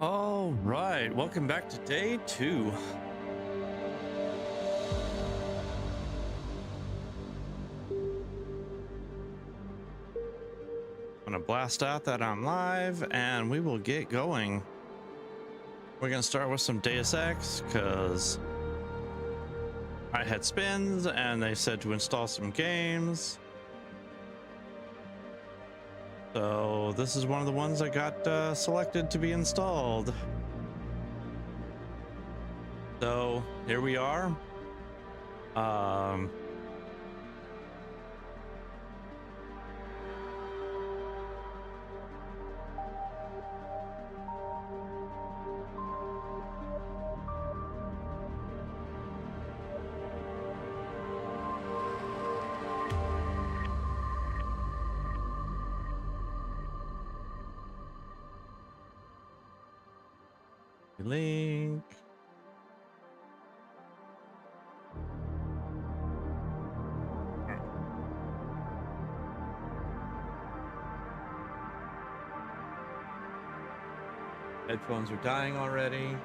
All right, welcome back to day 2. I'm gonna blast out that I'm live and we will get going. We're gonna start with some Deus Ex because I had spins and they said to install some games. So this is one of the ones that got selected to be installed. So here we are. Link. Headphones are dying already.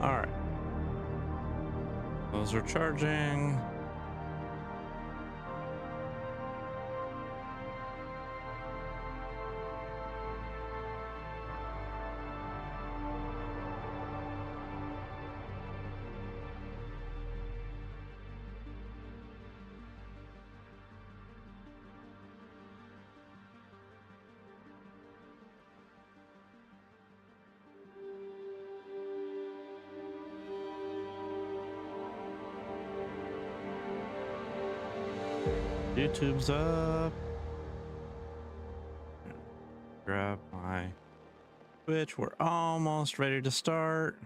All right. Those are charging. YouTube's up. Grab my Twitch. We're almost ready to start.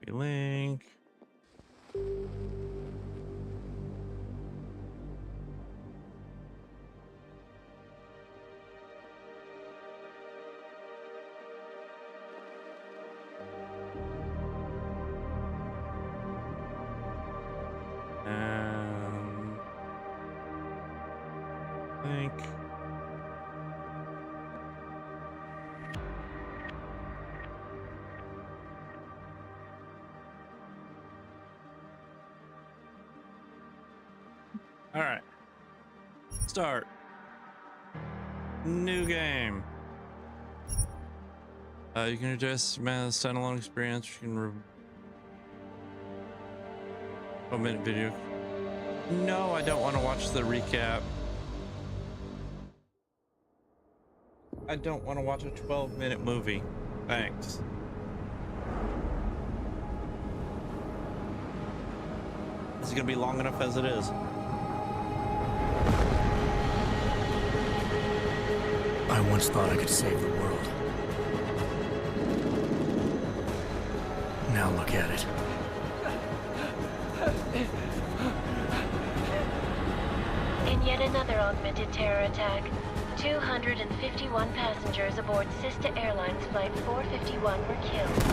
Link. All right, start. New game. You can adjust standalone experience. You can omit video. No, I don't want to watch the recap. I don't want to watch a 12-minute movie. Thanks. This is gonna be long enough as it is. I once thought I could save the world. Now look at it. In yet another augmented terror attack, 251 passengers aboard Sister Airlines Flight 451 were killed.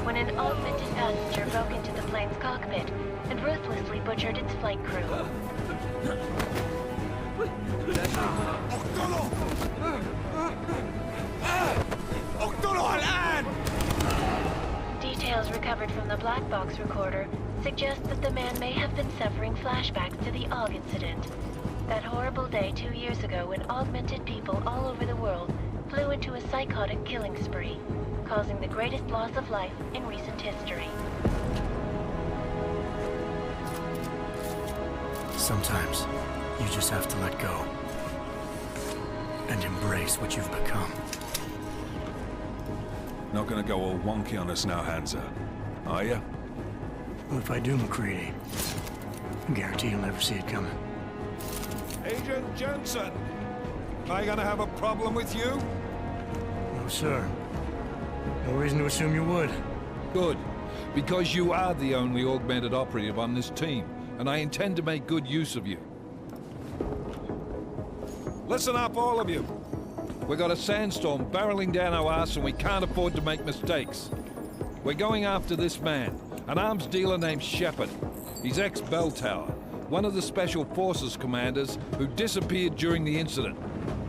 When an augmented passenger broke into the plane's cockpit and ruthlessly butchered its flight crew. Details recovered from the black box recorder suggest that the man may have been suffering flashbacks to the AUG incident. That horrible day 2 years ago when augmented people all over the world flew into a psychotic killing spree, causing the greatest loss of life in recent history. Sometimes you just have to let go and embrace what you've become. Not gonna go all wonky on us now, Hansa, are you? Well, if I do, McCready, I guarantee you'll never see it coming. Agent Jensen! Am I gonna have a problem with you? No, sir. No reason to assume you would. Good, because you are the only augmented operative on this team, and I intend to make good use of you. Listen up, all of you. We got a sandstorm barreling down our arse and we can't afford to make mistakes. We're going after this man, an arms dealer named Shepard. He's ex-Bell Tower, one of the Special Forces commanders who disappeared during the incident.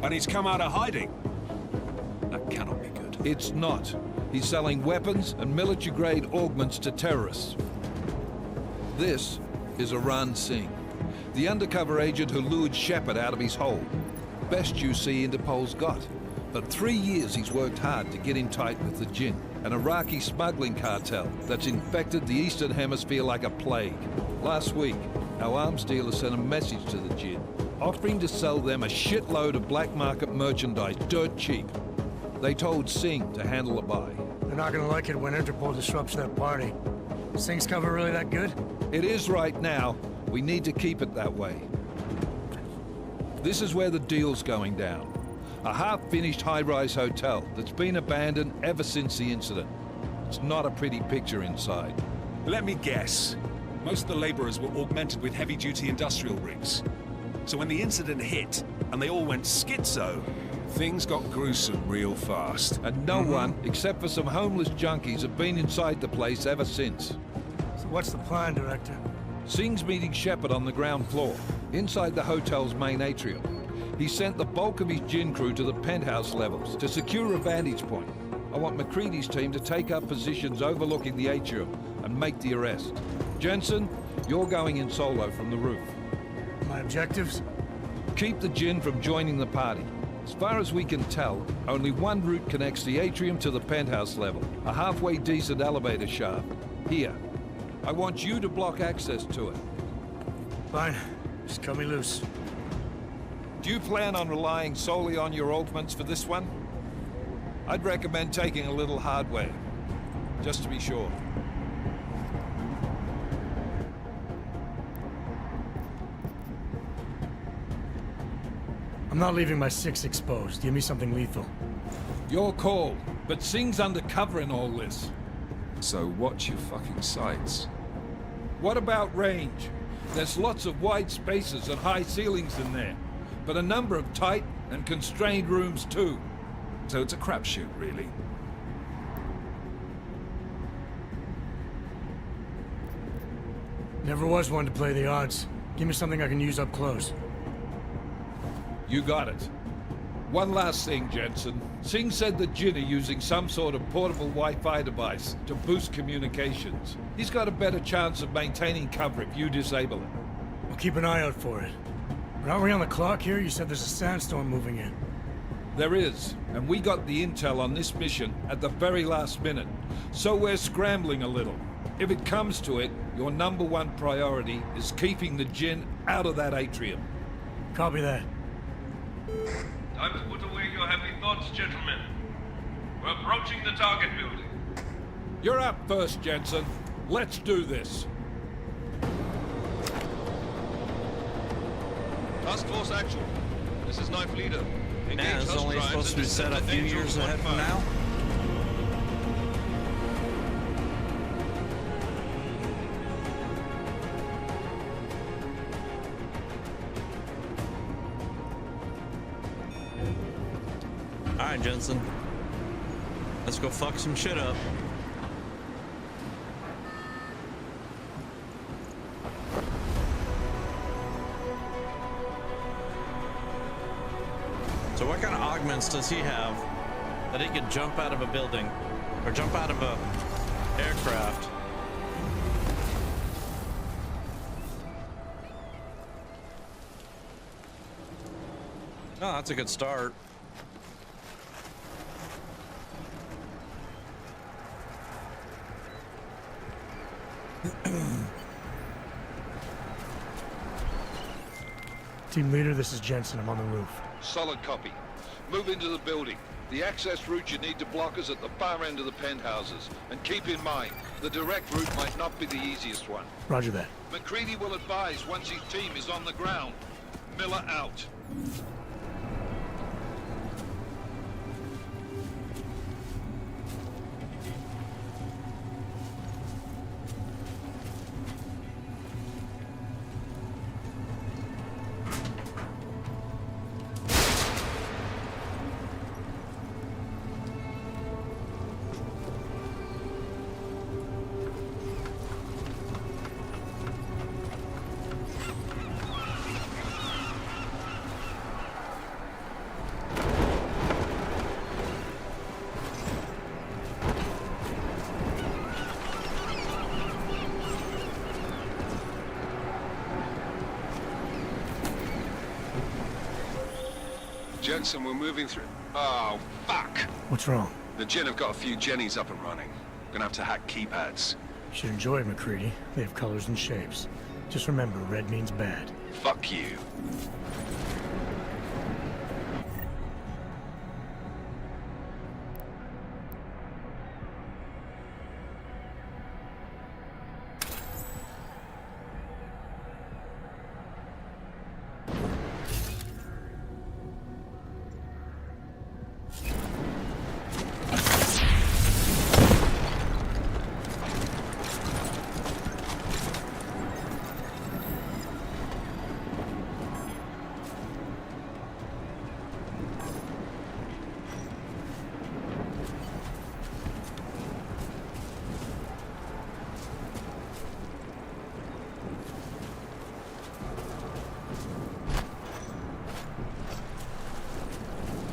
And he's come out of hiding. That cannot be good. It's not. He's selling weapons and military-grade augments to terrorists. This is Aran Singh, the undercover agent who lured Shepard out of his hole. Best you see Interpol's got. For 3 years he's worked hard to get in tight with the Jinn, an Iraqi smuggling cartel that's infected the Eastern Hemisphere like a plague. Last week, our arms dealer sent a message to the Jinn, offering to sell them a shitload of black market merchandise dirt cheap. They told Singh to handle the buy. They're not gonna like it when Interpol disrupts that party. Singh's cover really that good? It is right now. We need to keep it that way. This is where the deal's going down. A half-finished high-rise hotel that's been abandoned ever since the incident. It's not a pretty picture inside. Let me guess. Most of the laborers were augmented with heavy-duty industrial rigs. So when the incident hit, and they all went schizo, things got gruesome real fast. And no one, except for some homeless junkies, have been inside the place ever since. So what's the plan, Director? Singh's meeting Shepard on the ground floor, inside the hotel's main atrium. He sent the bulk of his Jinn crew to the penthouse levels to secure a vantage point. I want McCready's team to take up positions overlooking the atrium and make the arrest. Jensen, you're going in solo from the roof. My objectives? Keep the Jinn from joining the party. As far as we can tell, only one route connects the atrium to the penthouse level, a halfway decent elevator shaft. Here. I want you to block access to it. Fine. Just cut me loose. Do you plan on relying solely on your augments for this one? I'd recommend taking a little hardware, just to be sure. I'm not leaving my 6 exposed. Give me something lethal. Your call, but Singh's undercover in all this. So watch your fucking sights. What about range? There's lots of wide spaces and high ceilings in there, but a number of tight and constrained rooms too. So it's a crapshoot, really. Never was one to play the odds. Give me something I can use up close. You got it. One last thing, Jensen. Singh said the Jinn are using some sort of portable Wi-Fi device to boost communications. He's got a better chance of maintaining cover if you disable it. I'll keep an eye out for it. But aren't we on the clock here? You said there's a sandstorm moving in. There is, and we got the intel on this mission at the very last minute. So we're scrambling a little. If it comes to it, your #1 priority is keeping the Jinn out of that atrium. Copy that. Time to put away your heavy thoughts, gentlemen. We're approaching the target building. You're up first, Jensen. Let's do this. Task Force Actual. This is Knife Leader. Man, it's only supposed to be set a few years ahead from now. Alright, Jensen. Let's go fuck some shit up. So what kind of augments does he have that he could jump out of a building or jump out of a aircraft? Oh, that's a good start. Team leader, this is Jensen. I'm on the roof. Solid copy. Move into the building. The access route you need to block is at the far end of the penthouses. And keep in mind, the direct route might not be the easiest one. Roger that. McCready will advise once his team is on the ground. Miller out. Jensen, we're moving through... Oh, fuck! What's wrong? The Jinn have got a few Jennies up and running. Gonna have to hack keypads. You should enjoy it, McCready. They have colors and shapes. Just remember, red means bad. Fuck you.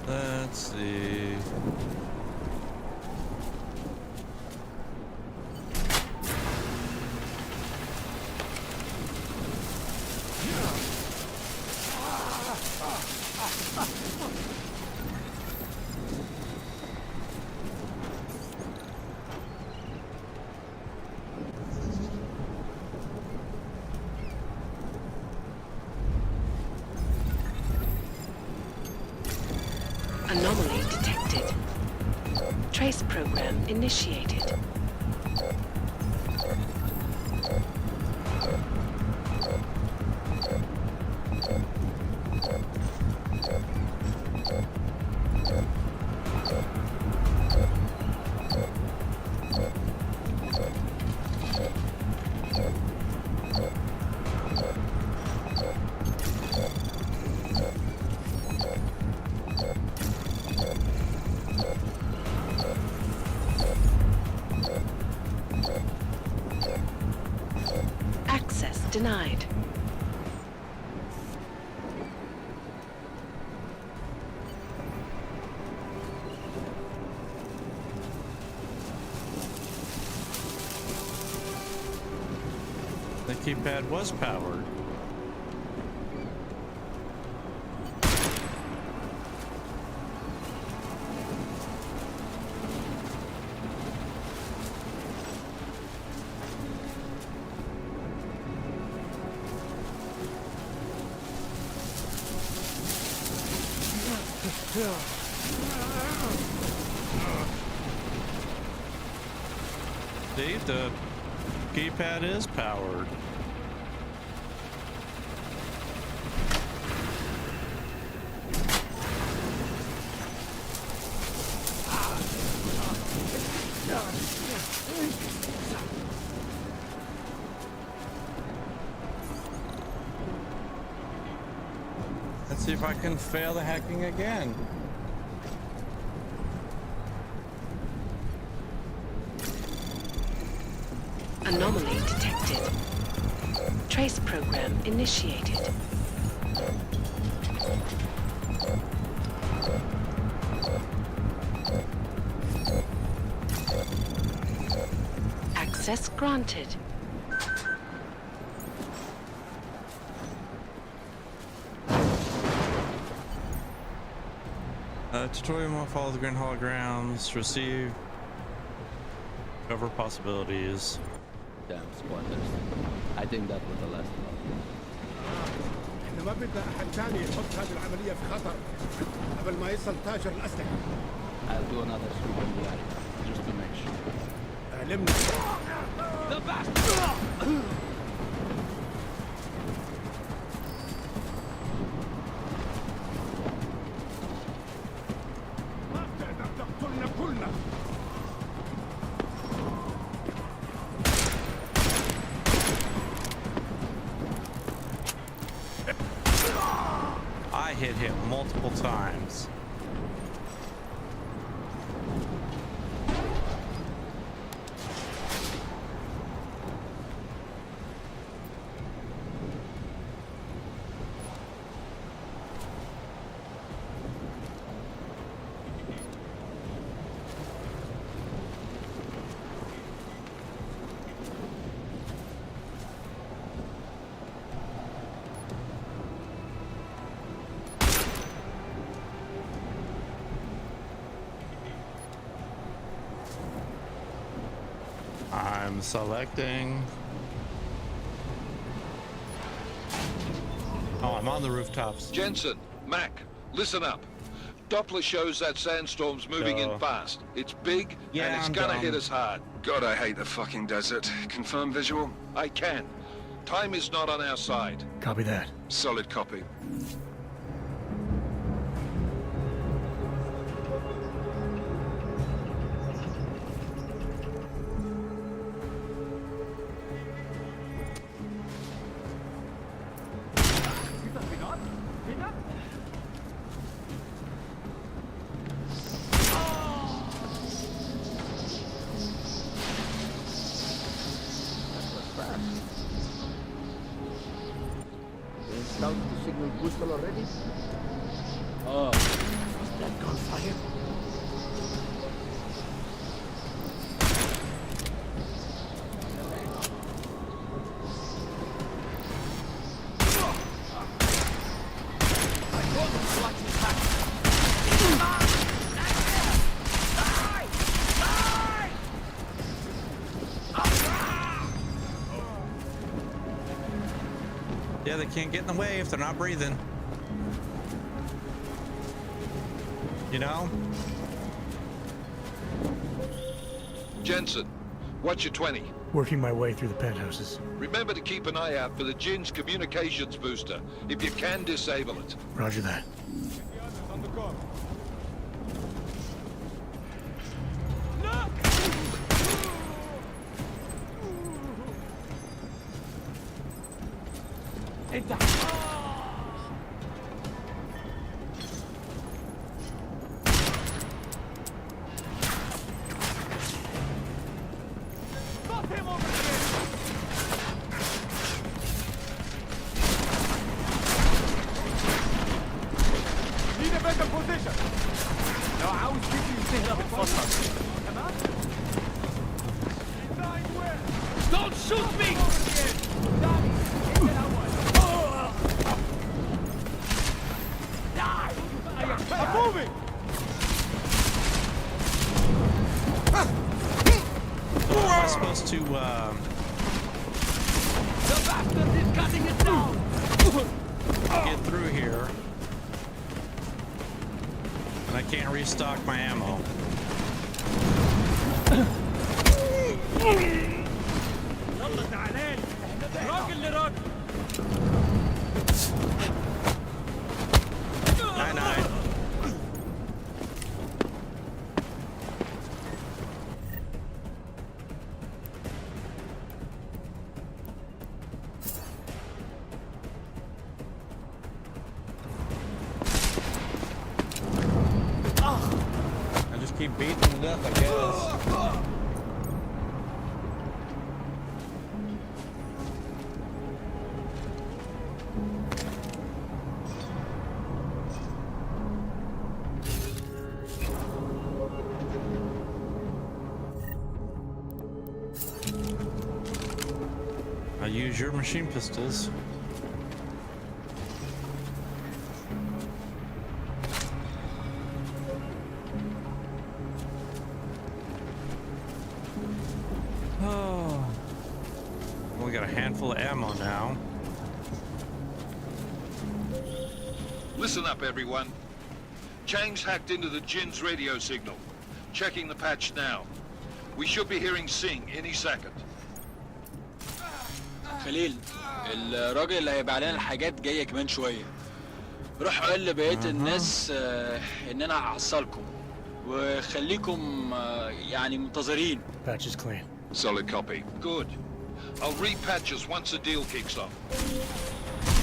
Let's see. Anomaly detected. Trace program initiated. Access denied. The keypad was powered. See, the keypad is powered. Let's see if I can fail the hacking again. Anomaly detected. Trace program initiated. Access granted. Tutorial will follow the green holograms. Receive. Cover possibilities. Damn squatters. I think that was the last one. احنا ما بدنا احد ثاني يحط هذه العملية في خطر قبل ما يصل تاجر الأسلحة. I'll do another sweep in the area, just to make sure. اعلمنا. The bastard! ما بتقدر تقتلنا كلنا. I hit him multiple times. I'm selecting. Oh, I'm on the rooftops. Jensen, Mac, listen up. Doppler shows that sandstorm's moving in fast. It's big, Yeah, and it's I'm gonna dumb. hit us hard. God, I hate the fucking desert. Confirm visual? I can. Time is not on our side. Copy that. Solid copy. Installed the signal booster already? Oh, is that gunfire? Yeah, they can't get in the way if they're not breathing. You know? Jensen, what's your 20? Working my way through the penthouses. Remember to keep an eye out for the Jin's communications booster. If you can, disable it. Roger that. On the car. Need a better position. لو عاوز تجري وتهرب اتفضل. تمام؟ Don't shoot me! I'm moving! So am I supposed to, The bastard is cutting it down! get through here? And I can't restock my ammo. يلا تعالى راجل لراجل Night. I just keep beating them to death, I guess. I'll use your machine pistols. Oh, we got a handful of ammo now. Listen up, everyone. Chang's hacked into the Jin's radio signal. Checking the patch now. We should be hearing Sing any second. خليل الراجل اللي هيبقى علينا الحاجات جايه كمان شويه. روح قول لبقيه الناس ان انا هحصلكم وخليكم يعني منتظرين. Patch is clean. Solid copy. Good. I'll repatch us once the deal kicks off.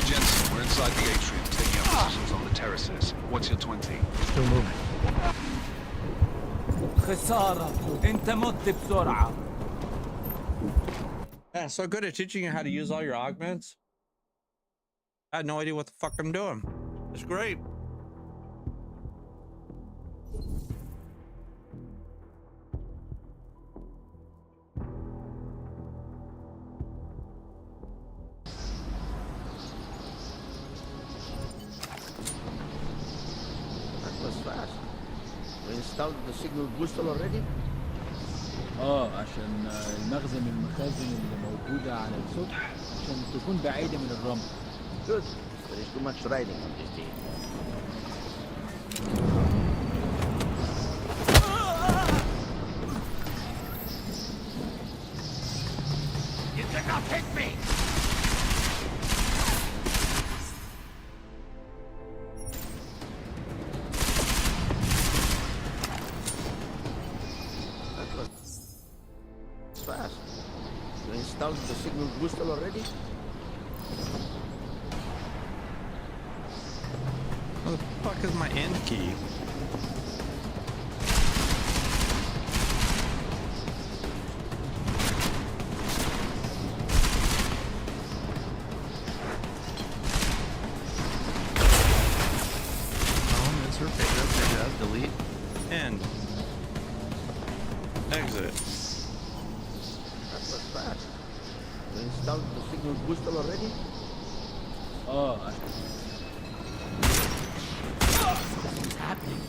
Jensen, we're inside the atrium, taking up positions on the terraces. What's your 20? Still moving. خسارة انت مت بسرعة. Yeah, so good at teaching you how to use all your augments. I had no idea what the fuck I'm doing. It's great. That was fast. We installed the signal booster already? عشان المخزن المخازن اللي موجودة على السطح عشان تكون بعيدة من الرمل. Good. There is too much riding on this team. You cannot hit me! That was fast. You installed the signal booster already? Where the fuck is my end key? Delete. End. Exit. That was fast. You installed the signal booster already? What's happening?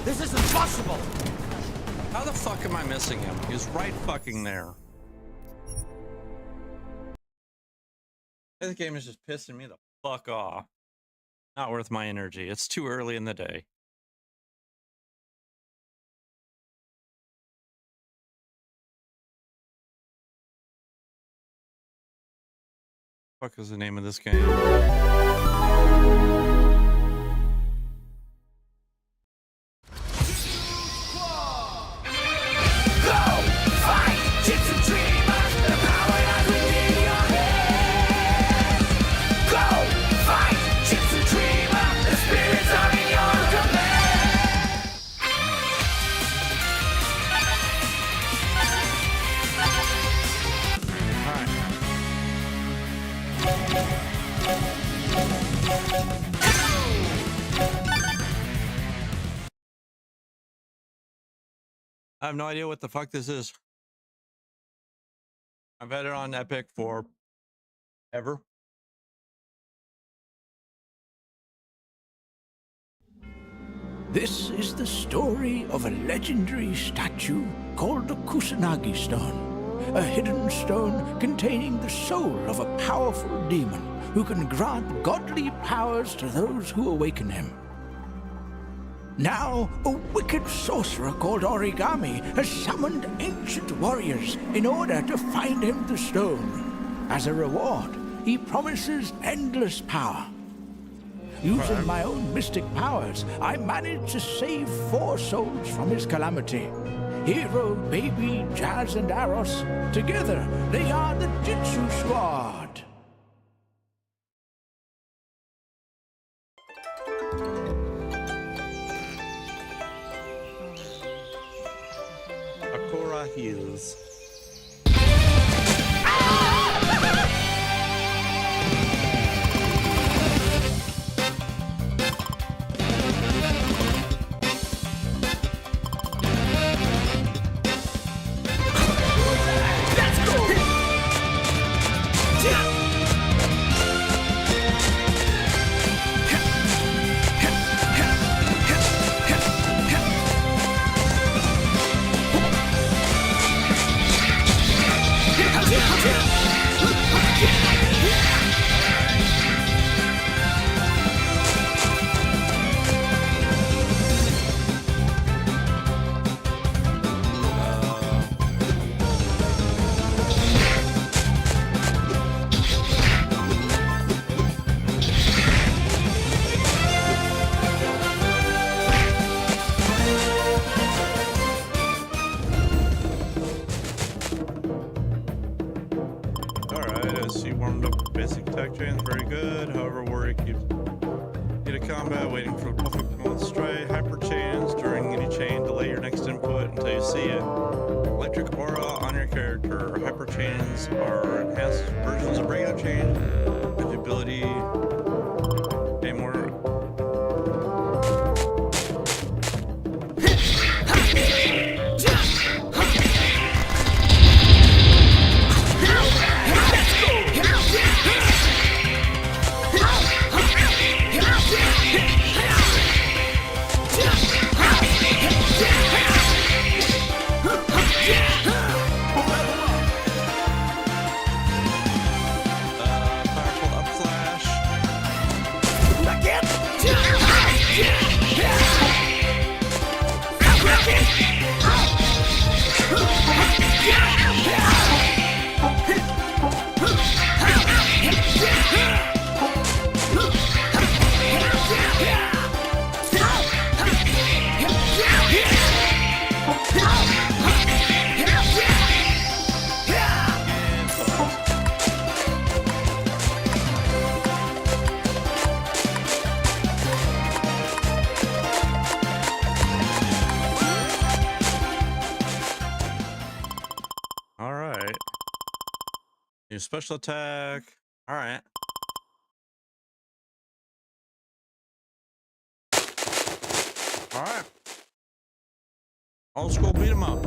This is impossible! How the fuck am I missing him? He's right fucking there. This game is just pissing me the fuck off. Not worth my energy. It's too early in the day. Fuck is the name of this game? I have no idea what the fuck this is. I've had it on Epic for ever. This is the story of a legendary statue called the Kusanagi Stone, a hidden stone containing the soul of a powerful demon who can grant godly powers to those who awaken him. Now, a wicked sorcerer called Origami has summoned ancient warriors in order to find him the stone. As a reward, he promises endless power. Using my own mystic powers, I managed to save 4 souls from his calamity. Hero, Baby, Jazz, and Aros. Together, they are the Jitsu Squad. Akora Hills. Alright, I see warmed up basic attack chains, very good. However, warrior keeps Heat of combat, waiting for the perfect stray. Hyper chains during any chain. Delay your next input until you see it. Electric aura on your character. Hyper chains are enhanced versions of regular chain with the ability a more. Powerful upslash. All right. New special attack. All right. All right. Old school beat 'em up.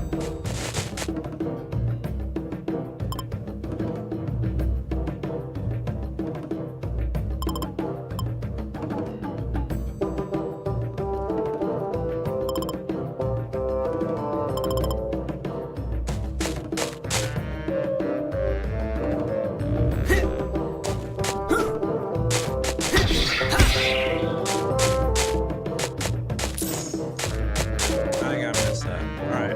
I think I missed that. All right.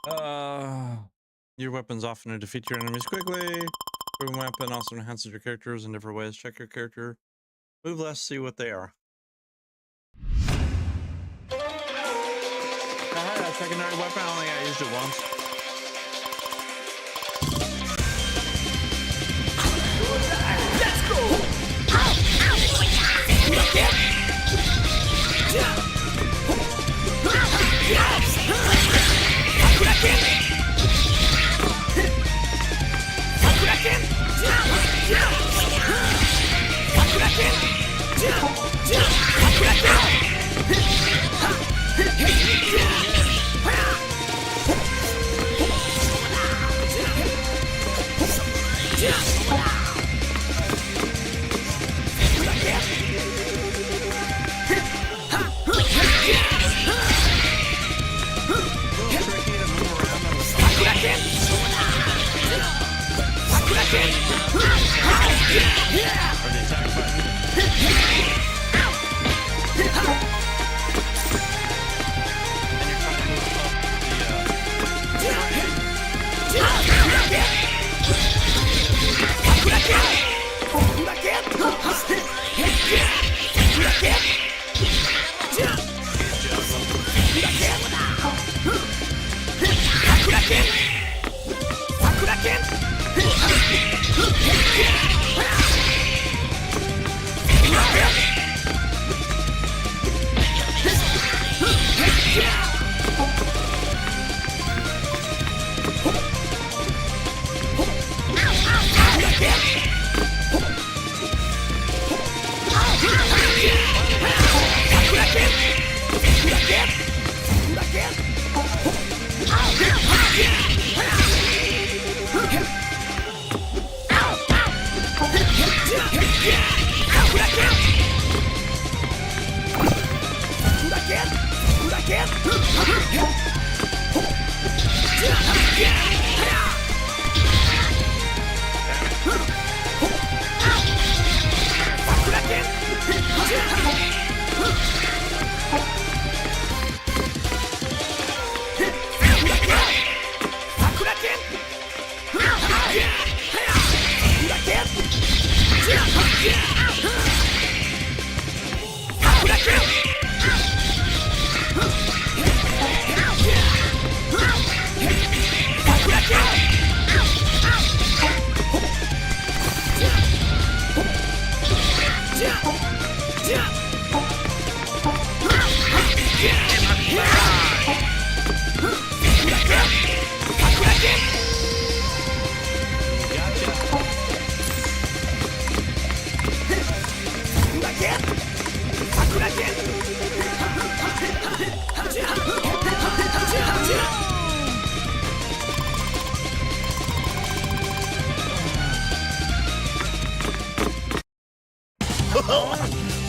Your weapons often defeat your enemies quickly. Your weapon also enhances your characters in different ways. Check your character. Move less, see what they are. I had a secondary weapon. I don't think I used it once. Let's go!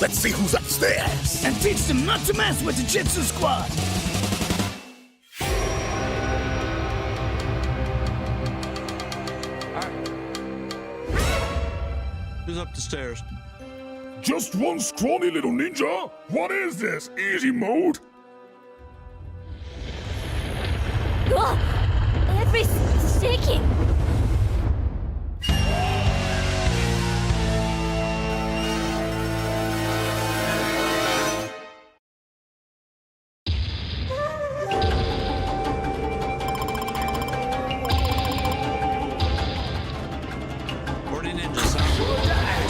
Let's see who's upstairs. And teach them not to mess with the Jitsu Squad. Who's up the stairs? Just one scrawny little ninja? What is this? Easy mode? Oh, everything's shaking.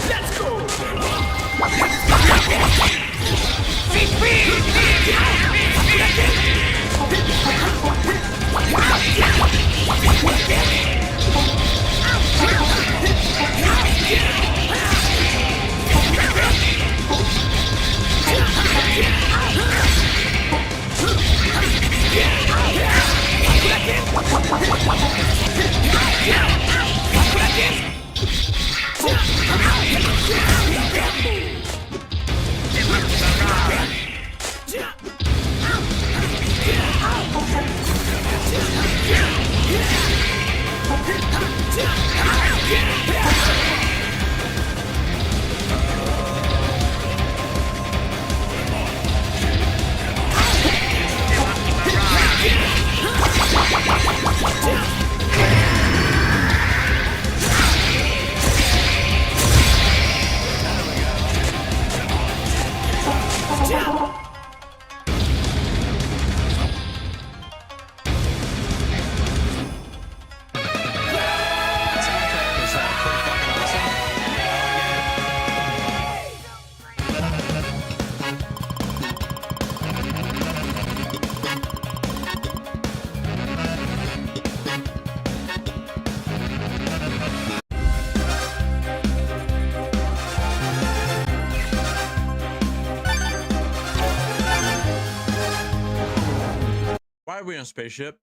Let's go! are we on a spaceship?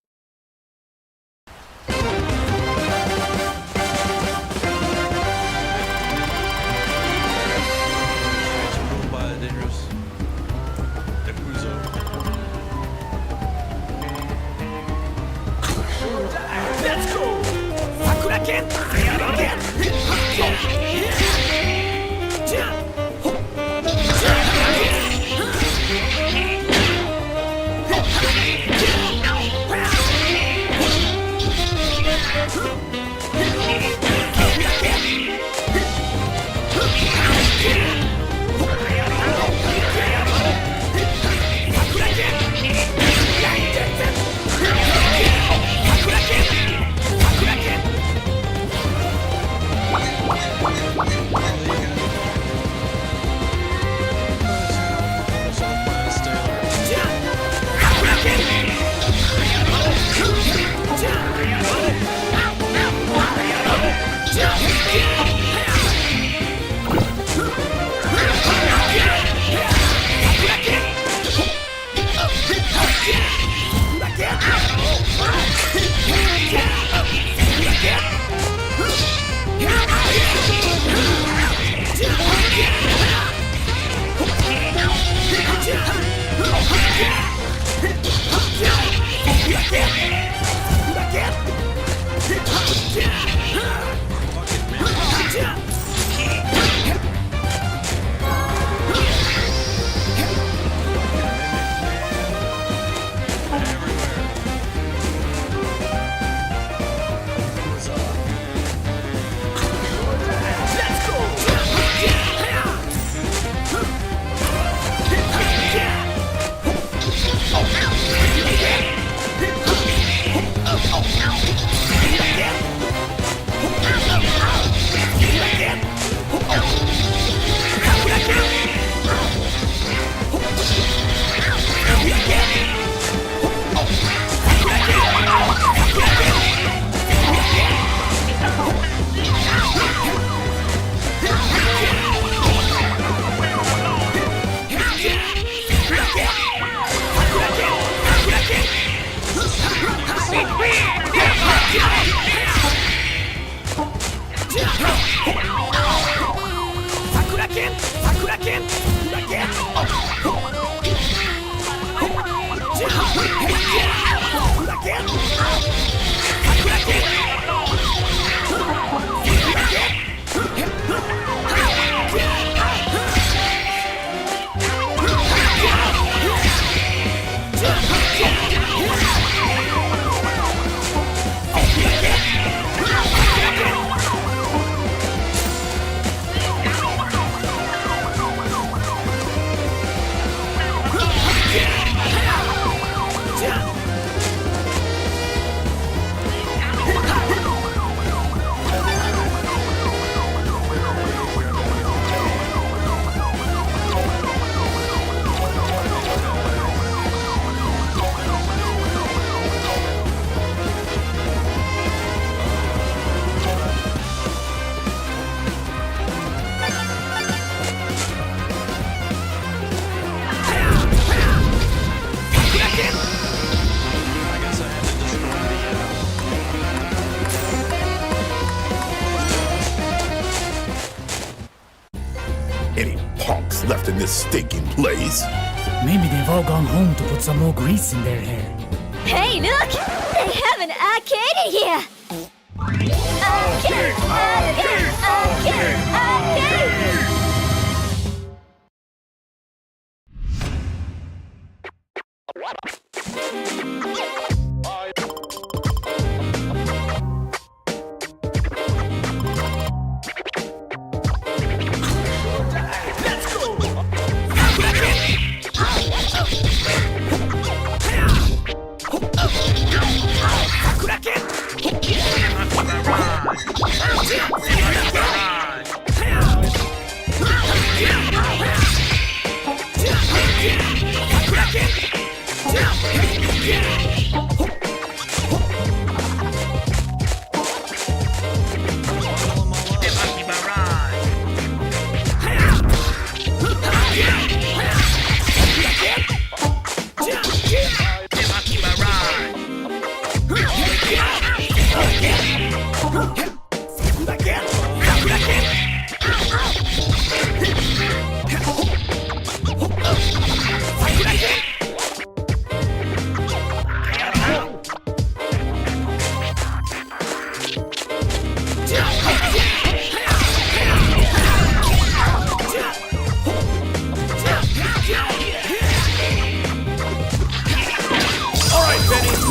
Dangerous. Let's go! Sakura-ken! Any punks left in this stinking place? Maybe they've all gone home to put some more grease in their hair. Hey, look! They have an arcade in here! Arcade! Arcade! Arcade! Arcade!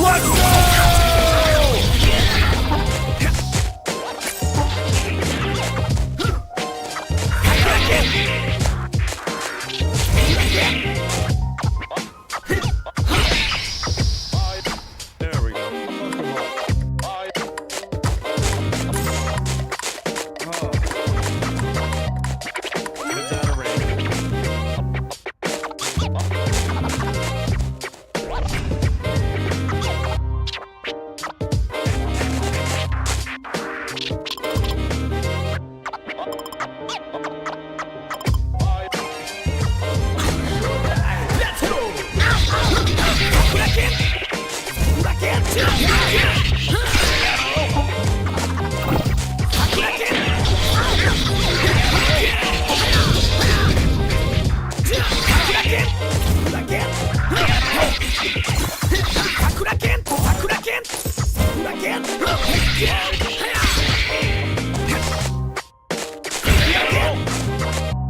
Let's go! There we go. It's out of range.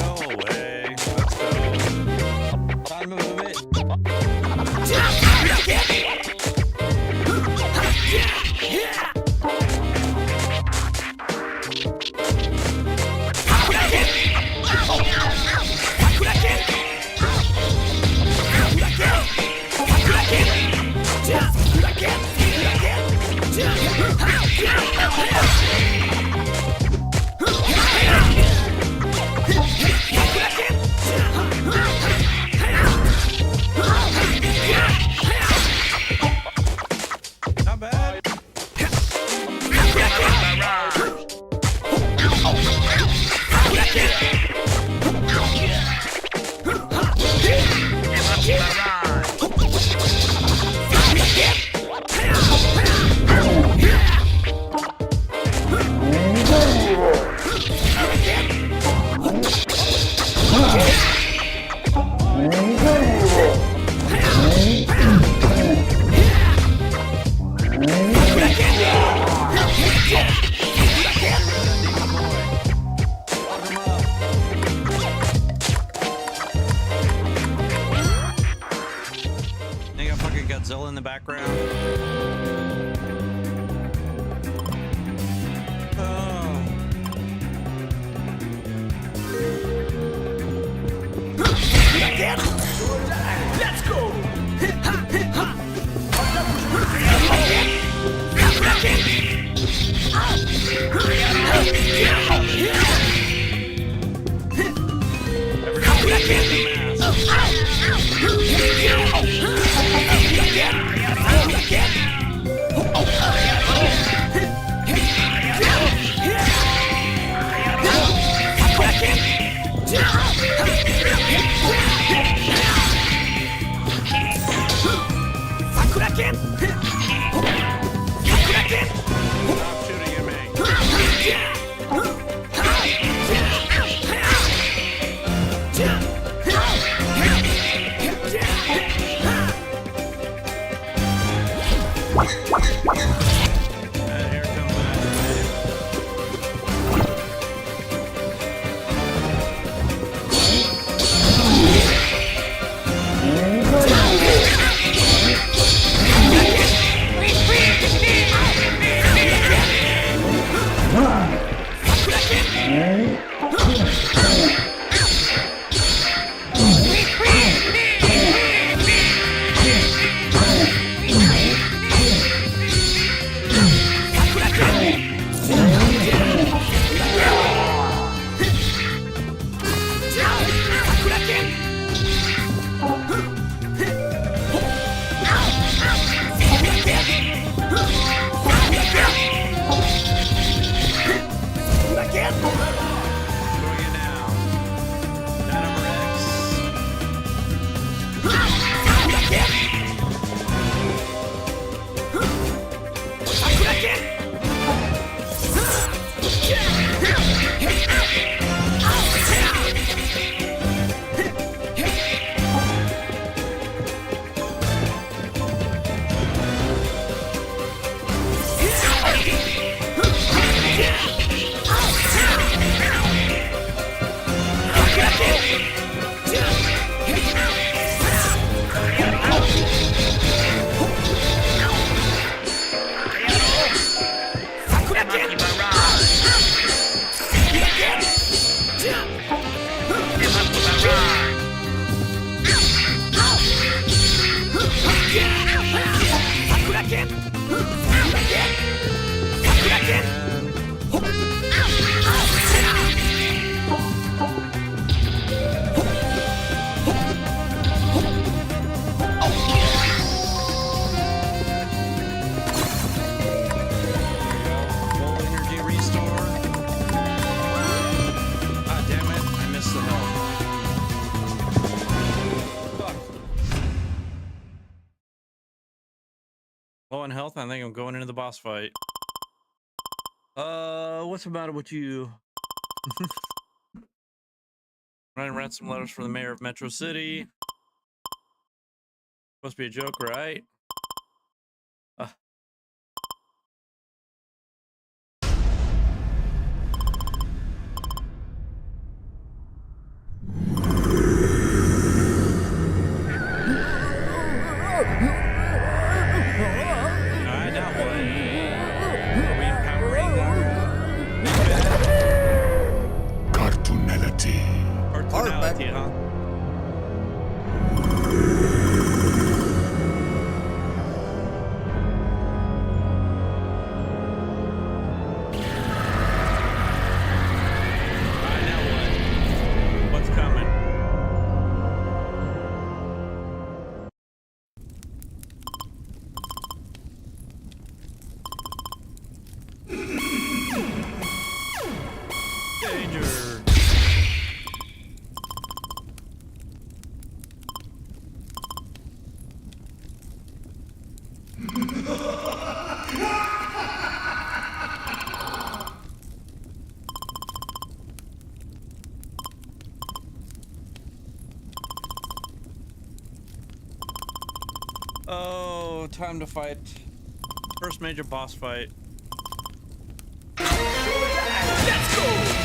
No way. Let's go. Time to move it. Not bad. They got fucking Godzilla in the background. Oh. Let's go! Stop shooting at me. And here comes low on health. I think I'm going into the boss fight. What's the matter with you? Writing ransom letters for the mayor of Metro City. Supposed to be a joke, right? Oh, time to fight. First major boss fight. Let's go!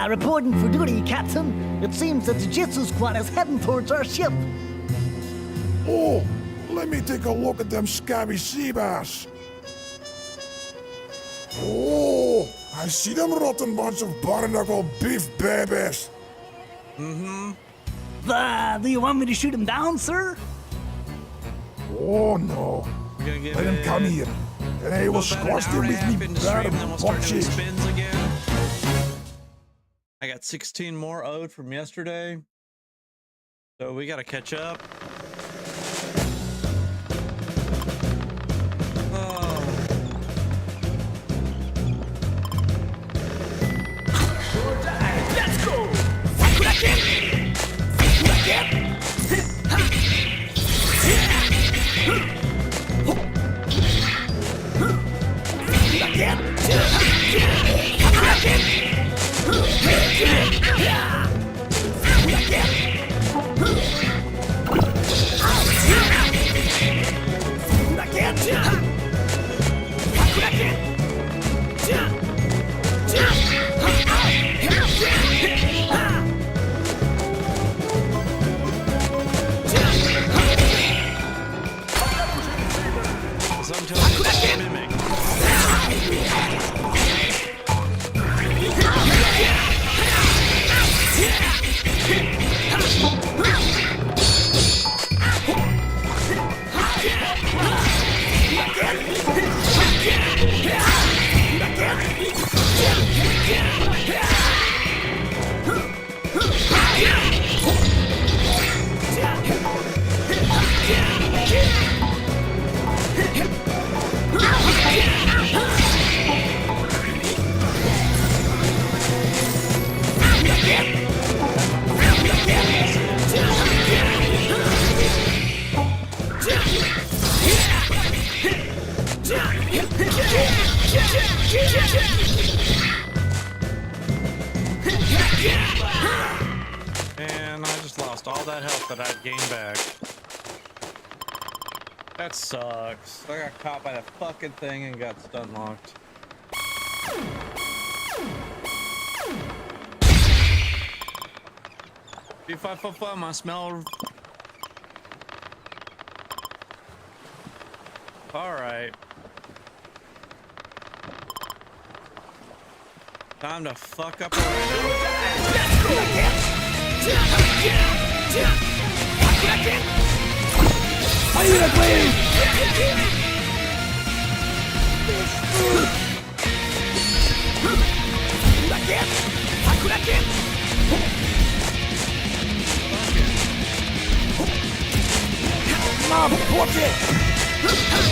Reporting for duty, Captain. It seems that the Jitsu squad is heading towards our ship. Oh, let me take a look at them scabby sea bass. Oh, I see them rotten bunch of barnacle beef babies. Do you want me to shoot him down, sir? Oh no. Let him come here, and I will squash them with me bare punches. I got 16 more owed from yesterday, so we gotta catch up. Let's go! health that I'd gained back. That sucks. I got caught by the fucking thing and got stun locked. If I smell. Alright. Time to fuck up Mom, watch it!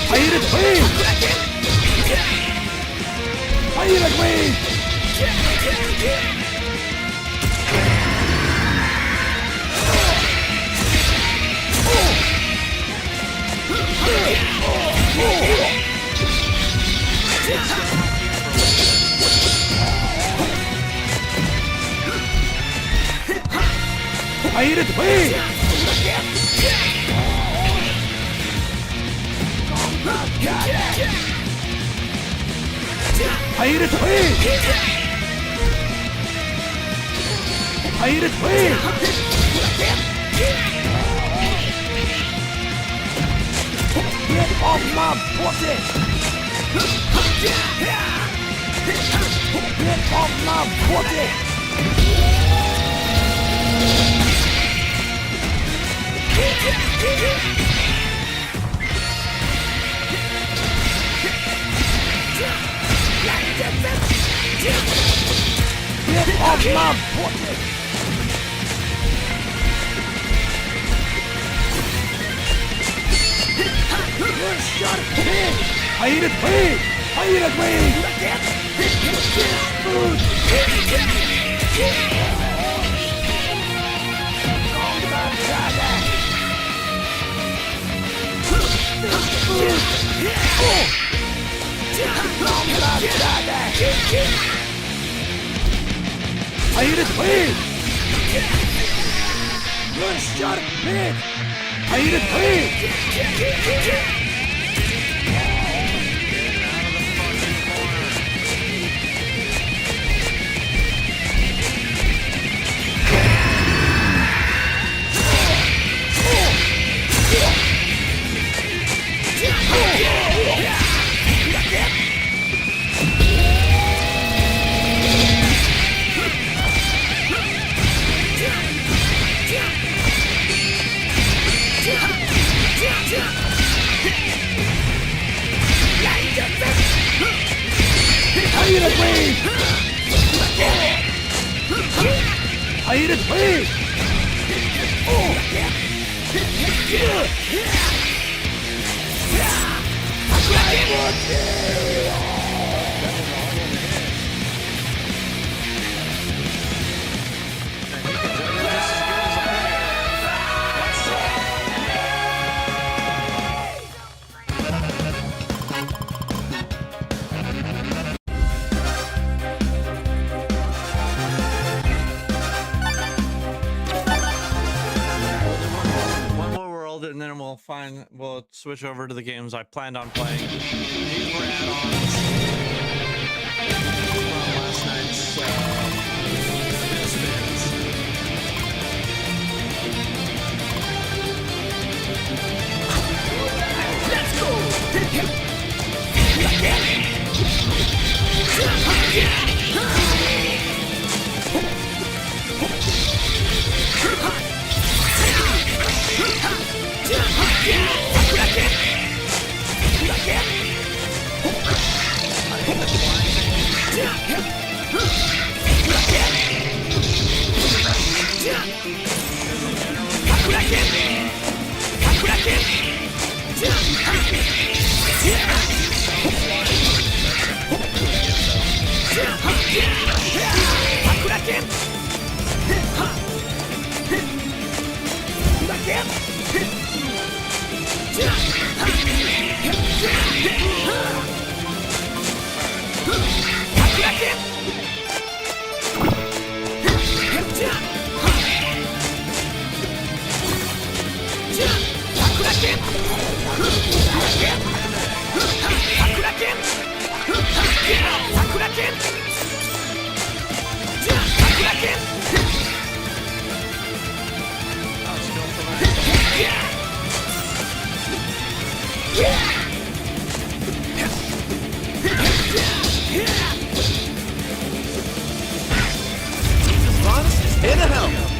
Fire it away! Fire it away! Fire it away! Fire it away! Fire it away! Get off my pussy! Get off my pussy! Get off my pussy! Shut it! Fire it away! Fire it away! Fire it away! Good shot, man! Fire it away! Fire it away! Fire it away! And then we'll switch over to the games I planned on playing. These were add-ons from last night's spins. Let's go! Here to help.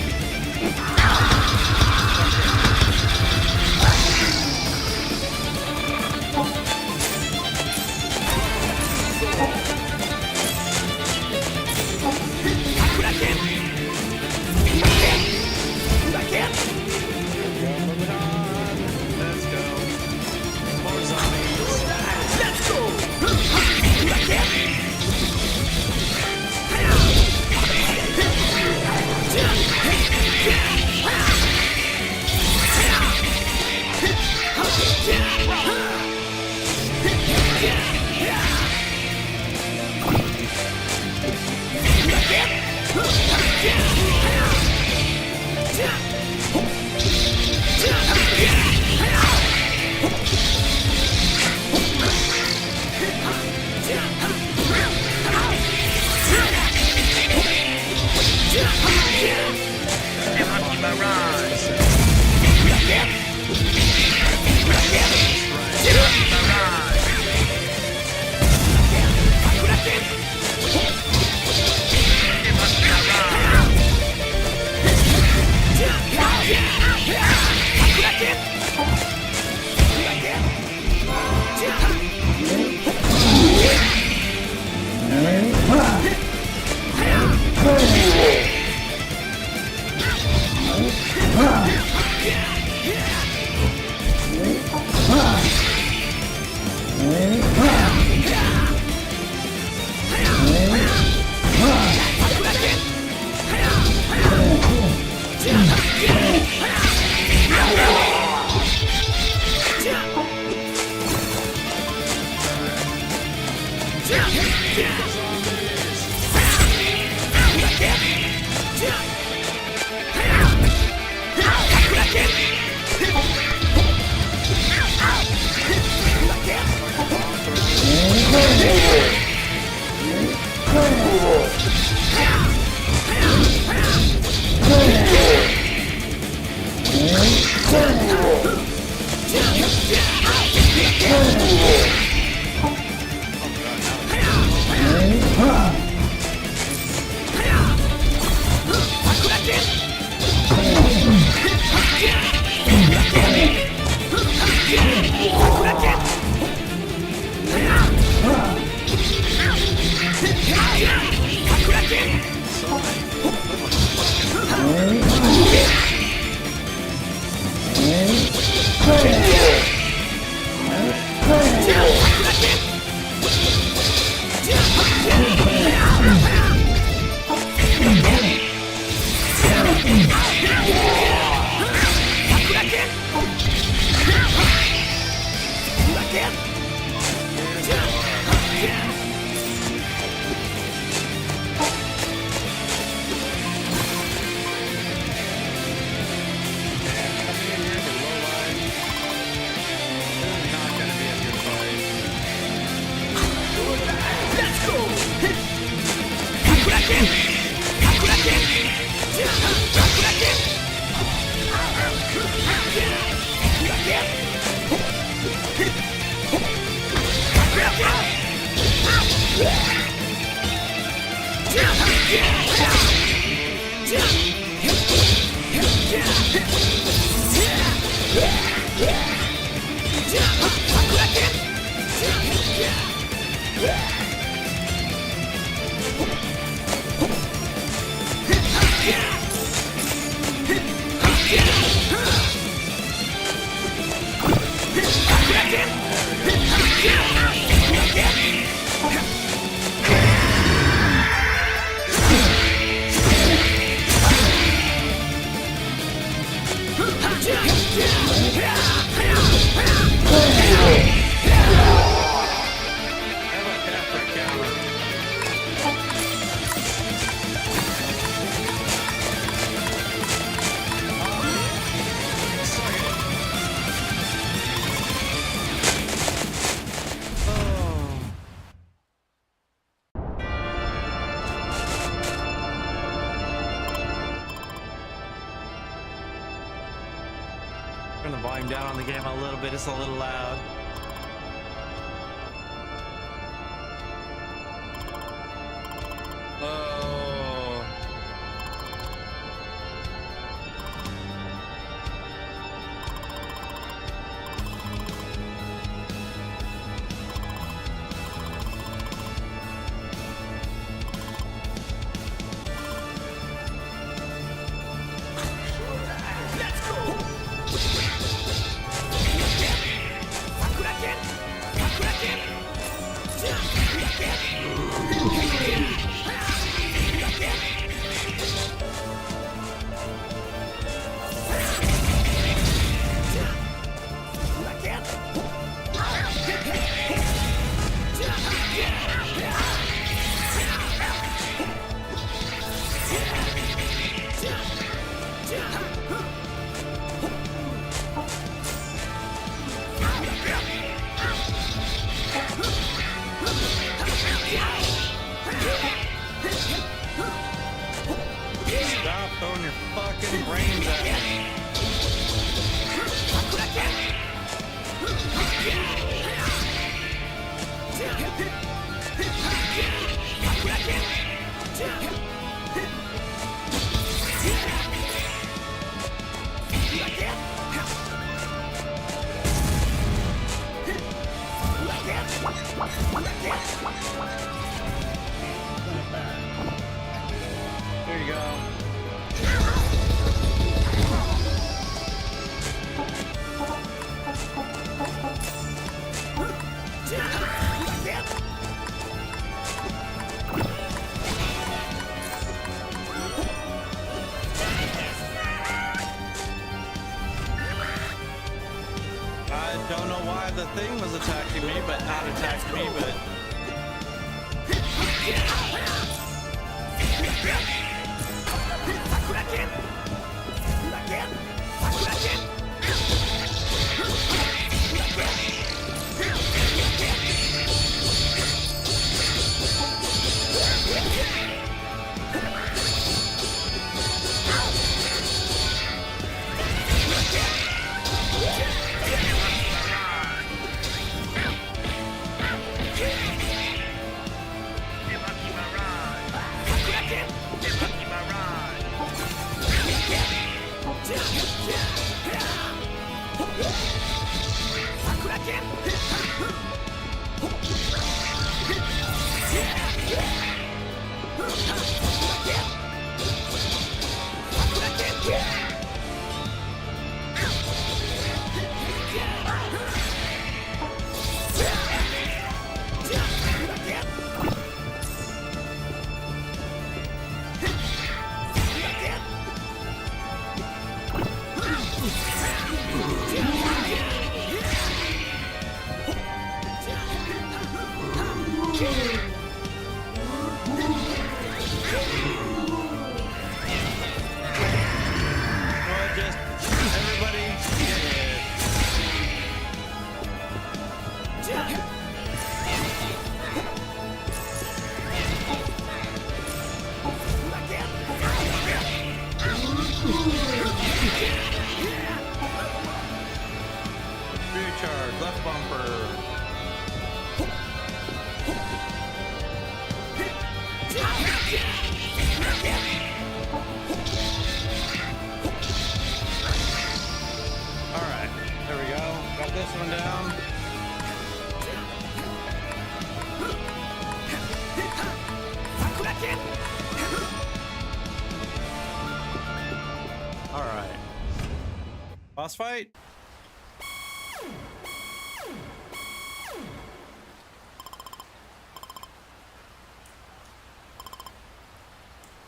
Turn the volume down on the game a little bit. It's a little loud. Oh. Stop throwing your fucking brains at me. There you go. I don't know why the thing was attacking me, but not attacking me, but... Recharge, left bumper. Alright, there we go. Got this one down. Alright. Boss fight?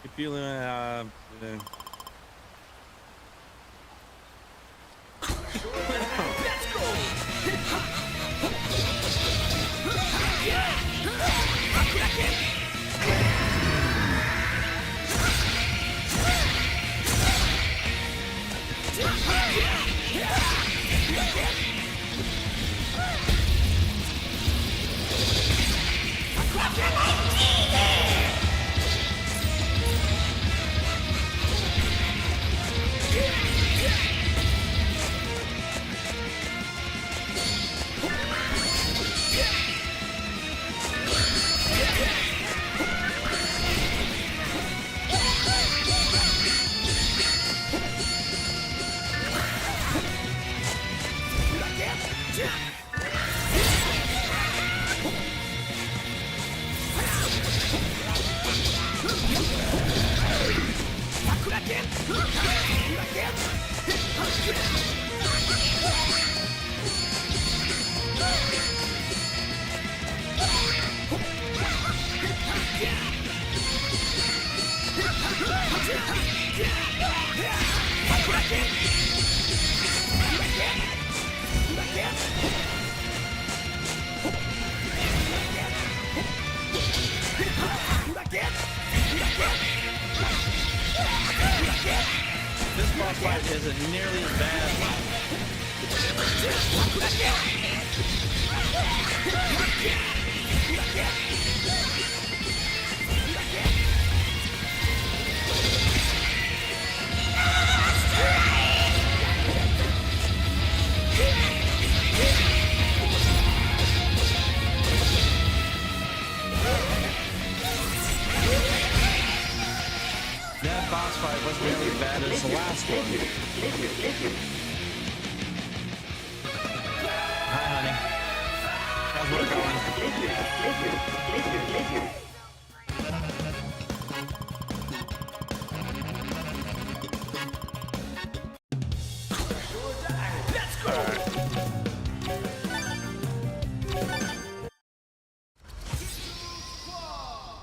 If you This boss fight isn't nearly as bad. That boss fight wasn't nearly as bad as the last one. Hi, honey. How's work going?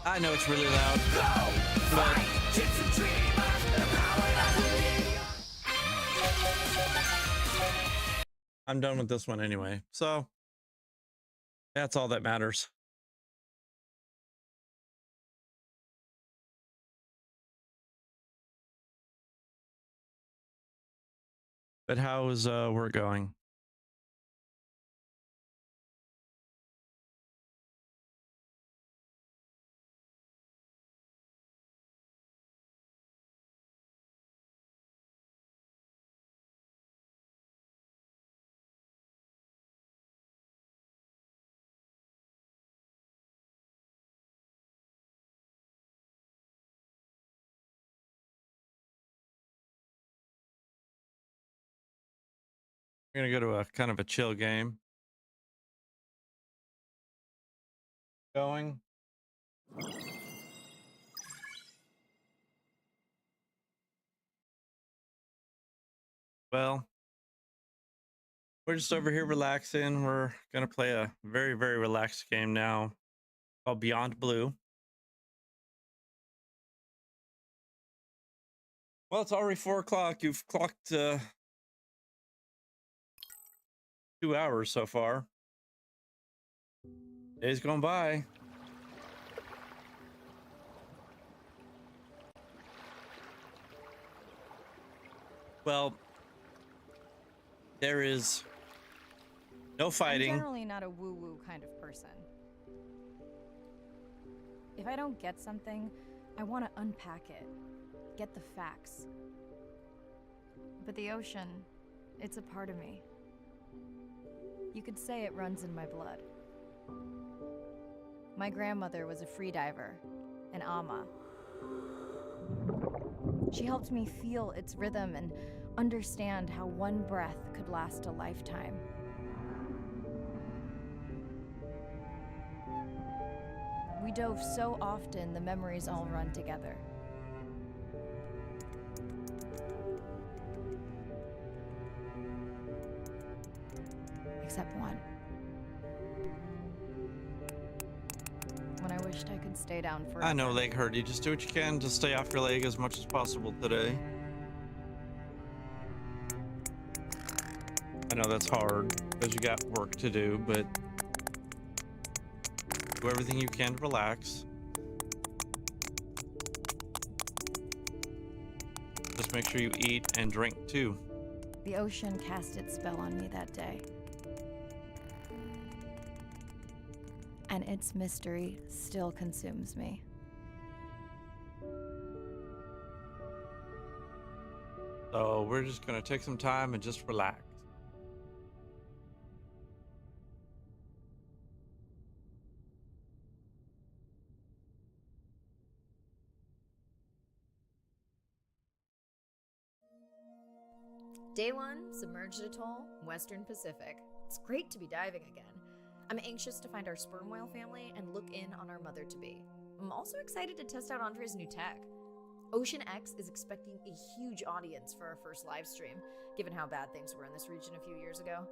I know it's really loud, but I'm done with this one anyway, so that's all that matters. But how's work going? We're gonna go to a kind of a chill game. Going. Well, we're just over here relaxing. We're gonna play a very, very relaxed game now called Beyond Blue. Well, it's already 4 o'clock. You've clocked 2 hours so far. Days going by. Well, there is no fighting. I'm generally not a woo-woo kind of person. If I don't get something, I want to unpack it, get the facts. But the ocean, it's a part of me. You could say it runs in my blood. My grandmother was a freediver, an ama. She helped me feel its rhythm and understand how one breath could last a lifetime. We dove so often, the memories all run together. Except one. When I wished I could stay down forever. I know leg hurt. You just do what you can to stay off your leg as much as possible today. I know that's hard because you got work to do, but do everything you can to relax. Just make sure you eat and drink too. The ocean cast its spell on me that day. And its mystery still consumes me. So we're just gonna take some time and just relax. Day 1, submerged atoll, Western Pacific. It's great to be diving again. I'm anxious to find our sperm whale family and look in on our mother-to-be. I'm also excited to test out Andre's new tech. Ocean X is expecting a huge audience for our first live stream, given how bad things were in this region a few years ago.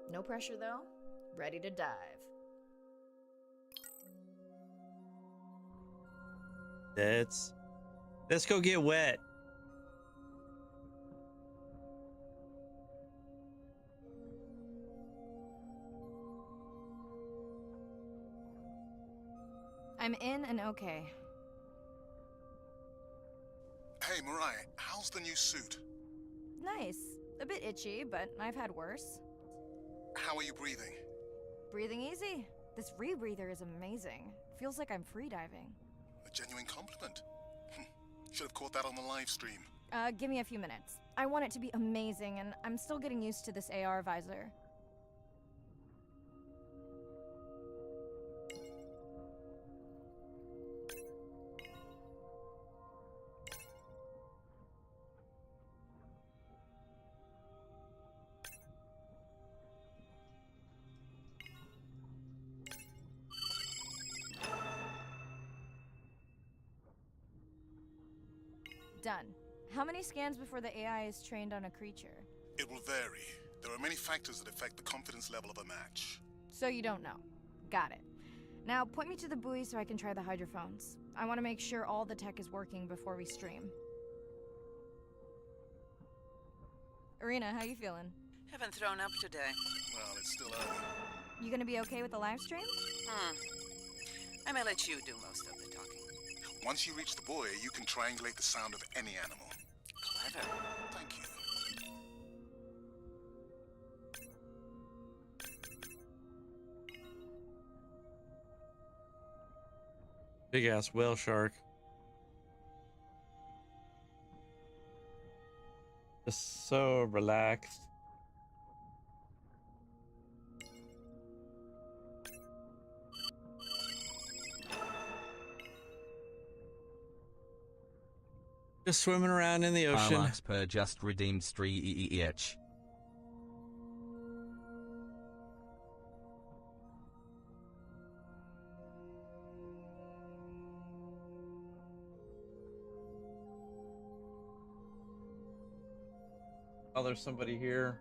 No pressure though. Ready to dive. Let's go get wet. I'm in and okay. Hey, Mariah, how's the new suit? Nice. A bit itchy, but I've had worse. How are you breathing? Breathing easy. This rebreather is amazing. Feels like I'm freediving. A genuine compliment. Should have caught that on the live stream. Give me a few minutes. I want it to be amazing, and I'm still getting used to this AR visor. Done. How many scans before the AI is trained on a creature? It will vary. There are many factors that affect the confidence level of a match. So you don't know. Got it. Now point me to the buoy so I can try the hydrophones. I want to make sure all the tech is working before we stream. Arena, how you feeling? Haven't thrown up today. Well, it's still early. You gonna be okay with the live stream? I may let you do most of the talking. Once you reach the buoy, you can triangulate the sound of any animal. Clever. Thank you. Big ass whale shark. Just so relaxed. Just swimming around in the ocean. Parallax per just redeemed streech. Oh, there's somebody here.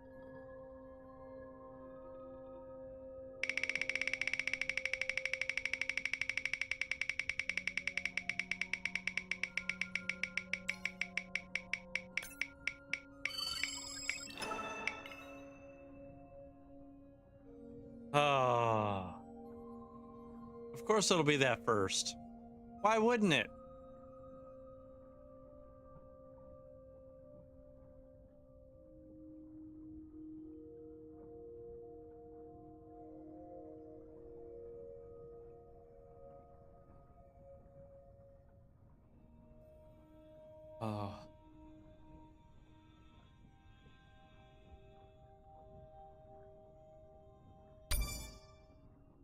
Ah. Of course it'll be that first. Why wouldn't it? Oh.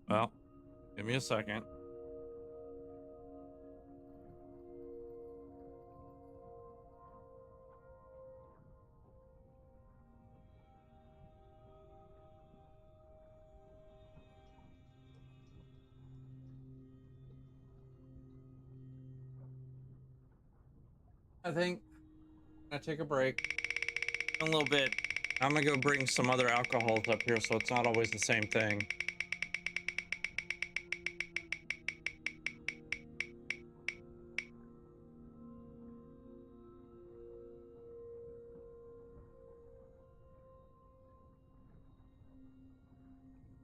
Well, give me a second. I think I'm gonna take a break a little bit. I'm gonna go bring some other alcohols up here so it's not always the same thing.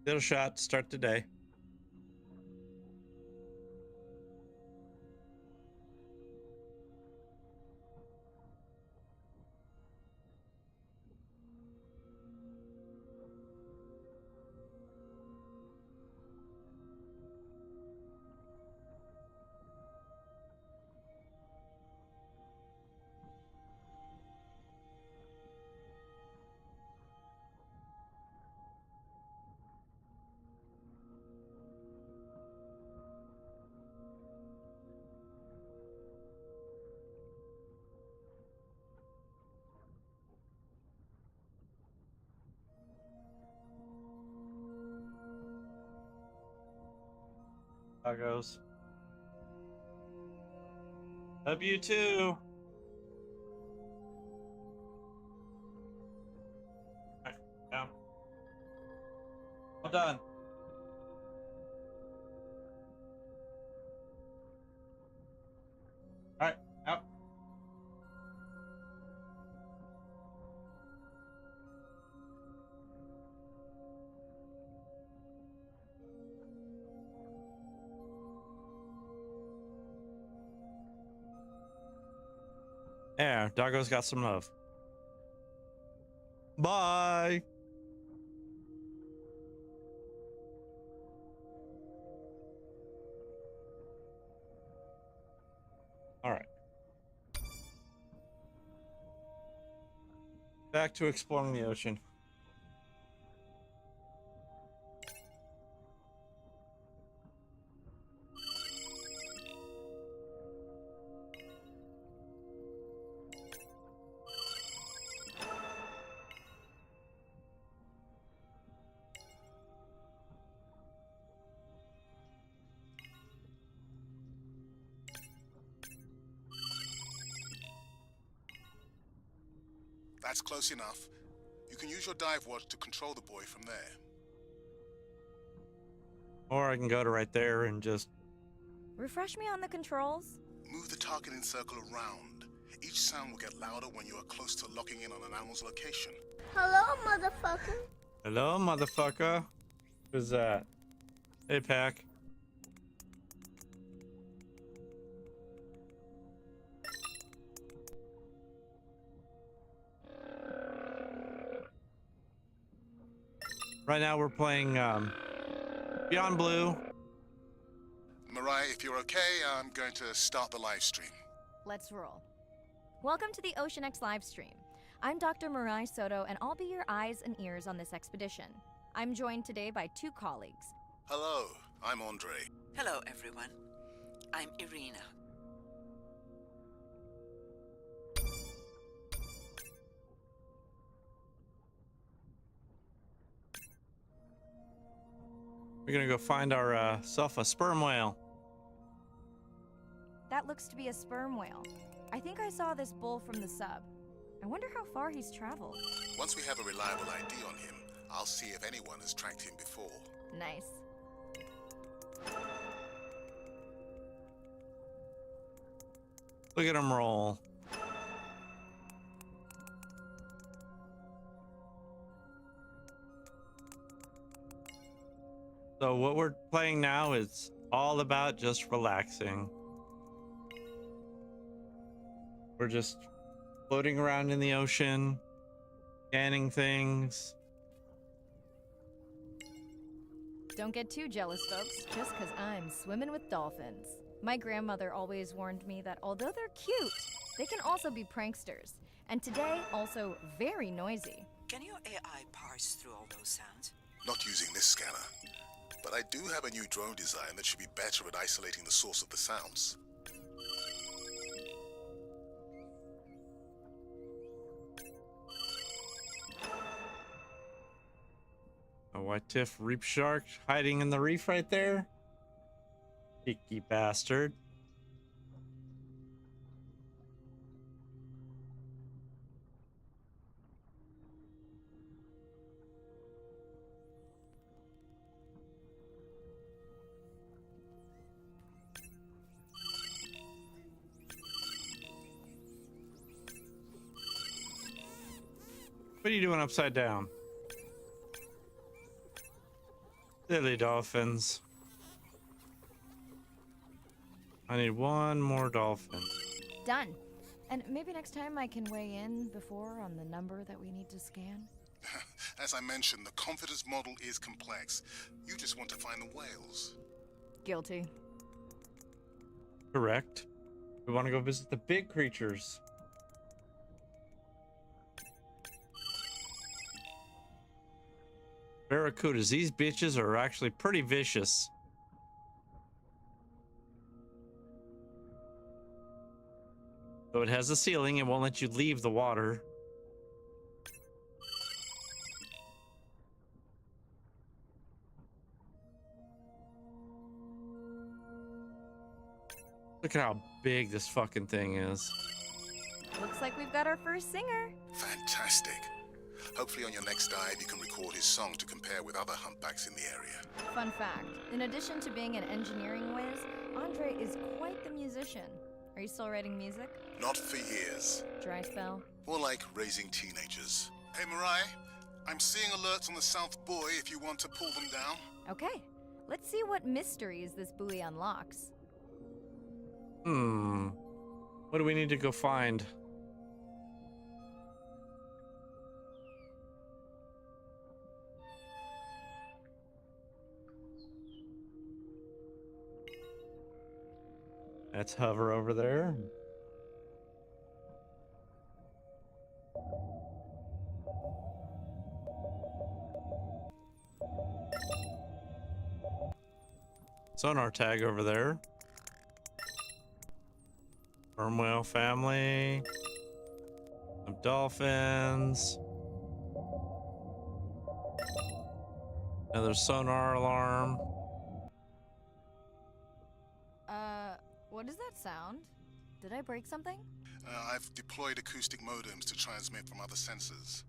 Little shot to start the day. Doggos. Love you too. Alright, down. All done. Alright, out. Yeah, Doggo's got some love. Bye. All right. Back to exploring the ocean. That's close enough. You can use your dive watch to control the boy from there. Or I can go to right there and just... Refresh me on the controls. Move the targeting circle around. Each sound will get louder when you are close to locking in on an animal's location. Hello, motherfucker. Hello, motherfucker. Who's that? Hey, Pack. Right now we're playing Beyond Blue. Mariah, if you're okay, I'm going to start the live stream. Let's roll. Welcome to the Ocean X live stream. I'm Dr. Mirai Soto, and I'll be your eyes and ears on this expedition. I'm joined today by two colleagues. Hello, I'm Andre. Hello, everyone. I'm Irina. We're gonna go find our self a sperm whale. That looks to be a sperm whale. I think I saw this bull from the sub. I wonder how far he's traveled. Once we have a reliable ID on him, I'll see if anyone has tracked him before. Nice. Look at him roll. So what we're playing now is all about just relaxing. We're just floating around in the ocean, scanning things. Don't get too jealous, folks, just because I'm swimming with dolphins. My grandmother always warned me that although they're cute, they can also be pranksters. And today, also very noisy. Can your AI parse through all those sounds? Not using this scanner. But I do have a new drone design that should be better at isolating the source of the sounds. A white tiff reef shark hiding in the reef right there. Cheeky bastard. What are you doing upside down? Silly dolphins. I need one more dolphin. Done. And maybe next time I can weigh in before on the number that we need to scan. As I mentioned, the confidence model is complex. You just want to find the whales. Guilty. Correct. We want to go visit the big creatures. Barracudas. These bitches are actually pretty vicious. So it has a ceiling. It won't let you leave the water. Look at how big this fucking thing is. Looks like we've got our first singer. Fantastic. Hopefully on your next dive you can record his song to compare with other humpbacks in the area. Fun fact, in addition to being an engineering whiz, Andre is quite the musician. Are you still writing music? Not for years. Dry spell? More like raising teenagers. Hey Mirai, I'm seeing alerts on the South Buoy if you want to pull them down. Okay, let's see what mysteries this buoy unlocks. What do we need to go find? Let's hover over there. Sonar tag over there. Sperm whale family. Some dolphins. Another sonar alarm. What does that sound? Did I break something? I've deployed acoustic modems to transmit from other sensors.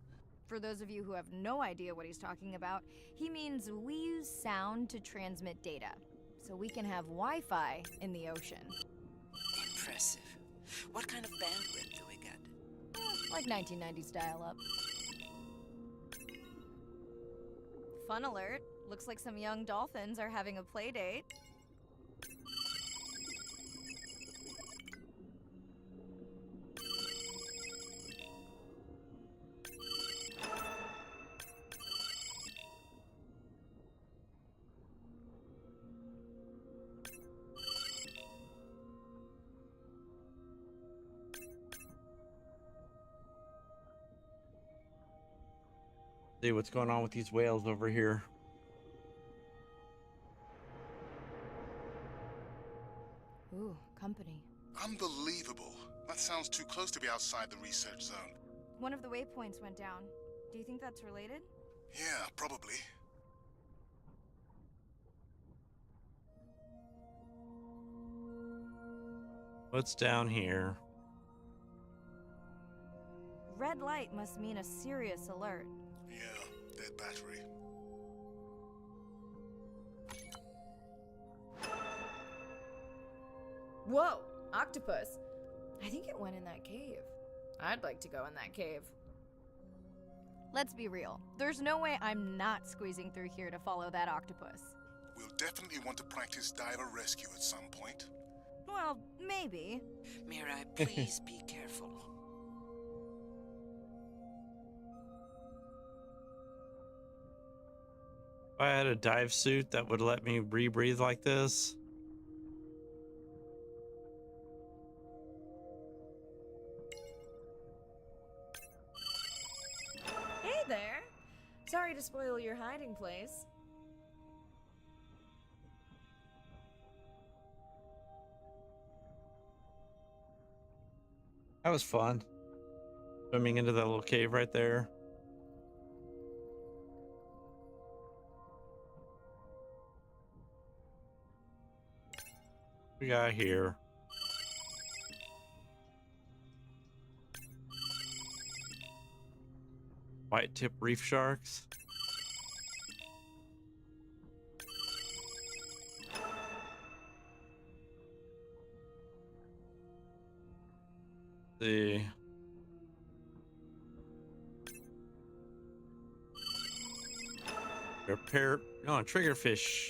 For those of you who have no idea what he's talking about, he means we use sound to transmit data, so we can have Wi-Fi in the ocean. Impressive. What kind of bandwidth do we get? Like 1990s dial-up. Fun alert. Looks like some young dolphins are having a play date. See what's going on with these whales over here. Ooh, company. Unbelievable. That sounds too close to be outside the research zone. One of the waypoints went down. Do you think that's related? Yeah, probably. What's down here? Red light must mean a serious alert. Yeah, dead battery. Whoa, octopus. I think it went in that cave. I'd like to go in that cave. Let's be real. There's no way I'm not squeezing through here to follow that octopus. We'll definitely want to practice diver rescue at some point. Well, maybe. Mirai, please be careful. If I had a dive suit that would let me rebreathe like this. Hey there. Sorry to spoil your hiding place. That was fun. Swimming into that little cave right there. We got here. White tip reef sharks. See. Repair. No, triggerfish.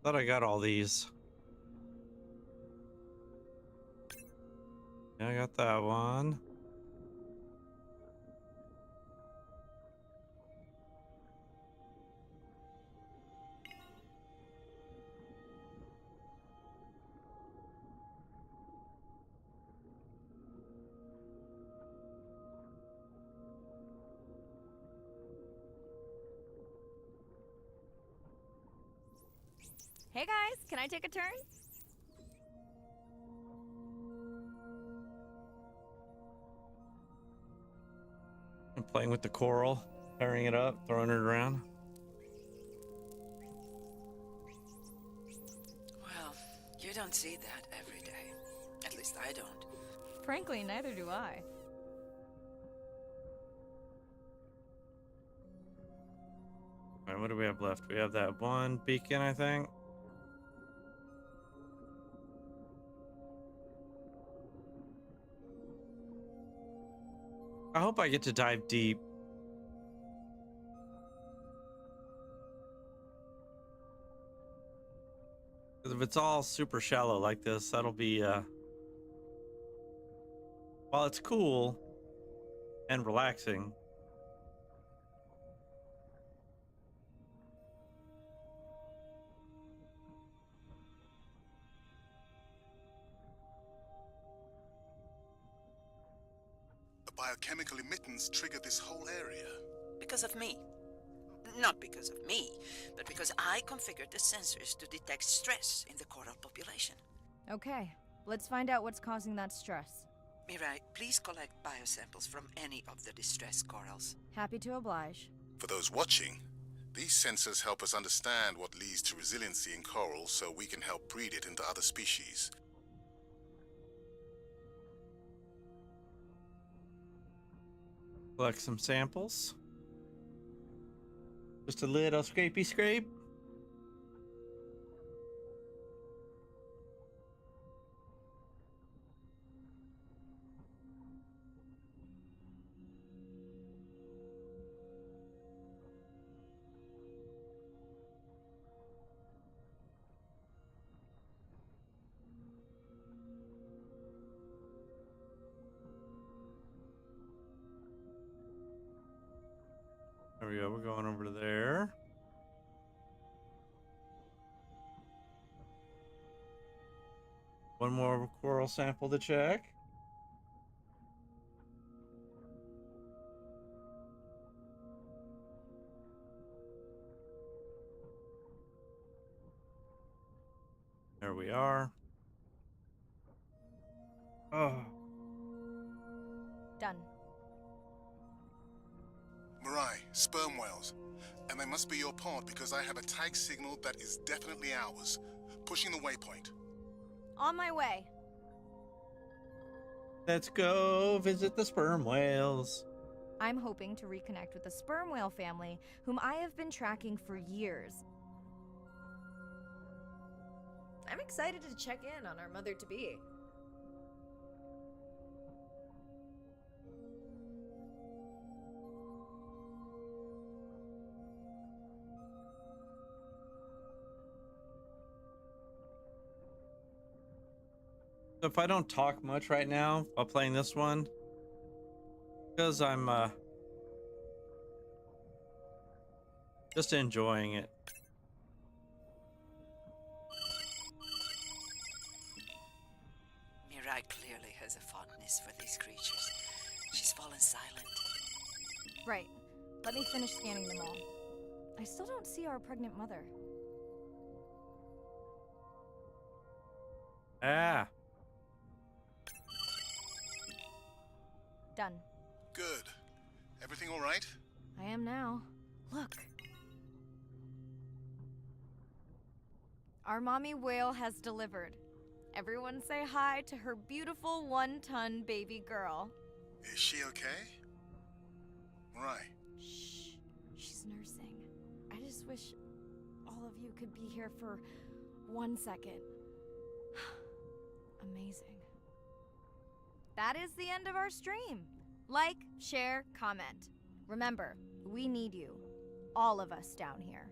Thought I got all these. Yeah, I got that one. Hey guys, can I take a turn? Playing with the coral, tearing it up, throwing it around. Well, you don't see that every day. At least I don't. Frankly, neither do I. All right, what do we have left? We have that one beacon, I think. I hope I get to dive deep. Because if it's all super shallow like this, that'll be, while it's cool and relaxing, The biochemical emittance triggered this whole area. Because of me. Not because of me, but because I configured the sensors to detect stress in the coral population. Okay, let's find out what's causing that stress. Mirai, please collect biosamples from any of the distressed corals. Happy to oblige. For those watching, these sensors help us understand what leads to resiliency in coral so we can help breed it into other species. collect some samples. Just a little scrapey scrape. There we go, we're going over to there. One more coral sample to check. There we are. Oh. Done. Mirai, sperm whales. And they must be your pod because I have a tag signal that is definitely ours. Pushing the waypoint. On my way. Let's go visit the sperm whales. I'm hoping to reconnect with the sperm whale family, whom I have been tracking for years. I'm excited to check in on our mother-to-be. So if I don't talk much right now while playing this one, because I'm just enjoying it. Mirai clearly has a fondness for these creatures. She's fallen silent. Right. Let me finish scanning them all. I still don't see our pregnant mother. Ah. Done. Good. Everything all right? I am now. Look. Our mommy whale has delivered. Everyone say hi to her beautiful 1-ton baby girl. Is she okay? Right. Shh. She's nursing. I just wish all of you could be here for 1 second. Amazing. That is the end of our stream. Like, share, comment. Remember, we need you. All of us down here.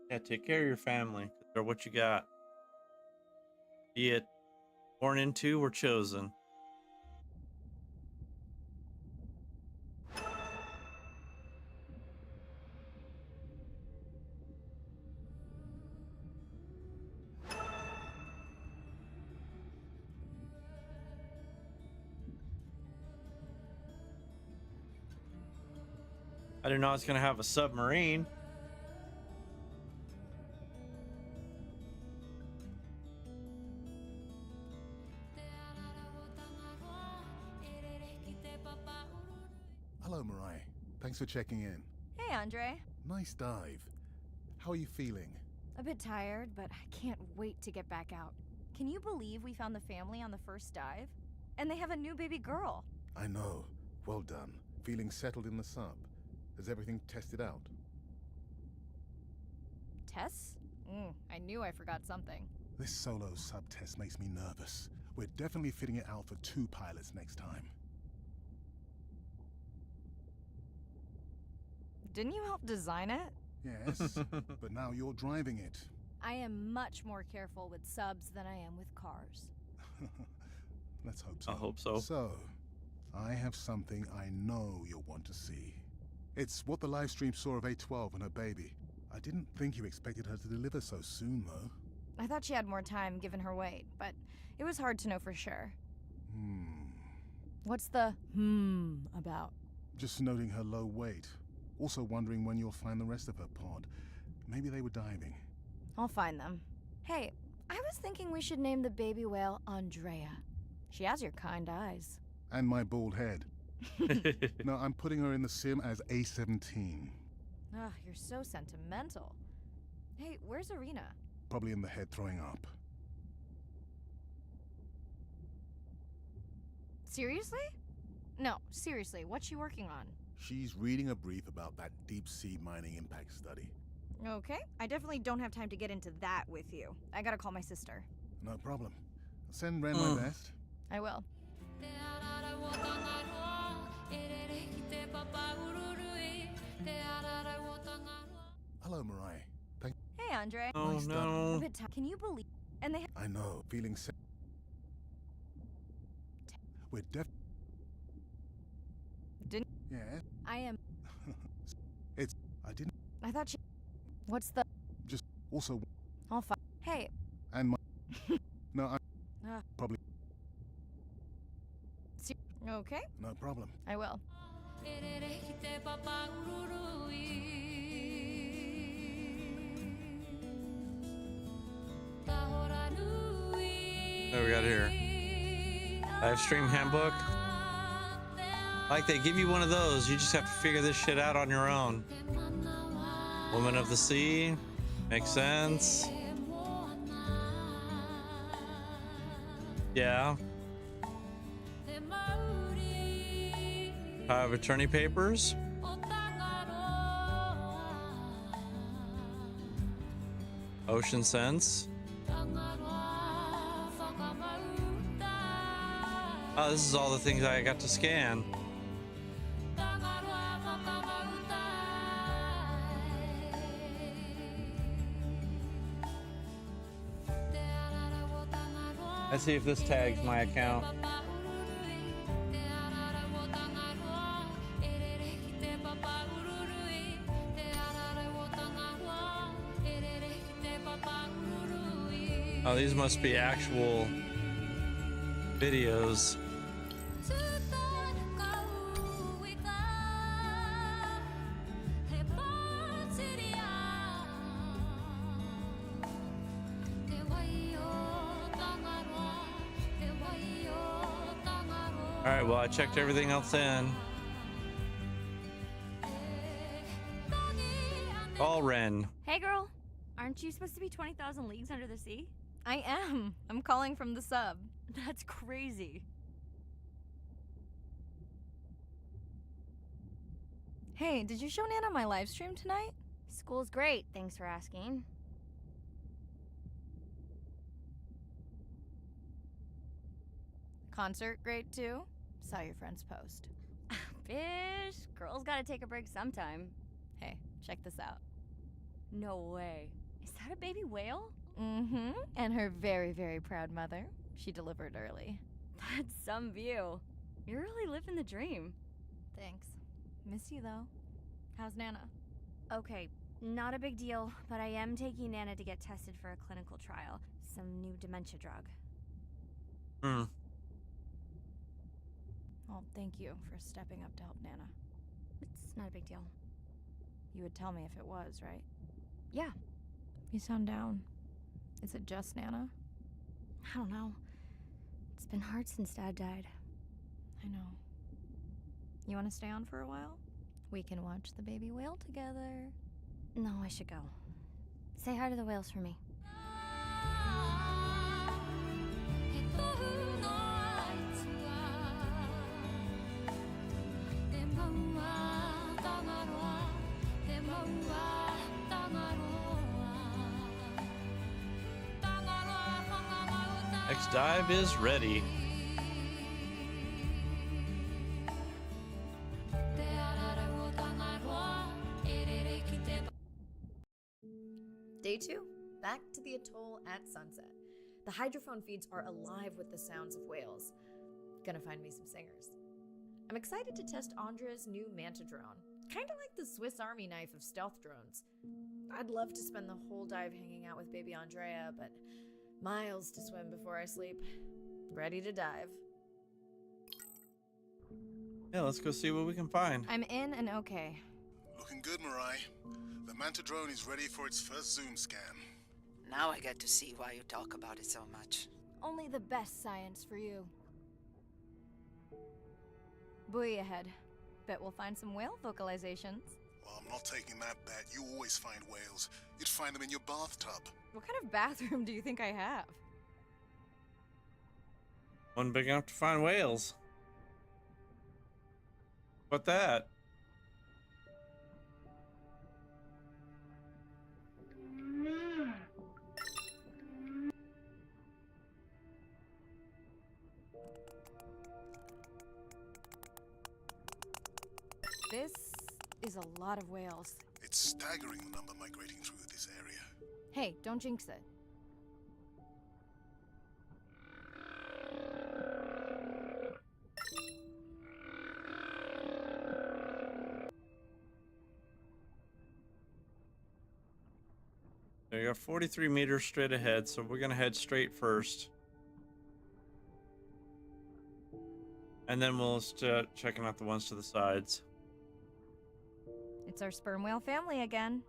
Yeah, take care of your family. 'Cause they're what you got. Be it born into or chosen. I didn't know I was gonna have a submarine. Hello, Mirai. Thanks for checking in. Hey, Andre. Nice dive. How are you feeling? A bit tired, but I can't wait to get back out. Can you believe we found the family on the first dive? And they have a new baby girl. I know. Well done. Feeling settled in the sub. Has everything tested out? Tests? I knew I forgot something. This solo sub test makes me nervous. We're definitely fitting it out for 2 pilots next time. Didn't you help design it? Yes, but now you're driving it. I am much more careful with subs than I am with cars. Let's hope so. I hope so. So, I have something I know you'll want to see. It's what the live stream saw of A12 and her baby. I didn't think you expected her to deliver so soon, though. I thought she had more time given her weight, but it was hard to know for sure. What's the about? Just noting her low weight. Also wondering when you'll find the rest of her pod. Maybe they were diving. I'll find them. Hey, I was thinking we should name the baby whale Andrea. She has your kind eyes. And my bald head. No, I'm putting her in the sim as A17. Ugh, you're so sentimental. Hey, where's Arena? Probably in the head throwing up. Seriously? No, seriously, what's she working on? She's reading a brief about that deep-sea mining impact study. Okay, I definitely don't have time to get into that with you. I gotta call my sister. No problem. Send Ren my best. I will. Hello, Mirai. Hey, Andre. Oh, Nice no. A bit Can you believe? And they I know. Feeling sick. We're Didn't. Yeah. I am. I didn't. I thought she. What's the? Just also. I'll find. Hey. And my. No, I. Probably. Okay. No problem. I will. What do we got here? Live stream handbook. Like they give you one of those, you just have to figure this shit out on your own. Woman of the Sea. Makes sense. Yeah. Power of attorney papers. Ocean Sense. Oh, this is all the things I got to scan. Let's see if this tags my account. Oh, these must be actual videos. All right, well, I checked everything else in. All Ren. Hey, girl. Aren't you supposed to be 20,000 leagues under the sea? I am. I'm calling from the sub. That's crazy. Hey, did you show Nana my live stream tonight? School's great, thanks for asking. Concert great too? Saw your friend's post. Bish, girls gotta take a break sometime. Hey, check this out. No way. Is that a baby whale? Mm-hmm. And her very, very proud mother. She delivered early. That's some view. You're really living the dream. Thanks. Miss you though. How's Nana? Okay, not a big deal, but I am taking Nana to get tested for a clinical trial. Some new dementia drug. Well, thank you for stepping up to help Nana. It's not a big deal. You would tell me if it was, right? Yeah. You sound down. Is it just Nana? I don't know. It's been hard since Dad died. I know. You want to stay on for a while? We can watch the baby whale together. No, I should go. Say hi to the whales for me. Next dive is ready. Day 2, back to the atoll at sunset. The hydrophone feeds are alive with the sounds of whales. Gonna find me some singers. I'm excited to test Andrea's new Manta drone. Kinda like the Swiss Army knife of stealth drones. I'd love to spend the whole dive hanging out with baby Andrea, but miles to swim before I sleep. Ready to dive. Yeah, let's go see what we can find. I'm in and okay. Looking good, Mirai. The Manta drone is ready for its first zoom scan. Now I get to see why you talk about it so much. Only the best science for you. Buoy ahead. Bet we'll find some whale vocalizations. Well, I'm not taking that bet. You always find whales. You'd find them in your bathtub. What kind of bathroom do you think I have? One big enough to find whales. What that? This is a lot of whales. It's staggering the number migrating through this area. Hey, don't jinx it. There you go, 43 meters straight ahead, so we're gonna head straight first. And then we'll start checking out the ones to the sides. It's our sperm whale family again.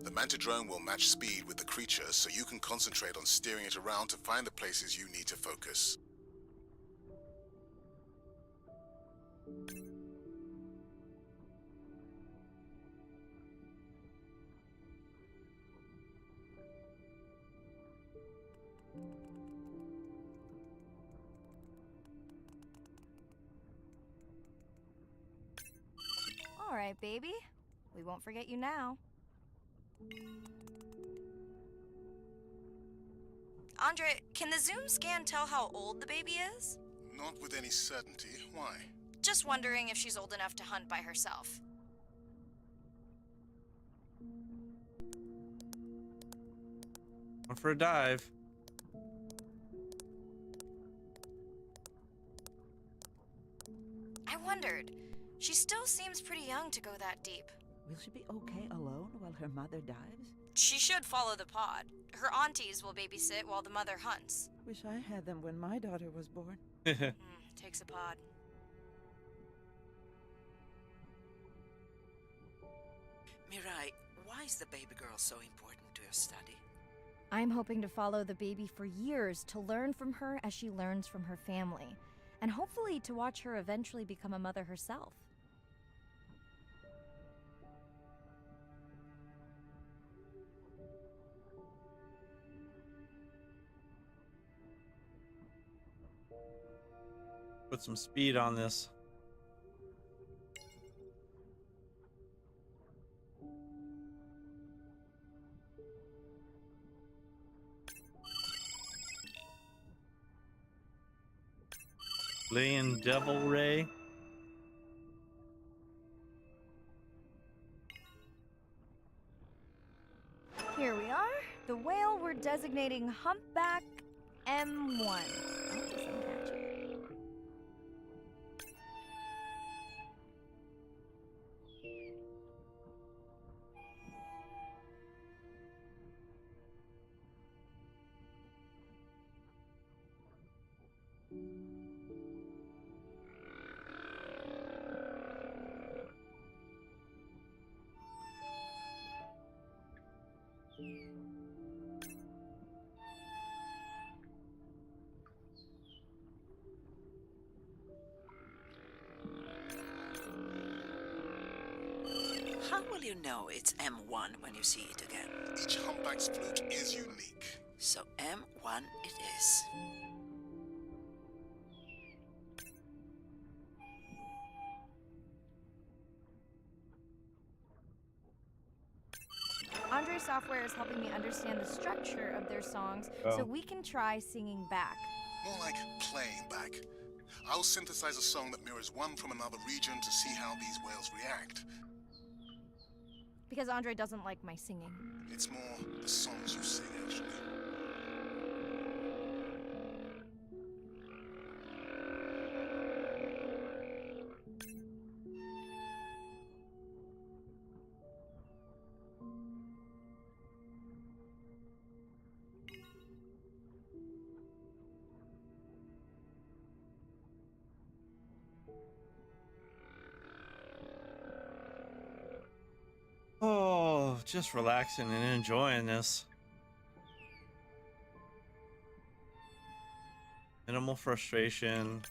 The Manta drone will match speed with the creature, so you can concentrate on steering it around to find the places you need to focus. All right, baby. We won't forget you now. Andre, can the zoom scan tell how old the baby is? Not with any certainty. Why? Just wondering if she's old enough to hunt by herself. Going for a dive. I wondered. She still seems pretty young to go that deep. Will she be okay alone while her mother dives? She should follow the pod. Her aunties will babysit while the mother hunts. Wish I had them when my daughter was born. Takes a pod. Mirai, why is the baby girl so important to your study? I'm hoping to follow the baby for years to learn from her as she learns from her family, and hopefully to watch her eventually become a mother herself. Put some speed on this. Laying Devil Ray. Here we are. The whale we're designating Humpback M1. How will you know it's M1 when you see it again? Each humpback's flute is unique. So M1 it is. Andre software is helping me understand the structure of their songs so we can try singing back. More like playing back. I'll synthesize a song that mirrors one from another region to see how these whales react. Because Andre doesn't like my singing. It's more the songs you sing, actually. Oh, just relaxing and enjoying this. Minimal frustration.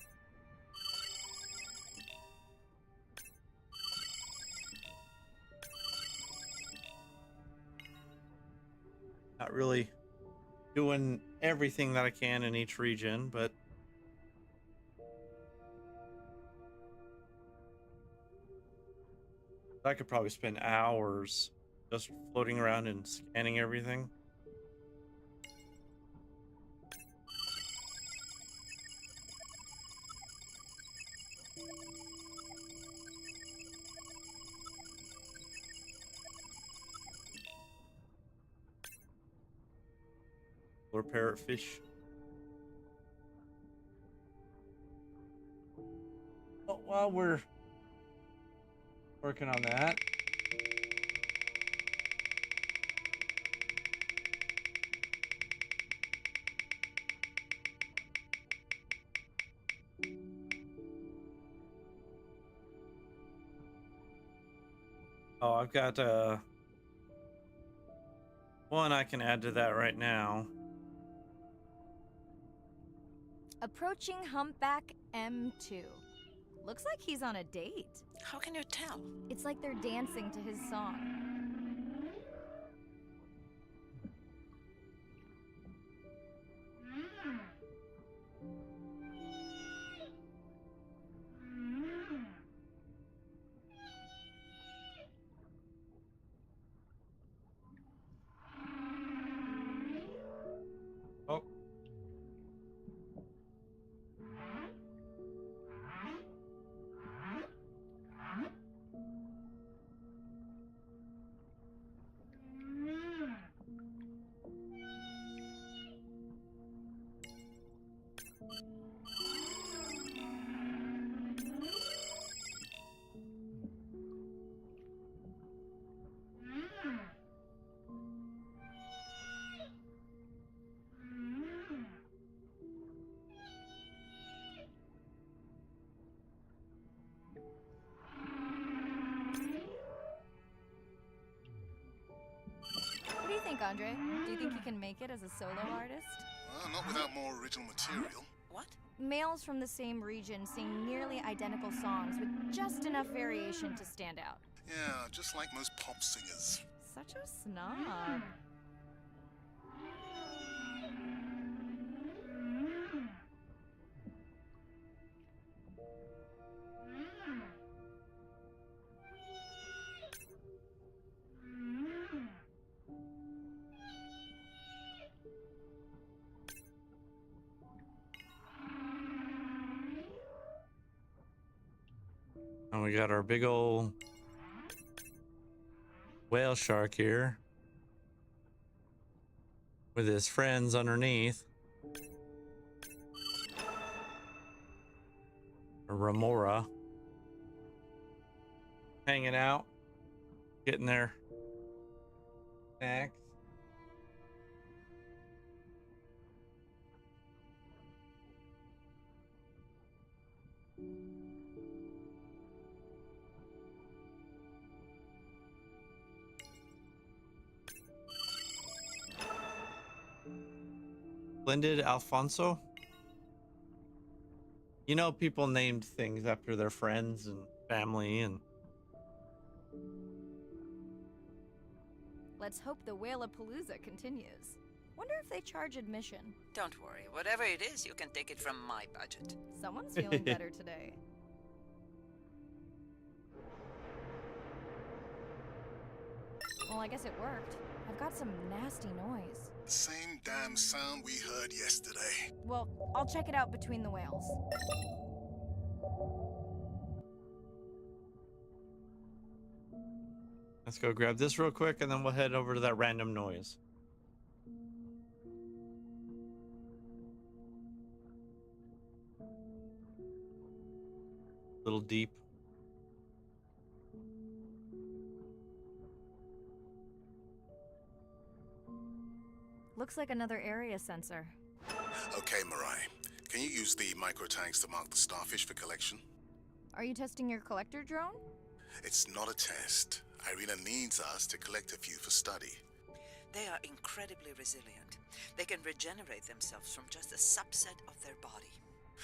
Not really doing everything that I can in each region, but I could probably spend hours just floating around and scanning everything. Or parrotfish. Well, while we're working on that, I've got one I can add to that right now. Approaching Humpback M2. Looks like he's on a date. How can you tell? It's like they're dancing to his song. Oh. What do you think, Andre? Do you think he can make it as a solo artist? Not without more original material. What? Males from the same region sing nearly identical songs with just enough variation to stand out. Yeah, just like most pop singers. Such a snob. And we got our big old whale shark here with his friends underneath. A remora. Hanging out, getting their snacks. Splendid Alfonso. You know, people named things after their friends and family, and Let's hope the Whalapalooza continues. Wonder if they charge admission. Don't worry. Whatever it is, you can take it from my budget. Someone's feeling better today. Well, I guess it worked. I've got some nasty noise. Same damn sound we heard yesterday. Well, I'll check it out between the whales. Let's go grab this real quick, and then we'll head over to that random noise. Little deep. Looks like another area sensor. Okay, Mirai. Can you use the micro tanks to mark the starfish for collection? Are you testing your collector drone? It's not a test. Irina needs us to collect a few for study. They are incredibly resilient. They can regenerate themselves from just a subset of their body.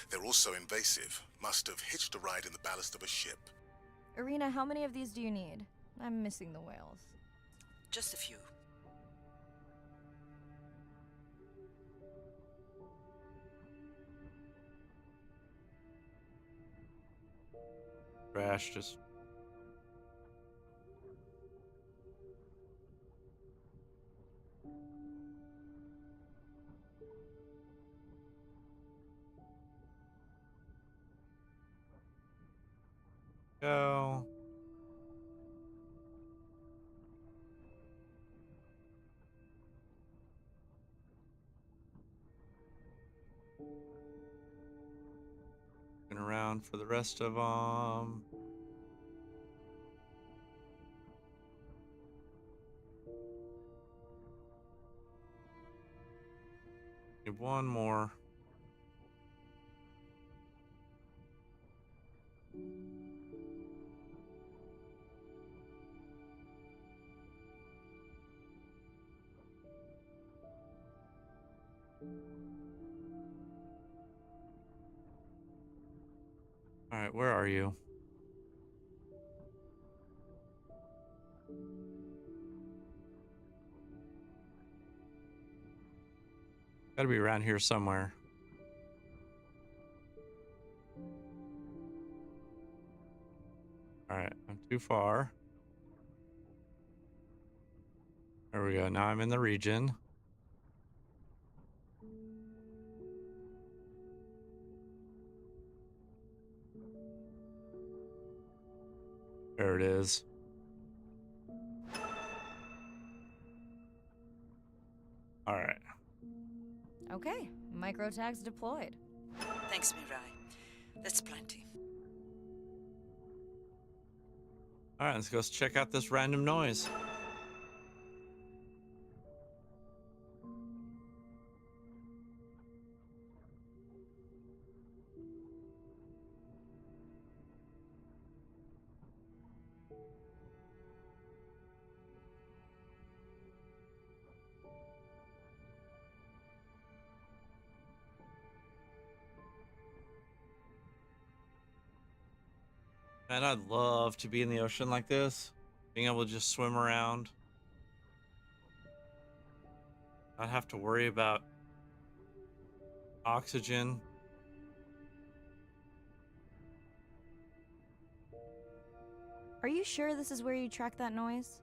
They're also invasive. Must have hitched a ride in the ballast of a ship. Irina, how many of these do you need? I'm missing the whales. Just a few. Crash just. Go. Looking around for the rest of them. Need one more. All right, where are you? Gotta be around here somewhere. All right, I'm too far. There we go. Now I'm in the region. There it is. All right. Okay, micro tags deployed. Thanks, Mirai. That's plenty. All right, let's go check out this random noise. Man, I'd love to be in the ocean like this, being able to just swim around. Not have to worry about oxygen. Are you sure this is where you track that noise?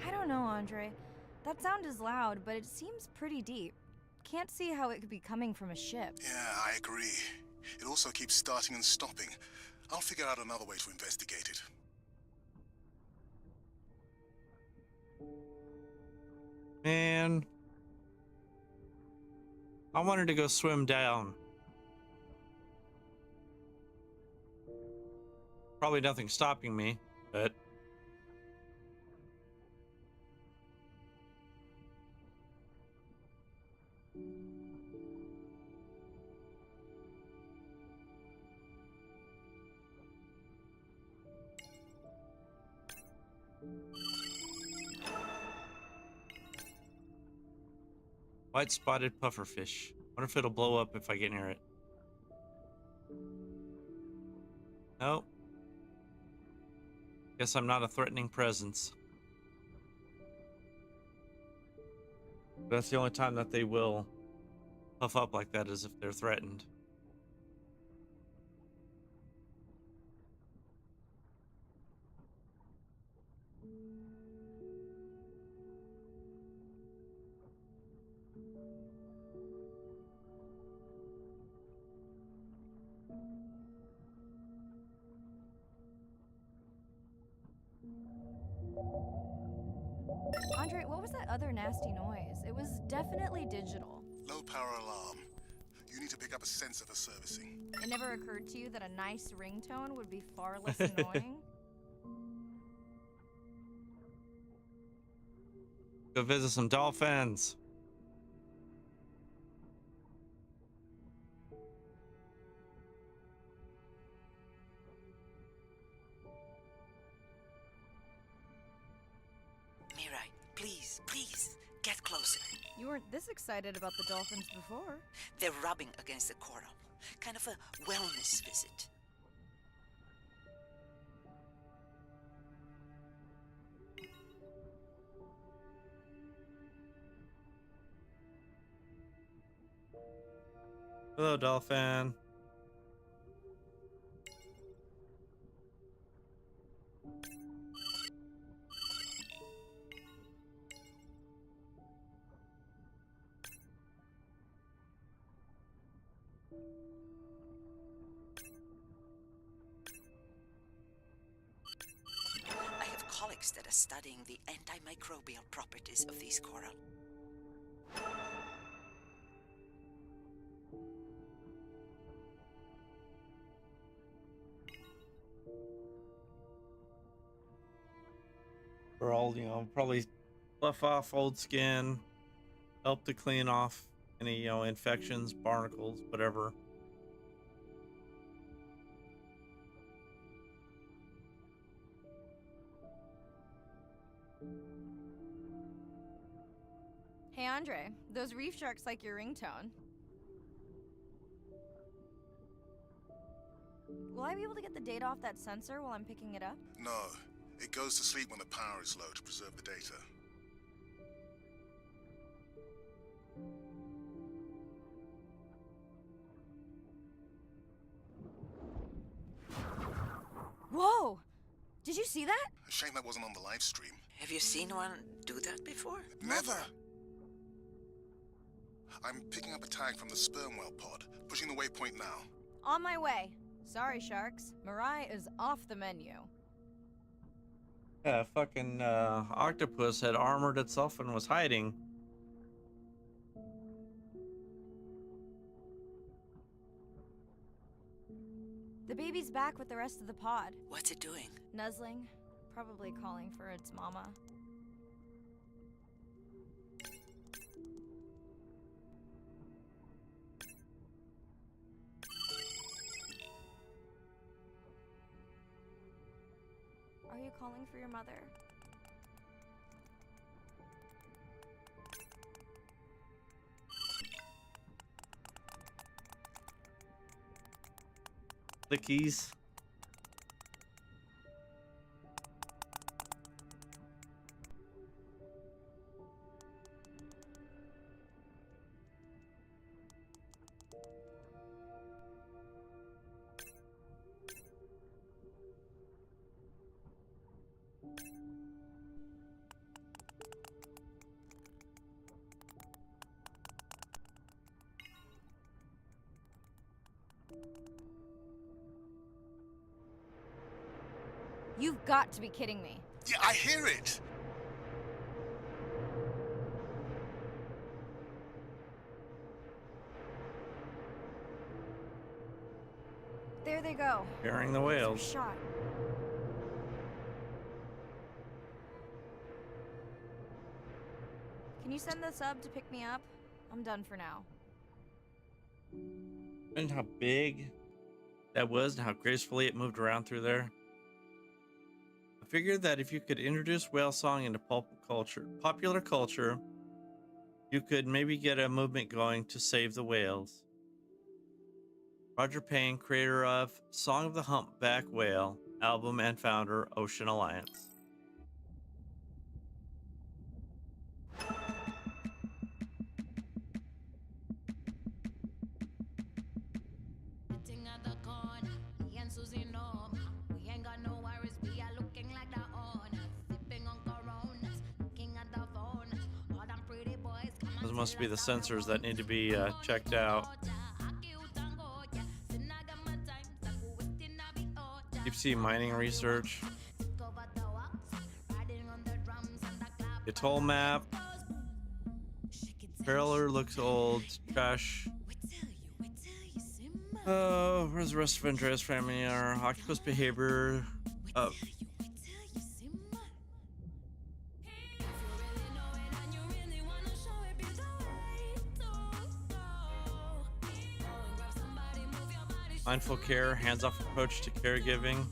I don't know, Andre. That sound is loud, but it seems pretty deep. Can't see how it could be coming from a ship. Yeah, I agree. It also keeps starting and stopping. I'll figure out another way to investigate it. Man, I wanted to go swim down. Probably nothing stopping me, but white spotted pufferfish. Wonder if it'll blow up if I get near it. Guess I'm not a threatening presence. That's the only time that they will puff up like that, is if they're threatened. Andre, what was that other nasty noise? It was definitely digital. Low power alarm. You need to pick up a sensor for servicing. It never occurred to you that a nice ringtone would be far less annoying? Go visit some dolphins. Mirai, please, please, get closer. You weren't this excited about the dolphins before. They're rubbing against the coral. Kind of a wellness visit. Hello, dolphin. I have colleagues that are studying the antimicrobial properties of these coral. For all, probably buff off old skin, help to clean off any, infections, barnacles, whatever. Hey Andre, those reef sharks like your ringtone. Will I be able to get the data off that sensor while I'm picking it up? No. It goes to sleep when the power is low to preserve the data. Whoa! Did you see that? A shame that wasn't on the live stream. Have you seen one do that before? Never! I'm picking up a tag from the sperm whale pod, pushing the waypoint now. On my way. Sorry, sharks. Mirai is off the menu. Yeah, fucking octopus had armored itself and was hiding. The baby's back with the rest of the pod. What's it doing? Nuzzling. Probably calling for its mama. Are you calling for your mother? The keys. You've got to be kidding me. Yeah, I hear it! There they go. Carrying the whales. Shot. Can you send the sub to pick me up? I'm done for now. And how big that was and how gracefully it moved around through there. I figured that if you could introduce whale song into popular culture, you could maybe get a movement going to save the whales. Roger Payne, creator of Song of the Humpback Whale, album and founder, Ocean Alliance. Those must be the sensors that need to be checked out. Deep sea mining research. Atoll map. Trailer looks old. Trash. Where's the rest of Andreas family? Our octopus behavior. Mindful care, hands-off approach to caregiving.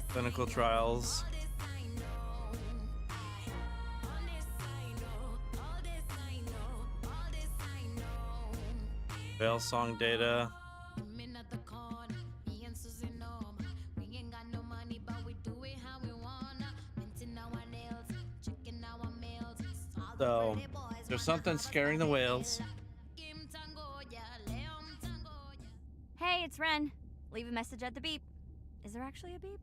Clinical trials. Whale song data. So, there's something scaring the whales. Hey, it's Ren. Leave a message at the beep. Is there actually a beep?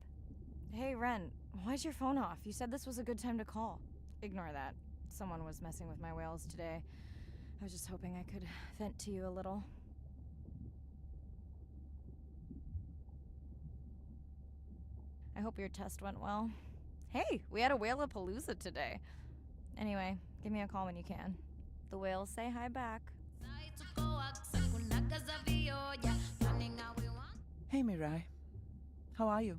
Hey, Ren, why's your phone off? You said this was a good time to call. Ignore that. Someone was messing with my whales today. I was just hoping I could vent to you a little. I hope your test went well. Hey, we had a whale-a-palooza today. Anyway, give me a call when you can. The whales say hi back. Hey, Mirai. How are you?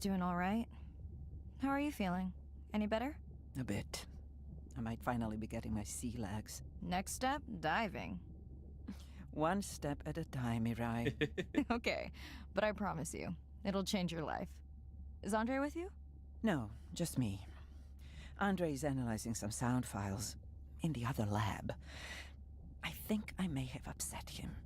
Doing all right. How are you feeling? Any better? A bit. I might finally be getting my sea legs. Next step, diving. One step at a time, Mirai. Okay, but I promise you, it'll change your life. Is Andre with you? No, just me. Andre's analyzing some sound files in the other lab. I think I may have upset him.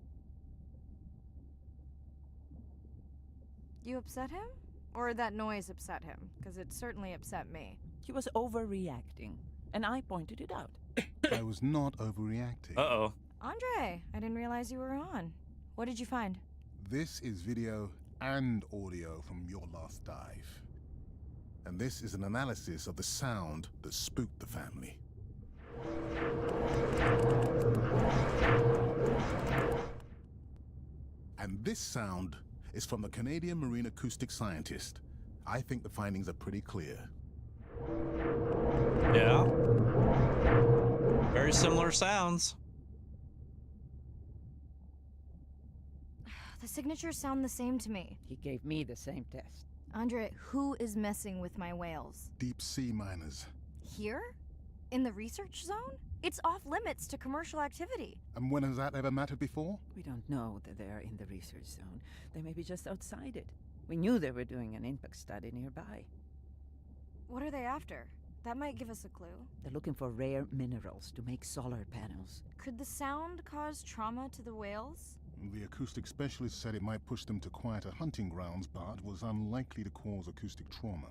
You upset him? Or that noise upset him? Because it certainly upset me. He was overreacting, and I pointed it out. I was not overreacting. Uh-oh. Andre, I didn't realize you were on. What did you find? This is video and audio from your last dive. And this is an analysis of the sound that spooked the family. And this sound is from the Canadian marine acoustic scientist. I think the findings are pretty clear. Yeah. Very similar sounds. The signatures sound the same to me. He gave me the same test. Andre, who is messing with my whales? Deep sea miners. Here? In the research zone? It's off limits to commercial activity. And when has that ever mattered before? We don't know that they're in the research zone. They may be just outside it. We knew they were doing an impact study nearby. What are they after? That might give us a clue. They're looking for rare minerals to make solar panels. Could the sound cause trauma to the whales? The acoustic specialist said it might push them to quieter hunting grounds, but was unlikely to cause acoustic trauma.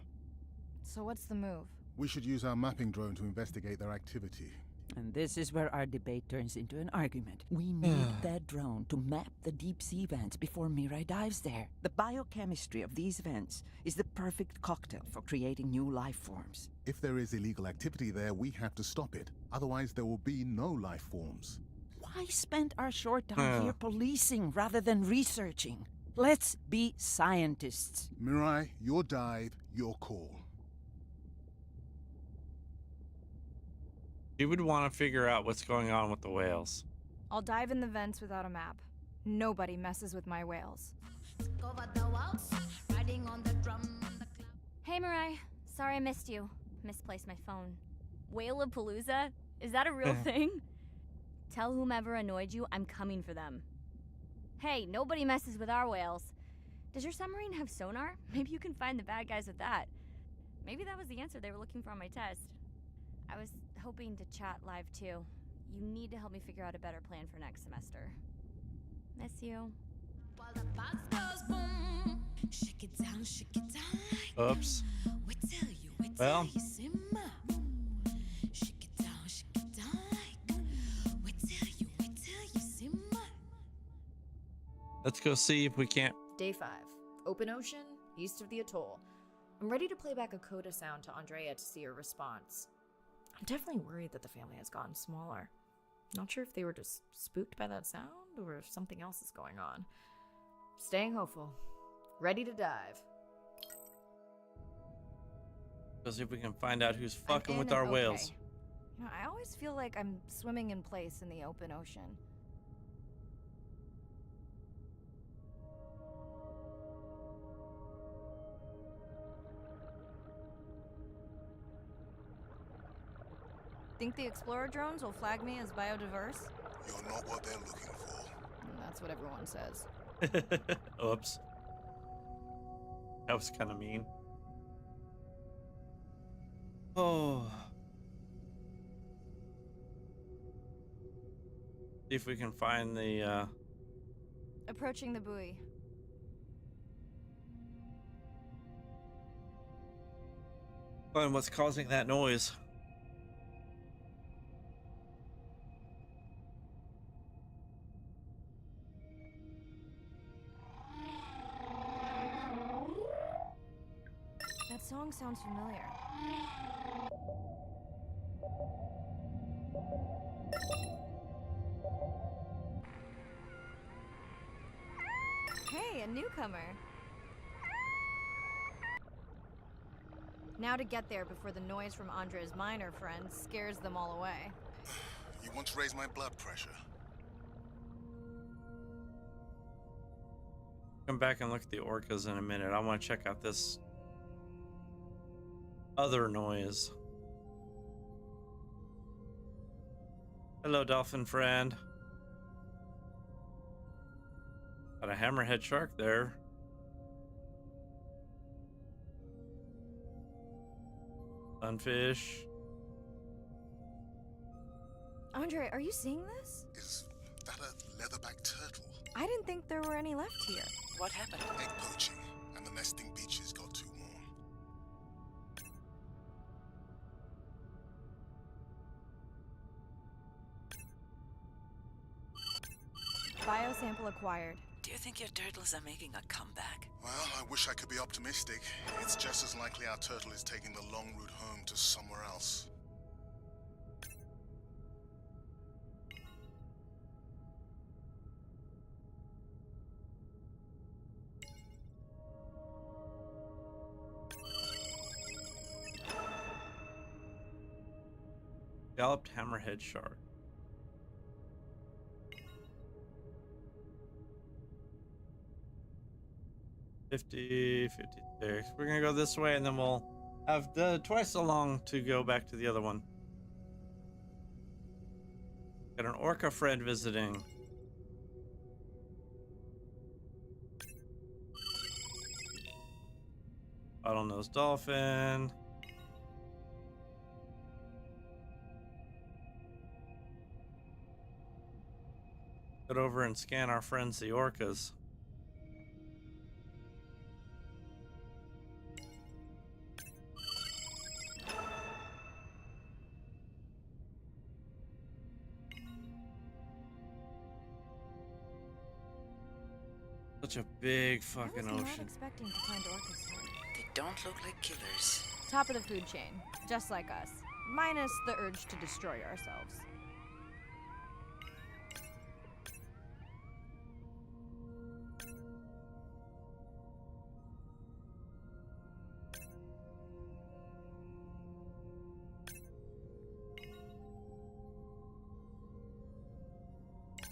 So what's the move? We should use our mapping drone to investigate their activity. And this is where our debate turns into an argument. We need that drone to map the deep sea vents before Mirai dives there. The biochemistry of these vents is the perfect cocktail for creating new life forms. If there is illegal activity there, we have to stop it. Otherwise, there will be no life forms. Why spend our short time here policing rather than researching? Let's be scientists. Mirai, your dive, your call. You would want to figure out what's going on with the whales. I'll dive in the vents without a map. Nobody messes with my whales. Hey, Mirai. Sorry I missed you. Misplaced my phone. Whale-a-palooza? Is that a real thing? Tell whomever annoyed you I'm coming for them. Hey, nobody messes with our whales. Does your submarine have sonar? Maybe you can find the bad guys with that. Maybe that was the answer they were looking for on my test. I was hoping to chat live too. You need to help me figure out a better plan for next semester. Miss you. Oops. Well. Let's go see if we can't. Day 5. Open ocean, east of the atoll. I'm ready to play back a coda sound to Andrea to see her response. I'm definitely worried that the family has gotten smaller. Not sure if they were just spooked by that sound or if something else is going on. Staying hopeful. Ready to dive. Let's see if we can find out who's fucking with our whales. You know, I always feel like I'm swimming in place in the open ocean. Think the Explorer drones will flag me as biodiverse? You're not what they're looking for. That's what everyone says. Oops. That was kind of mean. Oh. See if we can find the, Approaching the buoy. find what's causing that noise. That song sounds familiar. Hey, a newcomer. Now to get there before the noise from Andre's miner friends scares them all away. You want to raise my blood pressure? Come back and look at the orcas in a minute. I want to check out this other noise. Hello, dolphin friend. Got a hammerhead shark there. Sunfish. Andre, are you seeing this? Is that a leatherback turtle? I didn't think there were any left here. What happened? Egg poaching, and the nesting beaches got too warm. Biosample acquired. Do you think your turtles are making a comeback? Well, I wish I could be optimistic. It's just as likely our turtle is taking the long route home to somewhere else. Galloped hammerhead shark. $50, $56. We're gonna go this way and then we'll have twice so long to go back to the other one. Got an orca friend visiting. Bottlenose dolphin. Get over and scan our friends, the orcas. Such a big fucking I was ocean. not expecting to find orcas here. They don't look like killers. Top of the food chain, just like us. Minus the urge to destroy ourselves.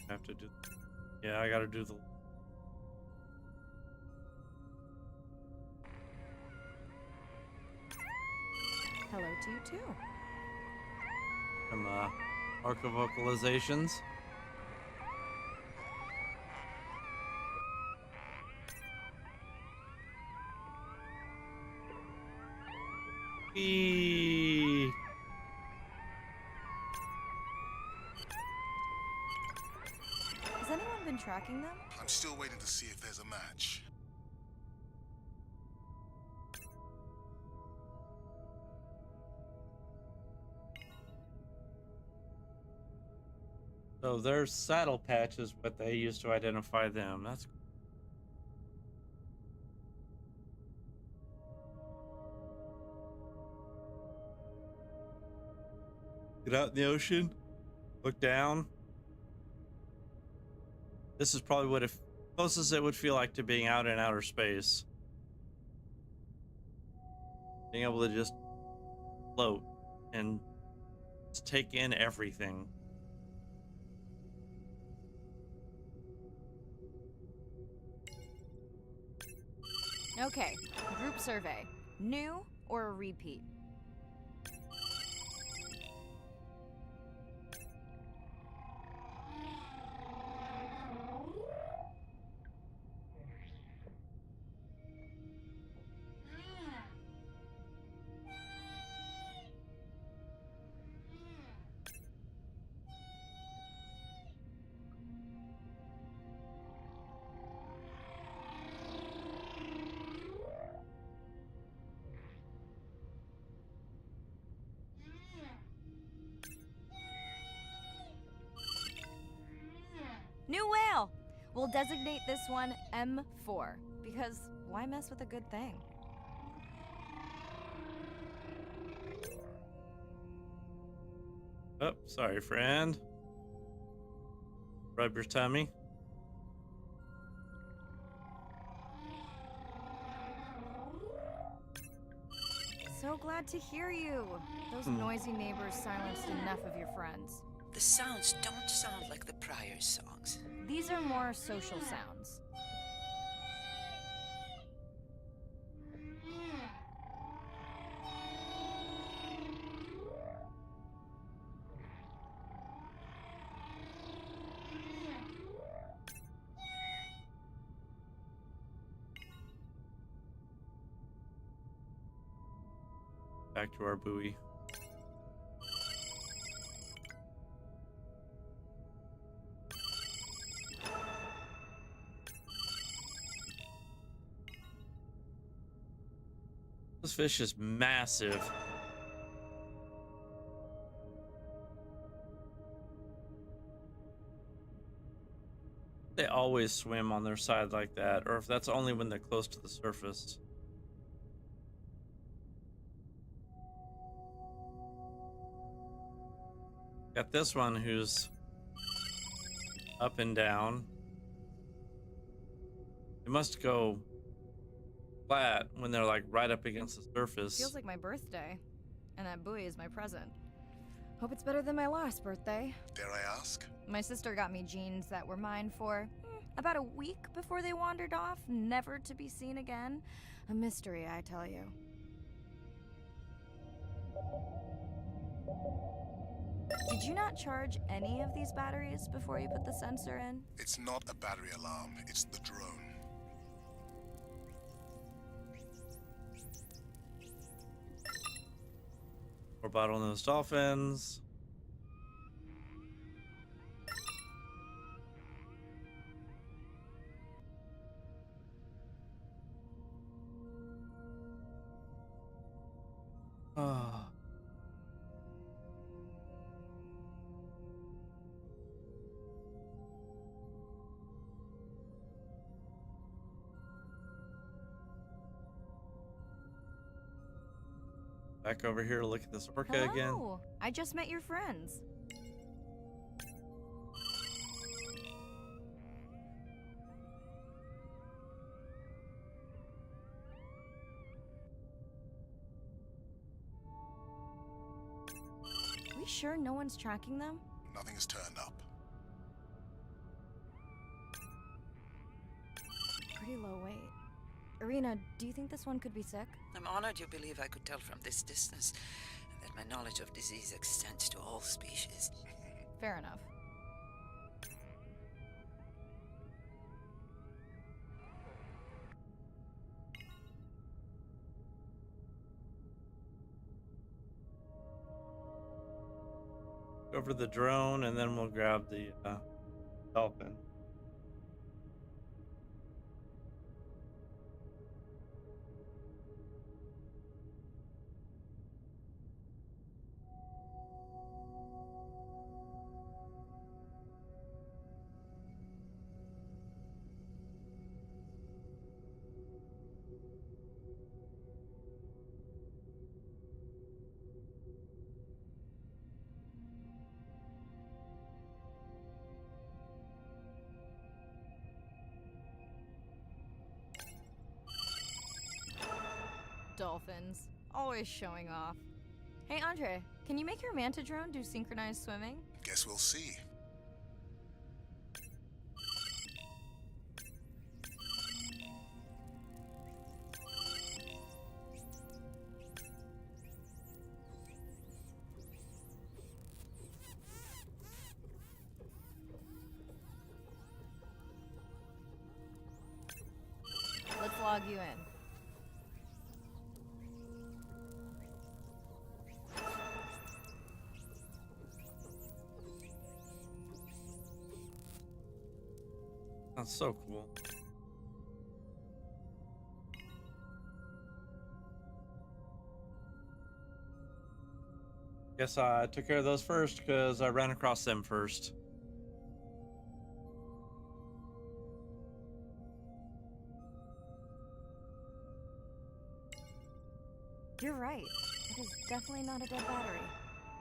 I have to do. Yeah, I gotta do the. Hello to you too. Some orca vocalizations. Eee. Has anyone been tracking them? I'm still waiting to see if there's a match. So their saddle patch is what they use to identify them. That's get out in the ocean, look down. This is probably what closest it would feel like to being out in outer space. Being able to just float and just take in everything. Okay, group survey. New or a repeat? New whale! We'll designate this one M4, because why mess with a good thing? Oh, sorry, friend. Rub your tummy. So glad to hear you. Those noisy neighbors silenced enough of your friends. The sounds don't sound like the prior songs. These are more social sounds. Back to our buoy. This fish is massive. They always swim on their side like that, or if that's only when they're close to the surface. Got this one who's up and down. It must go flat when they're like right up against the surface. Feels like my birthday, and that buoy is my present. Hope it's better than my last birthday. Dare I ask? My sister got me jeans that were mine for about a week before they wandered off, never to be seen again. A mystery, I tell you. Did you not charge any of these batteries before you put the sensor in? It's not a battery alarm, it's the drone. We're bottlenose dolphins. Oh. Back over here to look at this orca again. Hello. I just met your friends. We sure no one's tracking them? Nothing has turned up. Pretty low weight. Irina, do you think this one could be sick? I'm honored you believe I could tell from this distance that my knowledge of disease extends to all species. Fair enough. Go over the drone and then we'll grab the dolphin. dolphins. Always showing off. Hey, Andre, can you make your manta drone do synchronized swimming? Guess we'll see. Let's log you in. That's so cool. Guess I took care of those first because I ran across them first. You're right. It is definitely not a dead battery.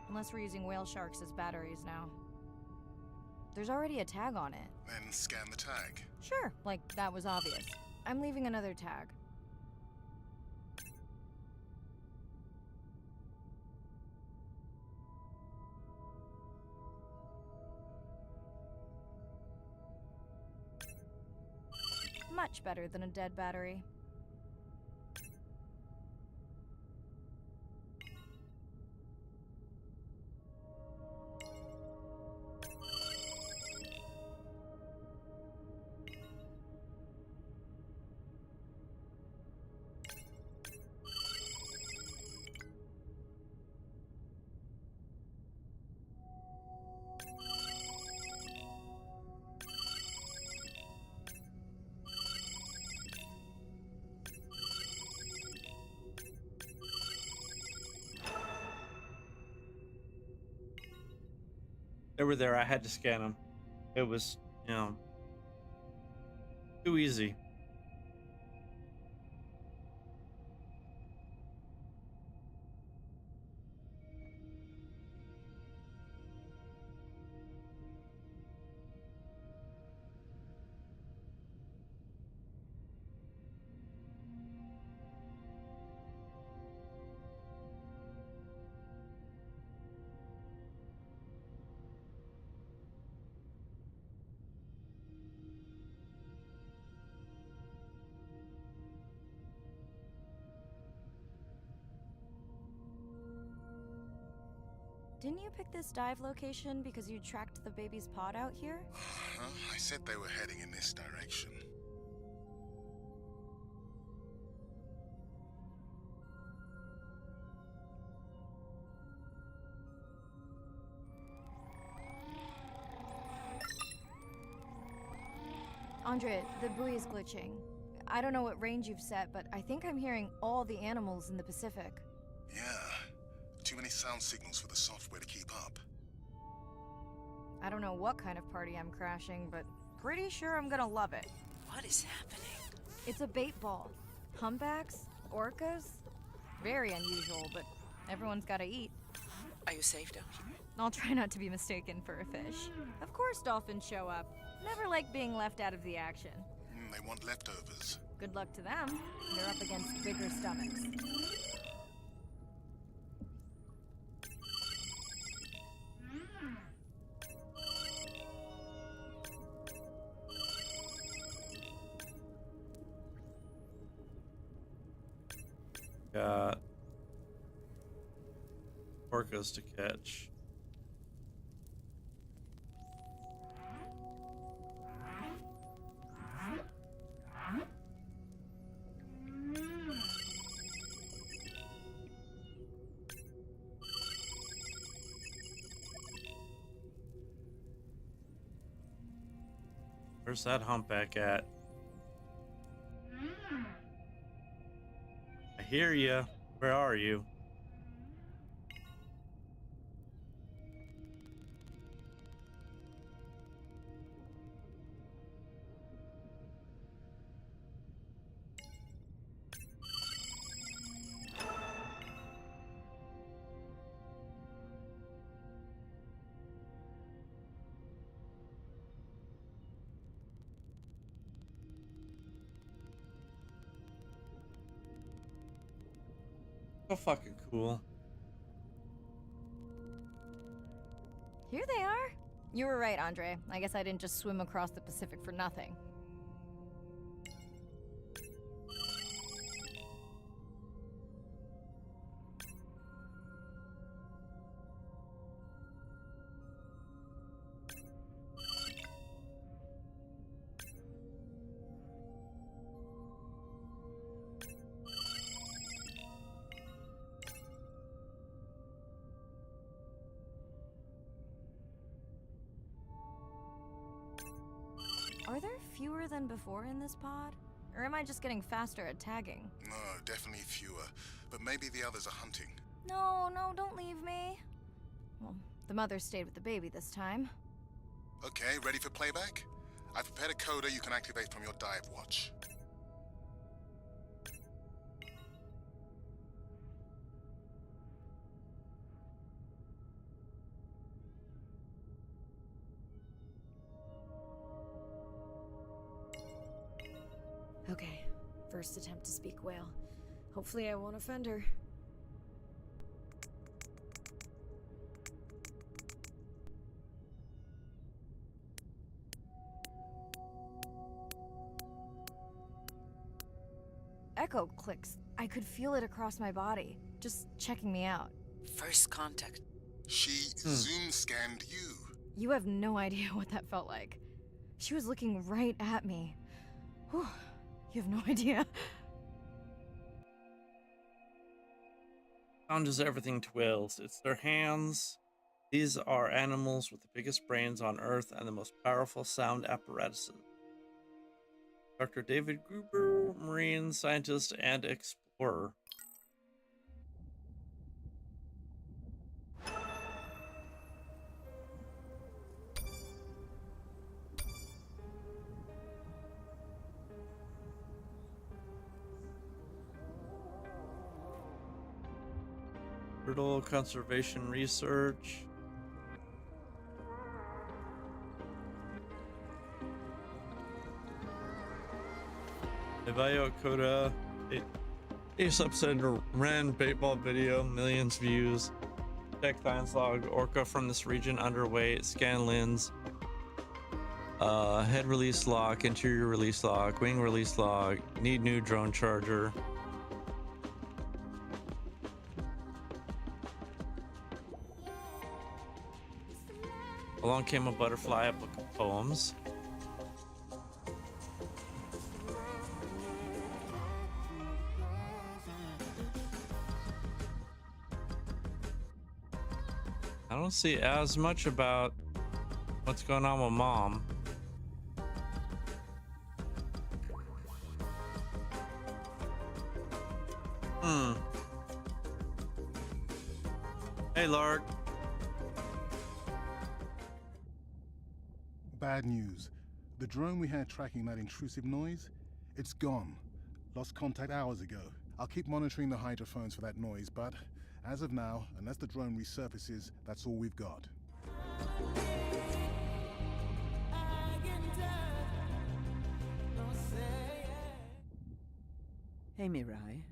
Unless we're using whale sharks as batteries now. There's already a tag on it. Then scan the tag. Sure, like that was obvious. I'm leaving another tag. Much better than a dead battery. They were there. I had to scan them. It was, you know, too easy. Didn't you pick this dive location because you tracked the baby's pod out here? I said they were heading in this direction. Andre, the buoy is glitching. I don't know what range you've set, but I think I'm hearing all the animals in the Pacific. Yeah. Too many sound signals for the software to keep up. I don't know what kind of party I'm crashing, but pretty sure I'm gonna love it. What is happening? It's a bait ball. Humpbacks? Orcas? Very unusual, but everyone's gotta eat. Are you safe down here? I'll try not to be mistaken for a fish. Of course dolphins show up. Never like being left out of the action. They want leftovers. Good luck to them. They're up against bigger stomachs. Got orcas to catch. Where's that humpback at? I hear you. Where are you? So fucking cool. Here they are. You were right, Andre. I guess I didn't just swim across the Pacific for nothing. Are there fewer than before in this pod? Or am I just getting faster at tagging? No, definitely fewer. But maybe the others are hunting. No, don't leave me. Well, the mother stayed with the baby this time. Okay, ready for playback? I've prepared a coder you can activate from your dive watch. Okay, first attempt to speak whale. Hopefully I won't offend her. Echo clicks. I could feel it across my body, just checking me out. First contact. She zoom scanned you. You have no idea what that felt like. She was looking right at me. Whew, you have no idea. Sound is everything to whales. It's their hands. These are animals with the biggest brains on Earth and the most powerful sound apparatuses. Dr. David Gruber, marine scientist and explorer. Turtle conservation research. Evayo Coda. Ace Upsender ran paintball video, millions views. Tech science log, orca from this region underweight, scan lens. Head release lock, interior release lock, wing release lock, need new drone charger. Along came a butterfly, a book of poems. I don't see as much about what's going on with Mom. Hey, Lark. Bad news. The drone we had tracking that intrusive noise, it's gone. Lost contact hours ago. I'll keep monitoring the hydrophones for that noise, but as of now, unless the drone resurfaces, that's all we've got. Hey, Mirai.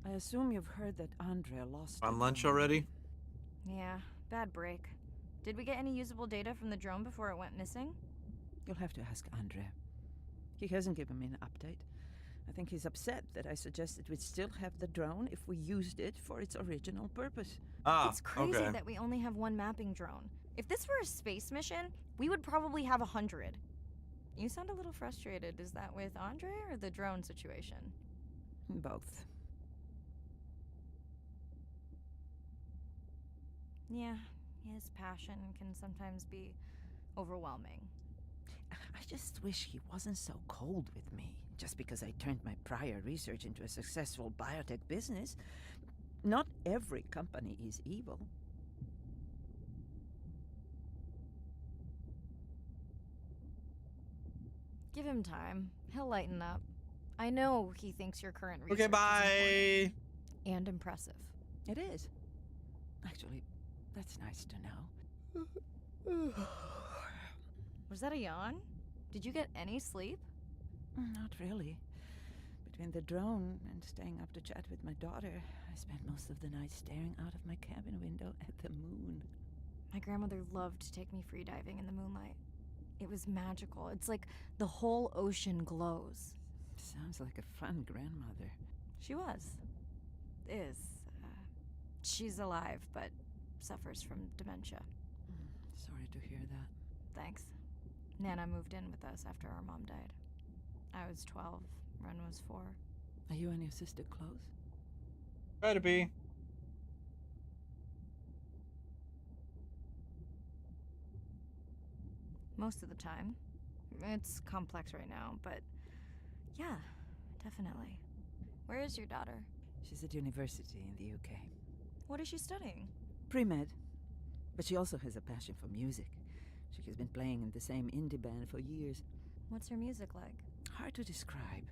I assume you've heard that Andrea lost... On lunch already? Yeah, bad break. Did we get any usable data from the drone before it went missing? You'll have to ask Andrea. He hasn't given me an update. I think he's upset that I suggested we'd still have the drone if we used it for its original purpose. It's crazy that we only have one mapping drone. If this were a space mission, we would probably have 100. You sound a little frustrated. Is that with Andre or the drone situation? Both. Yeah, his passion can sometimes be overwhelming. I just wish he wasn't so cold with me, just because I turned my prior research into a successful biotech business. Not every company is evil. Give him time. He'll lighten up. I know he thinks your current research Okay, bye. is important and impressive. It is. Actually, that's nice to know. Was that a yawn? Did you get any sleep? Not really. Between the drone and staying up to chat with my daughter, I spent most of the night staring out of my cabin window at the moon. My grandmother loved to take me free diving in the moonlight. It was magical. It's like the whole ocean glows. Sounds like a fun grandmother. She was. Is. She's alive, but suffers from dementia. Sorry to hear that. Thanks. Nana moved in with us after our mom died. I was 12, Ren was 4. Are you and your sister close? Try to be. Most of the time. It's complex right now, but yeah, definitely. Where is your daughter? She's at university in the UK. What is she studying? Pre-med. But she also has a passion for music. She has been playing in the same indie band for years. What's her music like? Hard to describe.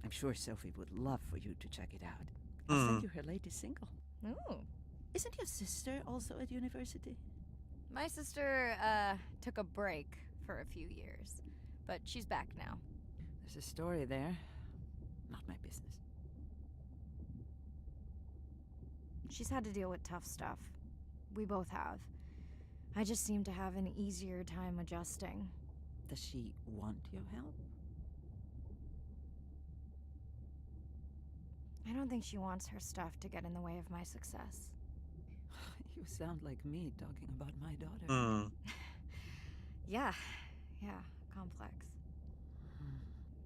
I'm sure Sophie would love for you to check it out. I'll send you her latest single. Ooh. Isn't your sister also at university? My sister, took a break for a few years, but she's back now. There's a story there. Not my business. She's had to deal with tough stuff. We both have. I just seem to have an easier time adjusting. Does she want your help? I don't think she wants her stuff to get in the way of my success. You sound like me talking about my daughter. Yeah, complex.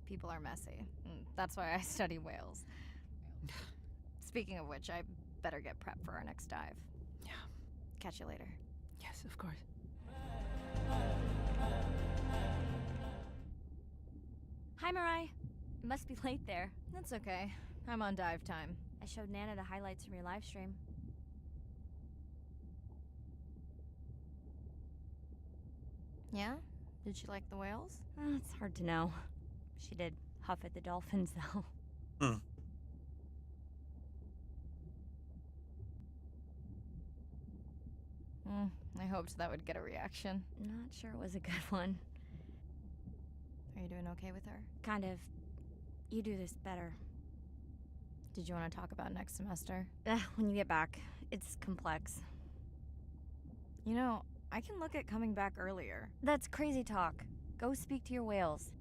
People are messy. That's why I study whales. Speaking of which, I better get prepped for our next dive. Yeah. Catch you later. Yes, of course. Hi, Mirai. It must be late there. That's okay. I'm on dive time. I showed Nana the highlights from your live stream. Yeah? Did she like the whales? It's hard to know. She did huff at the dolphins, though. I hoped that would get a reaction. Not sure it was a good one. Are you doing okay with her? Kind of. You do this better. Did you want to talk about next semester? When you get back. It's complex. You know, I can look at coming back earlier. That's crazy talk. Go speak to your whales.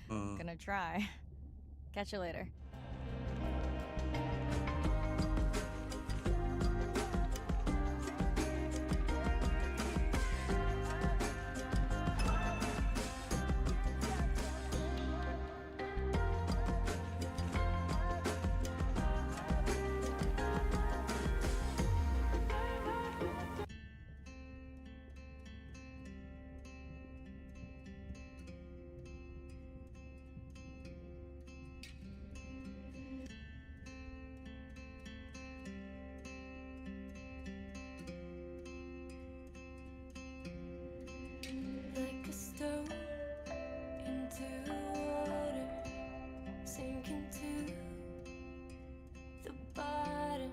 Gonna try. Catch you later. Like a stone into water, sinking to the bottom.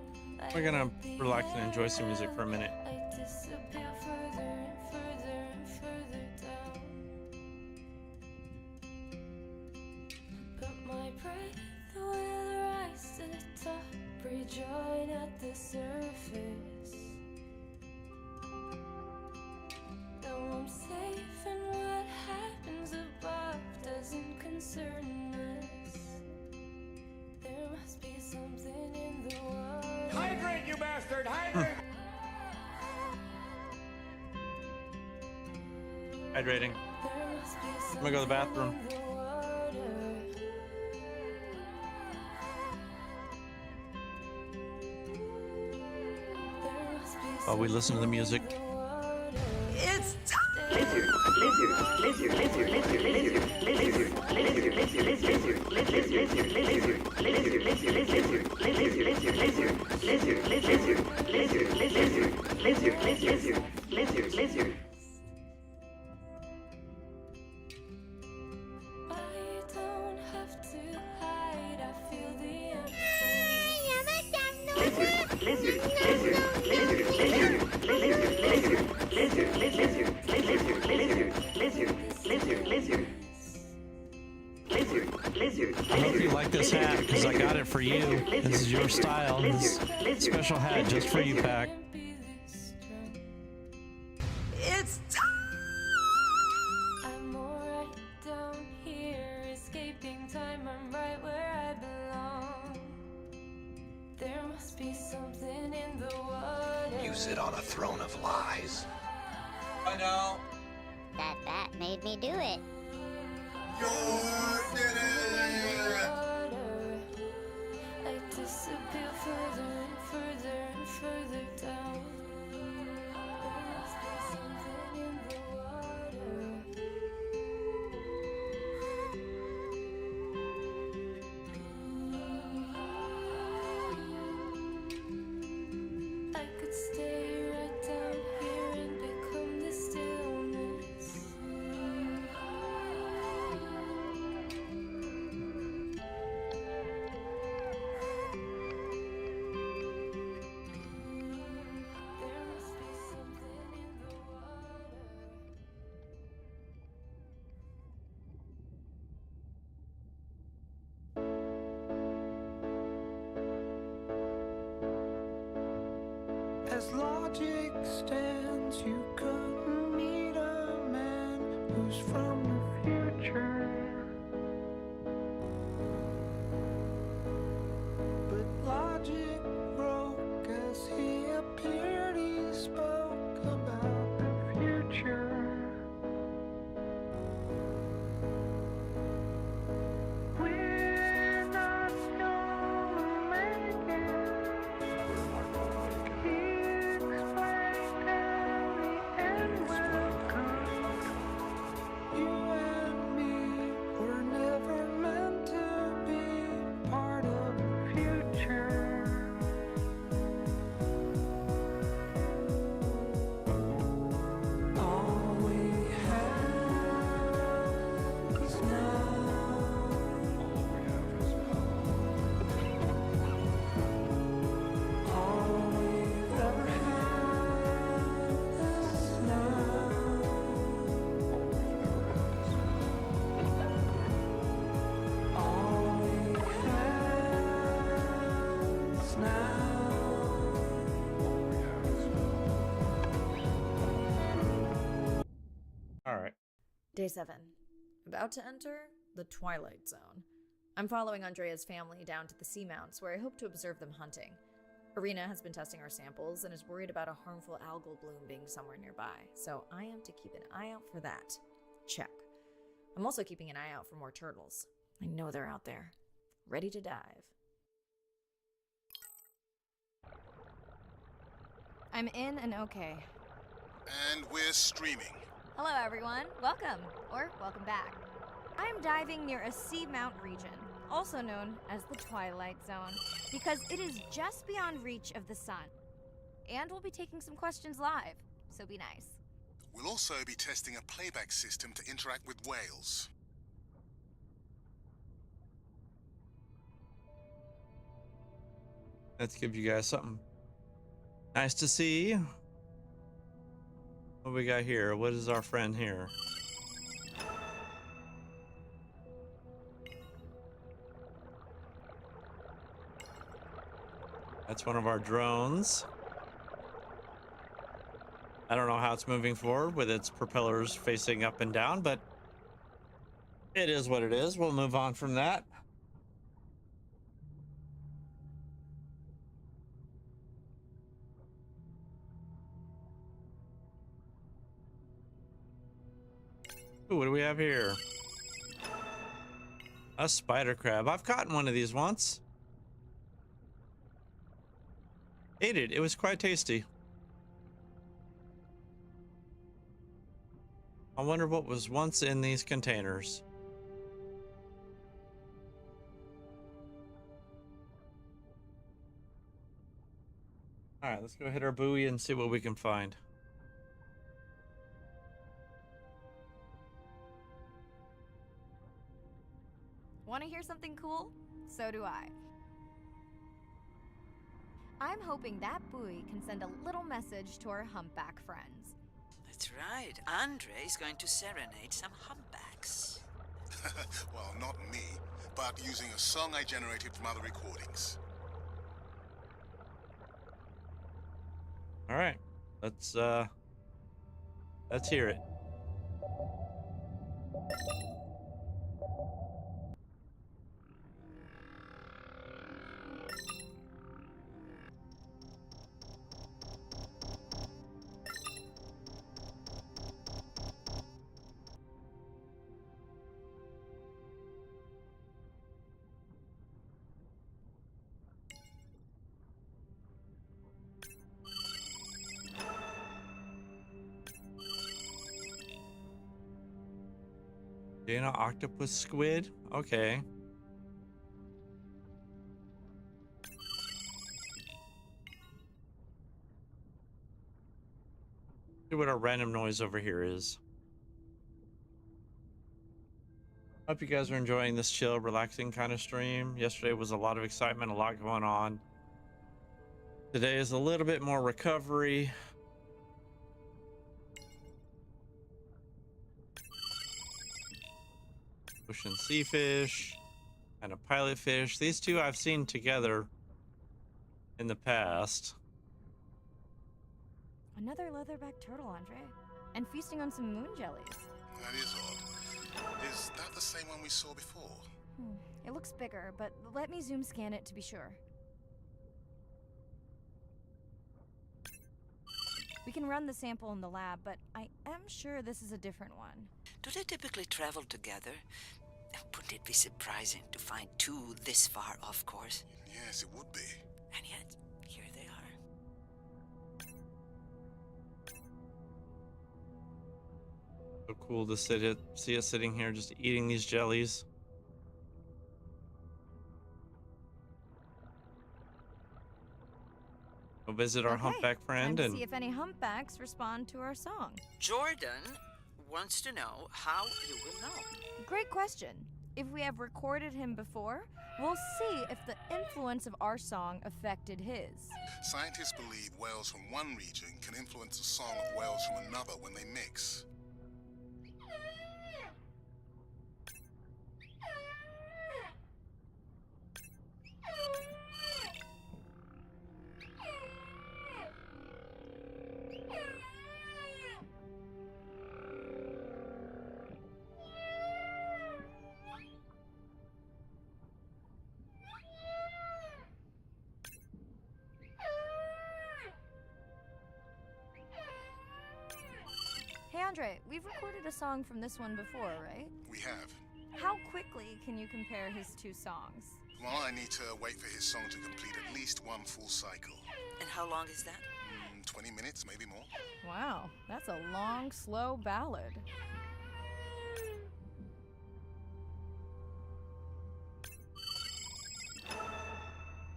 We're gonna relax and enjoy some music for a minute. I disappear further and further and further down. But my breath will rise to the top, rejoin at the surface. Now I'm safe, and what happens above doesn't concern us. There must be something in the water. Hydrate, you bastard! Hydrate! Hydrating. I'm gonna go to the bathroom. While we listen to the music. It's I hope you like this hat because I got it for you. This is your style. This special hat just for you, Pack. It's I'm alright down here, escaping time. I'm right where I belong. There must be something in the water. You sit on a throne of lies. I know. That bat made me do it. I disappear further and further and further down. There must be something in the water. I could stay right down here and become the stillness. There must be something in the water. As logic stands, you couldn't meet a man who's from the future. But logic broke as he appeared. He spoke about the future. We're not gonna make it. He explained how the end will come. You and me were never meant to be part of the future. All we have is now. All we've ever had is now. All we have is now. All right. Day 7. About to enter the Twilight Zone. I'm following Andrea's family down to the seamounts where I hope to observe them hunting. Arena has been testing our samples and is worried about a harmful algal bloom being somewhere nearby, so I am to keep an eye out for that. Check. I'm also keeping an eye out for more turtles. I know they're out there, ready to dive. I'm in and okay. And we're streaming. Hello, everyone. Welcome, or welcome back. I'm diving near a seamount region, also known as the Twilight Zone, because it is just beyond reach of the sun. And we'll be taking some questions live, so be nice. We'll also be testing a playback system to interact with whales. Let's give you guys something nice to see. What we got here? What is our friend here? That's one of our drones. I don't know how it's moving forward with its propellers facing up and down, but it is what it is. We'll move on from that. Ooh, what do we have here? A spider crab. I've caught one of these once. Ate it. It was quite tasty. I wonder what was once in these containers. All right, let's go hit our buoy and see what we can find. Want to hear something cool? So do I. I'm hoping that buoy can send a little message to our humpback friends. That's right. Andre is going to serenade some humpbacks. Well, not me. but using a song I generated from other recordings. All right, let's hear it. Dana octopus squid? Okay. See what our random noise over here is. Hope you guys are enjoying this chill, relaxing kind of stream. Yesterday was a lot of excitement, a lot going on. Today is a little bit more recovery. Ocean sea fish and a pilot fish. These two I've seen together in the past. Another leatherback turtle, Andre. And feasting on some moon jellies. That is odd. Is that the same one we saw before? It looks bigger, but let me zoom scan it to be sure. We can run the sample in the lab, but I am sure this is a different one. Do they typically travel together? Wouldn't it be surprising to find two this far off course? Yes, it would be. And yet, here they are. So cool to see us sitting here just eating these jellies. We'll visit our humpback friend time to and see if any humpbacks respond to our song. Jordan wants to know how you will know. Great question. If we have recorded him before, we'll see if the influence of our song affected his. Scientists believe whales from one region can influence the song of whales from another when they mix. Hey Andre, we've recorded a song from this one before, right? We have. How quickly can you compare his two songs? Well, I need to wait for his song to complete at least one full cycle. And how long is that? 20 minutes, maybe more. Wow, that's a long, slow ballad.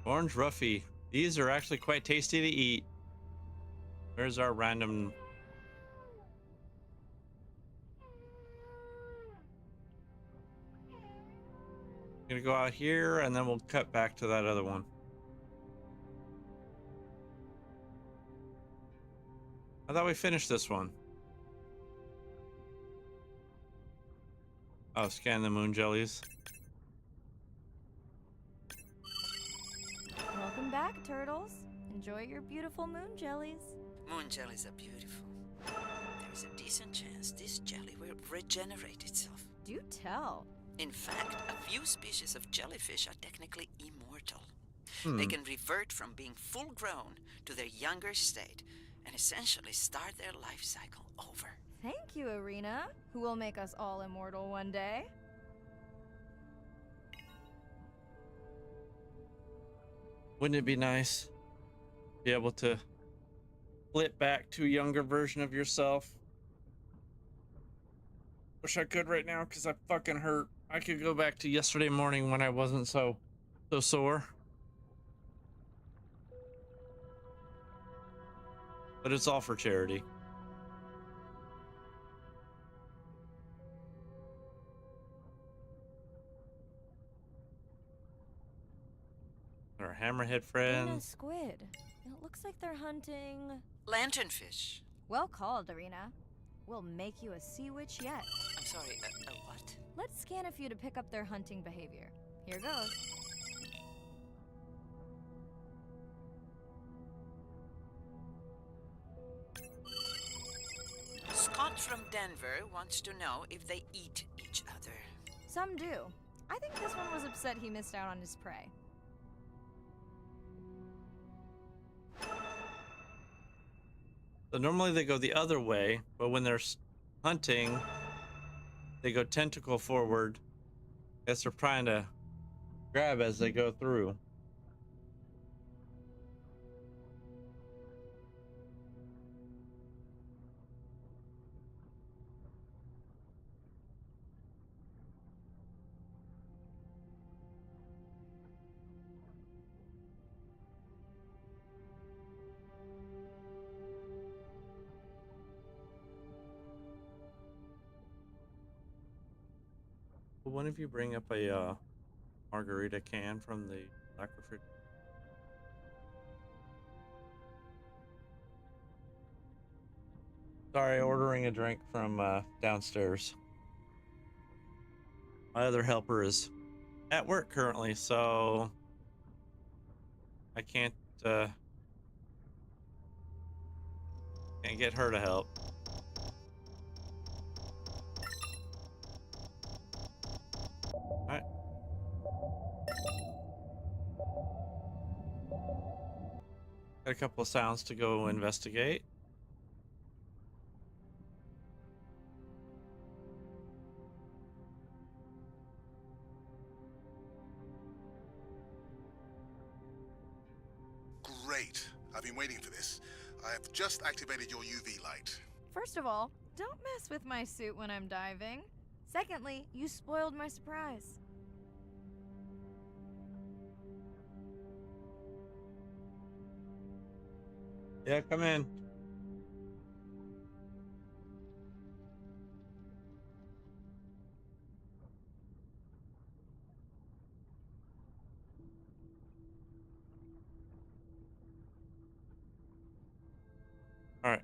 Orange Ruffy. These are actually quite tasty to eat. There's our random. Gonna go out here and then we'll cut back to that other one. I thought we finished this one. Oh, scan the moon jellies. Welcome back, turtles. Enjoy your beautiful moon jellies. Moon jellies are beautiful. There's a decent chance this jelly will regenerate itself. Do tell. In fact, a few species of jellyfish are technically immortal. They can revert from being full grown to their younger state and essentially start their life cycle over. Thank you, Arena, who will make us all immortal one day. Wouldn't it be nice to be able to flip back to a younger version of yourself? Wish I could right now because I fucking hurt. I could go back to yesterday morning when I wasn't so sore. But it's all for charity. Our hammerhead friends. Squid. It looks like they're hunting... Lanternfish. Well called, Arena. We'll make you a sea witch yet. I'm Sorry, what? Let's scan a few to pick up their hunting behavior. Here goes. Scott from Denver wants to know if they eat each other. Some do. I think this one was upset he missed out on his prey. So normally they go the other way, but when they're hunting, they go tentacle forward. Guess they're trying to grab as they go through. Will one of you bring up a margarita can from the black refrigerator? Sorry, ordering a drink from downstairs. My other helper is at work currently, so I can't get her to help. All right. Got a couple of sounds to go investigate. Great. I've been waiting for this. I have just activated your UV light. First of all, don't mess with my suit when I'm diving. Secondly, you spoiled my surprise. Yeah, come in. All right.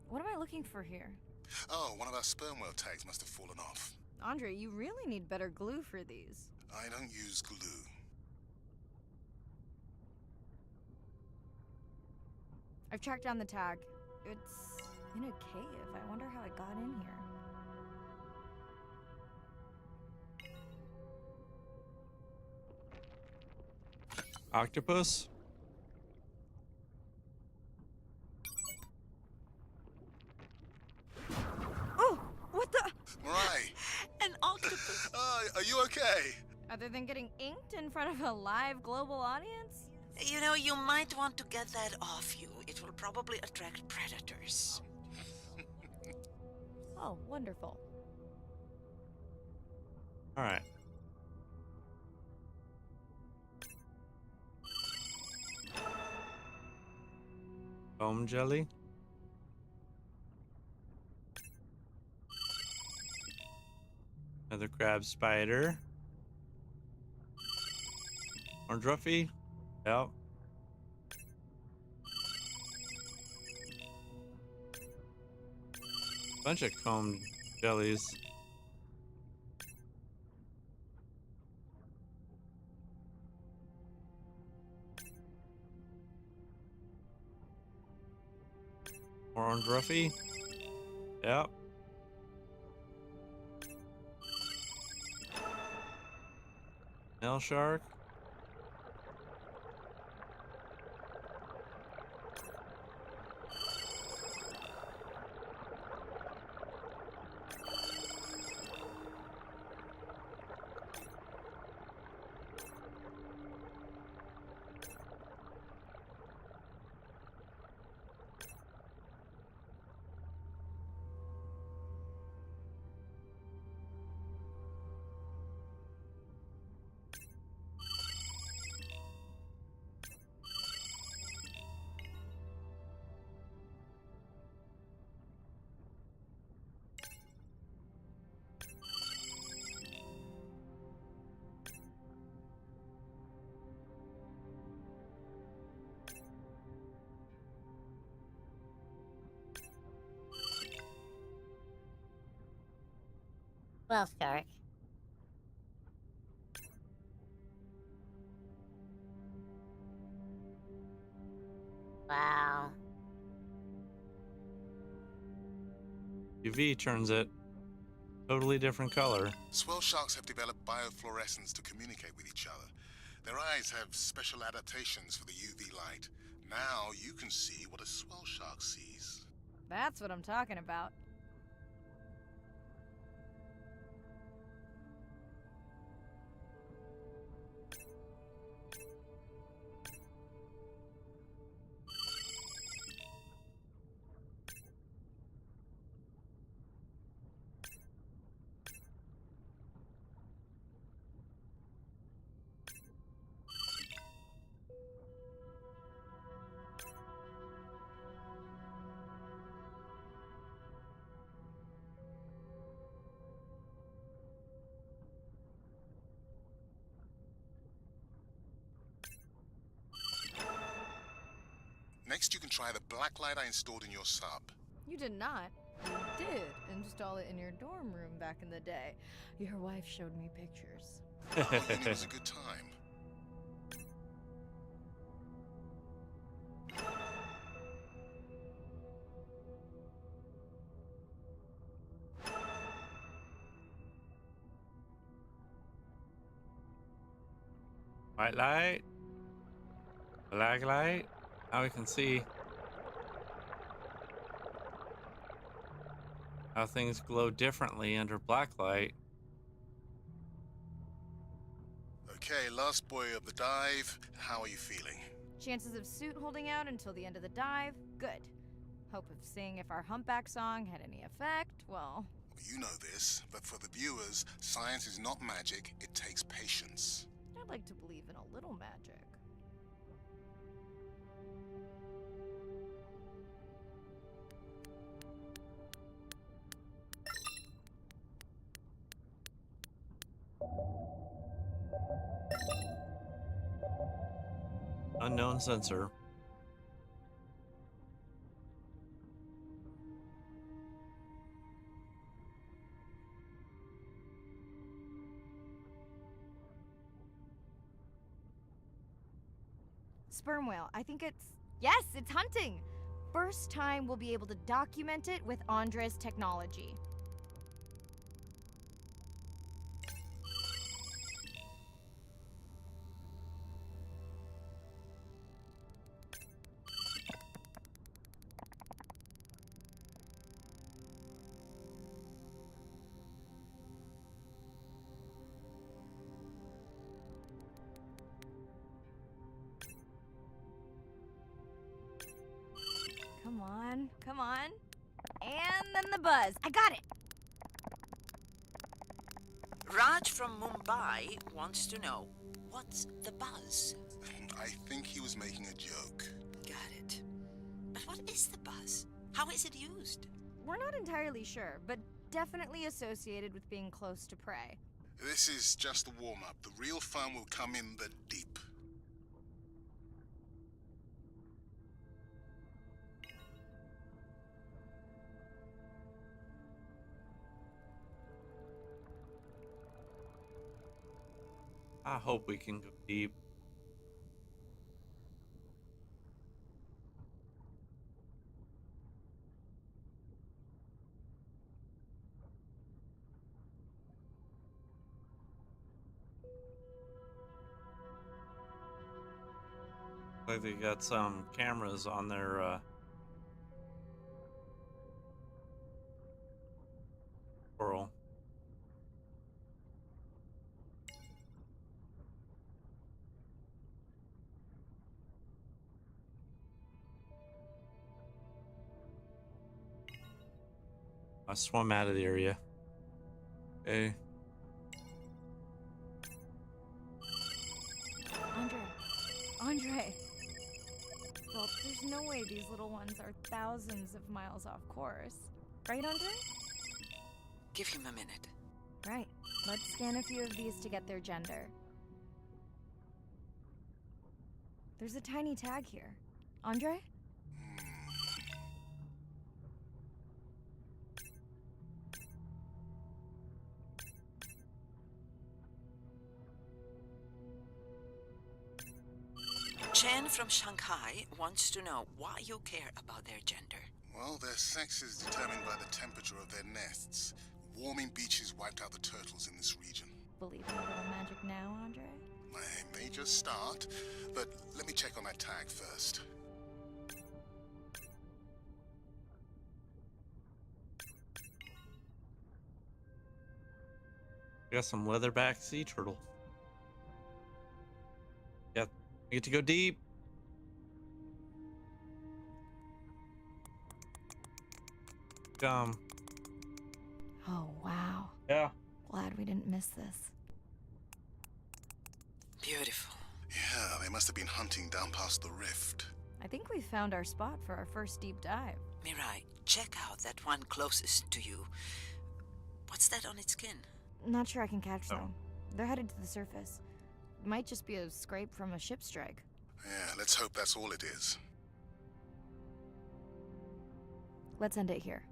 What am I looking for here? Oh, one of our sperm whale tags must have fallen off. Andre, you really need better glue for these. I don't use glue. I've tracked down the tag. It's in a cave. I wonder how it got in here. Octopus? Oh, what the? Mirai! An octopus! Are you okay? Other than getting inked in front of a live global audience? You know, you might want to get that off you. It will probably attract predators. Oh, wonderful. All right. Foam jelly. Another crab spider. Orange Ruffy. Yep. Bunch of comb jellies. Orange Ruffy. Yep. Nail shark. Well, Stark. Wow. UV turns it totally different color. Swell sharks have developed biofluorescence to communicate with each other. Their eyes have special adaptations for the UV light. Now you can see what a swell shark sees. That's what I'm talking about. Next, you can try the black light I installed in your sub. You did not. You did install it in your dorm room back in the day. Your wife showed me pictures. Oh, it was a good time. White light, black light. Now we can see how things glow differently under black light. Okay, last boy of the dive. How are you feeling? Chances of suit holding out until the end of the dive? Good. Hope of seeing if our humpback song had any effect? Well, You know this, but for the viewers, science is not magic, it takes patience. I'd like to believe in a little magic. Unknown sensor. Sperm whale, I think it's... Yes, it's hunting! First time we'll be able to document it with Andre's technology. Come on, come on. And then the buzz. I got it! Raj from Mumbai wants to know, what's the buzz? I think he was making a joke. Got it. But what is the buzz? How is it used? We're not entirely sure, but definitely associated with being close to prey. This is just the warm-up. The real fun will come in the deep. I hope we can go deep. Like they got some cameras on their coral. I swim out of the area. Okay. Andre. Well, there's no way these little ones are thousands of miles off course. Right, Andre? Give him a minute. Right. Let's scan a few of these to get their gender. There's a tiny tag here. Andre? Chen from Shanghai wants to know why you care about their gender. Well, their sex is determined by the temperature of their nests. Warming beaches wiped out the turtles in this region. Believe in a little magic now, Andre? I may just start, but let me check on that tag first. Got some leatherback sea turtle. Yeah, we get to go deep. Oh, wow. Yeah. Glad we didn't miss this. Beautiful. Yeah, they must have been hunting down past the rift. I think we found our spot for our first deep dive. Mirai, check out that one closest to you. What's that on its skin? Not sure I can catch them. They're headed to the surface. Might just be a scrape from a ship strike. Yeah, let's hope that's all it is. Let's end it here.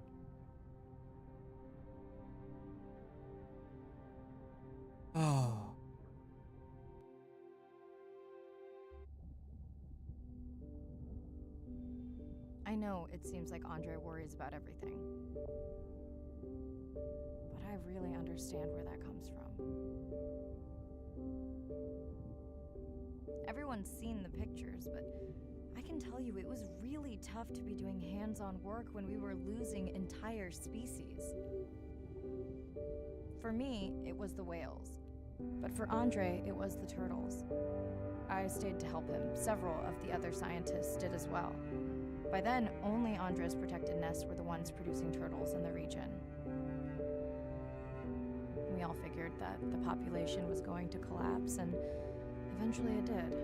Oh. I know it seems like Andre worries about everything. But I really understand where that comes from. Everyone's seen the pictures, but I can tell you it was really tough to be doing hands-on work when we were losing entire species. For me, it was the whales. But for Andre, it was the turtles. I stayed to help him. Several of the other scientists did as well. By then, only Andre's protected nests were the ones producing turtles in the region. We all figured that the population was going to collapse, and eventually it did.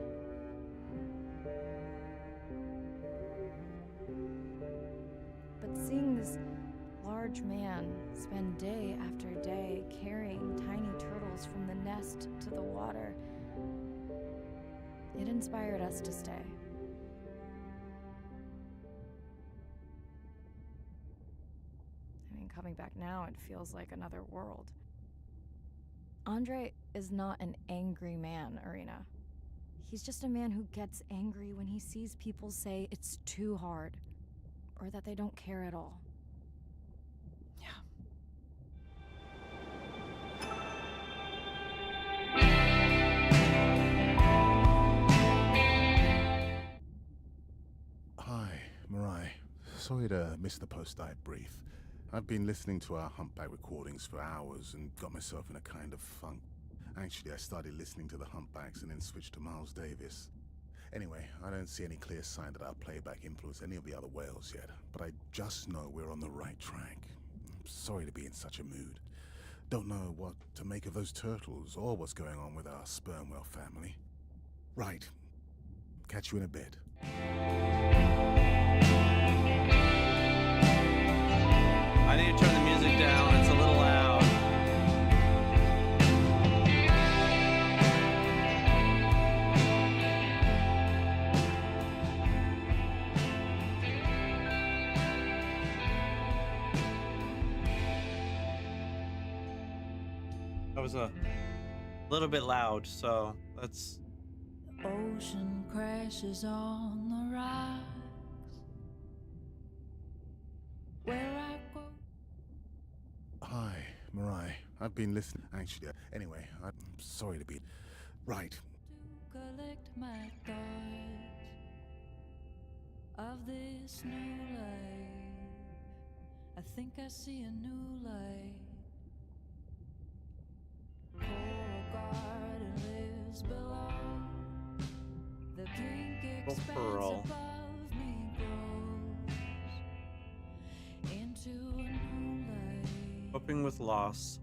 But seeing this large man spend day after day carrying tiny turtles from the nest to the water, it inspired us to stay. I mean, coming back now, it feels like another world. Andre is not an angry man, Irina. He's just a man who gets angry when he sees people say it's too hard, or that they don't care at all. Hi, Mirai. Sorry to miss the post-dive brief. I've been listening to our Humpback recordings for hours and got myself in a kind of funk. Actually, I started listening to the Humpbacks and then switched to Miles Davis. Anyway, I don't see any clear sign that our playback influenced any of the other whales yet, but I just know we're on the right track. I'm sorry to be in such a mood. Don't know what to make of those turtles or what's going on with our sperm whale family. Right. Catch you in a bit. I need to turn the music down. It's a little loud. That was a little bit loud, so let's... Ocean crashes on the rocks where I go. Hi, Mirai. I've been listening. Actually, anyway, I'm sorry to be... Right. To collect my thoughts of this new life. I think I see a new light. Coral garden lives below. The pink expanse pearl. above me grows into a new light. Coping with loss.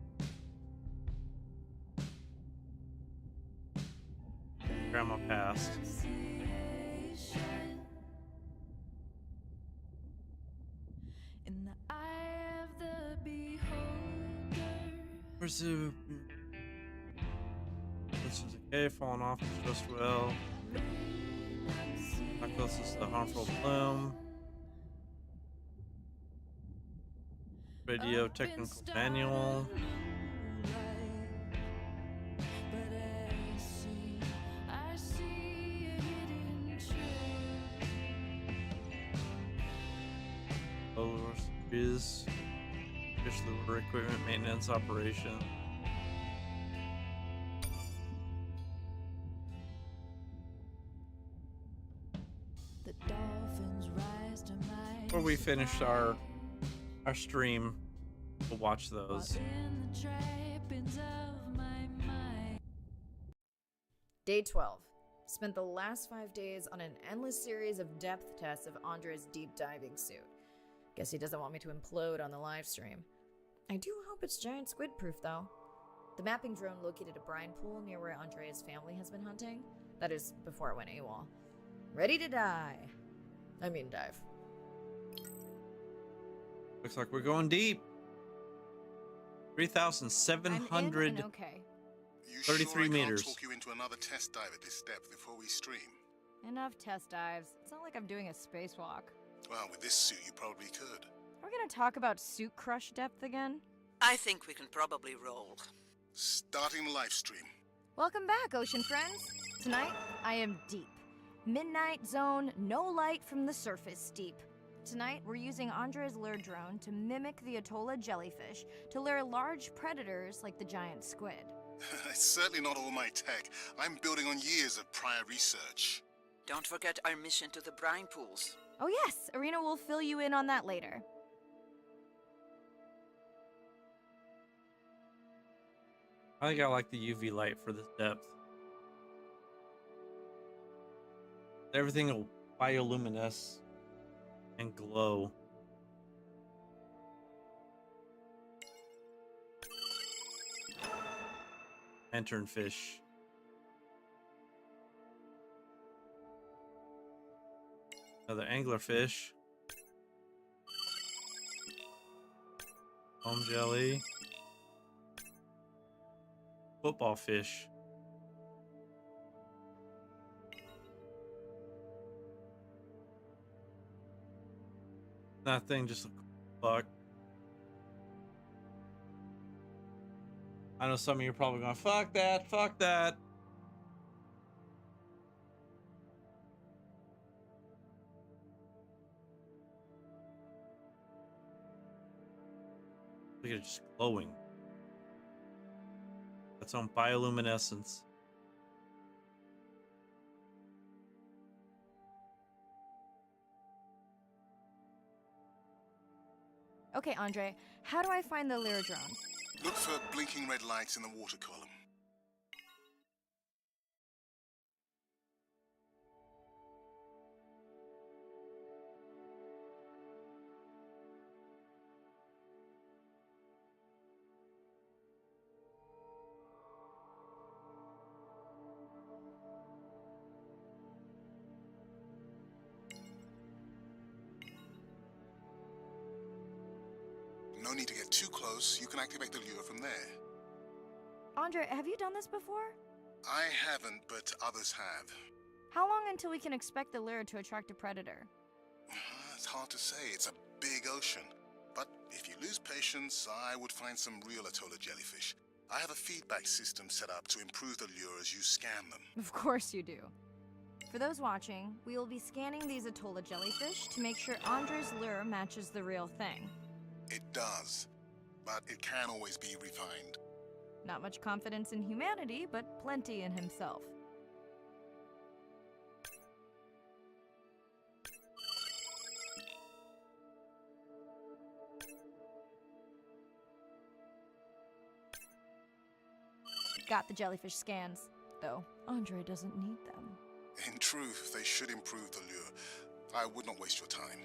Grandma passed. In the eye of the beholder. Where's the... This is a cave falling off the just well. How close is the harmful plume? Radio technical manual. I see a hidden lure series, fish lure equipment maintenance operation. The dolphins rise to my Before we finish our stream, we'll watch those. in the trappings of my mind. Day 12. Spent the last 5 days on an endless series of depth tests of Andre's deep diving suit. Guess he doesn't want me to implode on the live stream. I do hope it's giant squid proof though. The mapping drone located a brine pool near where Andrea's family has been hunting. That is before it went AWOL. Ready to dive. Looks like we're going deep. 3,700. Okay. You 33 sure meters. I can't talk you into another test dive at this depth before we stream? Enough test dives. It's not like I'm doing a spacewalk. Well, with this suit, you probably could. Are we gonna talk about suit crush depth again? I think we can probably roll. Starting the live stream. Welcome back, ocean friends. Tonight, I am deep. Midnight zone, no light from the surface deep. Tonight, we're using Andre's lure drone to mimic the Atolla jellyfish to lure large predators like the giant squid. It's certainly not all my tech. I'm building on years of prior research. Don't forget our mission to the brine pools. Oh yes, Arena will fill you in on that later. I think I like the UV light for this depth. Everything will bioluminesce and glow. Lanternfish. Another anglerfish. Foam jelly. Football fish. That thing just looks fuck. I know some of you are probably going, fuck that, fuck that. Look at it just glowing. Its own bioluminescence. Okay, Andre, how do I find the lure drone? Look for blinking red lights in the water column. No need to get too close. You can activate the lure from there. Andre, have you done this before? I haven't, but others have. How long until we can expect the lure to attract a predator? It's hard to say. It's a big ocean. But if you lose patience, I would find some real Atolla jellyfish. I have a feedback system set up to improve the lure as you scan them. Of course you do. For those watching, we will be scanning these Atolla jellyfish to make sure Andre's lure matches the real thing. It does, but it can always be refined. Not much confidence in humanity, but plenty in himself. Got the jellyfish scans, though Andre doesn't need them. In truth, they should improve the lure. I would not waste your time.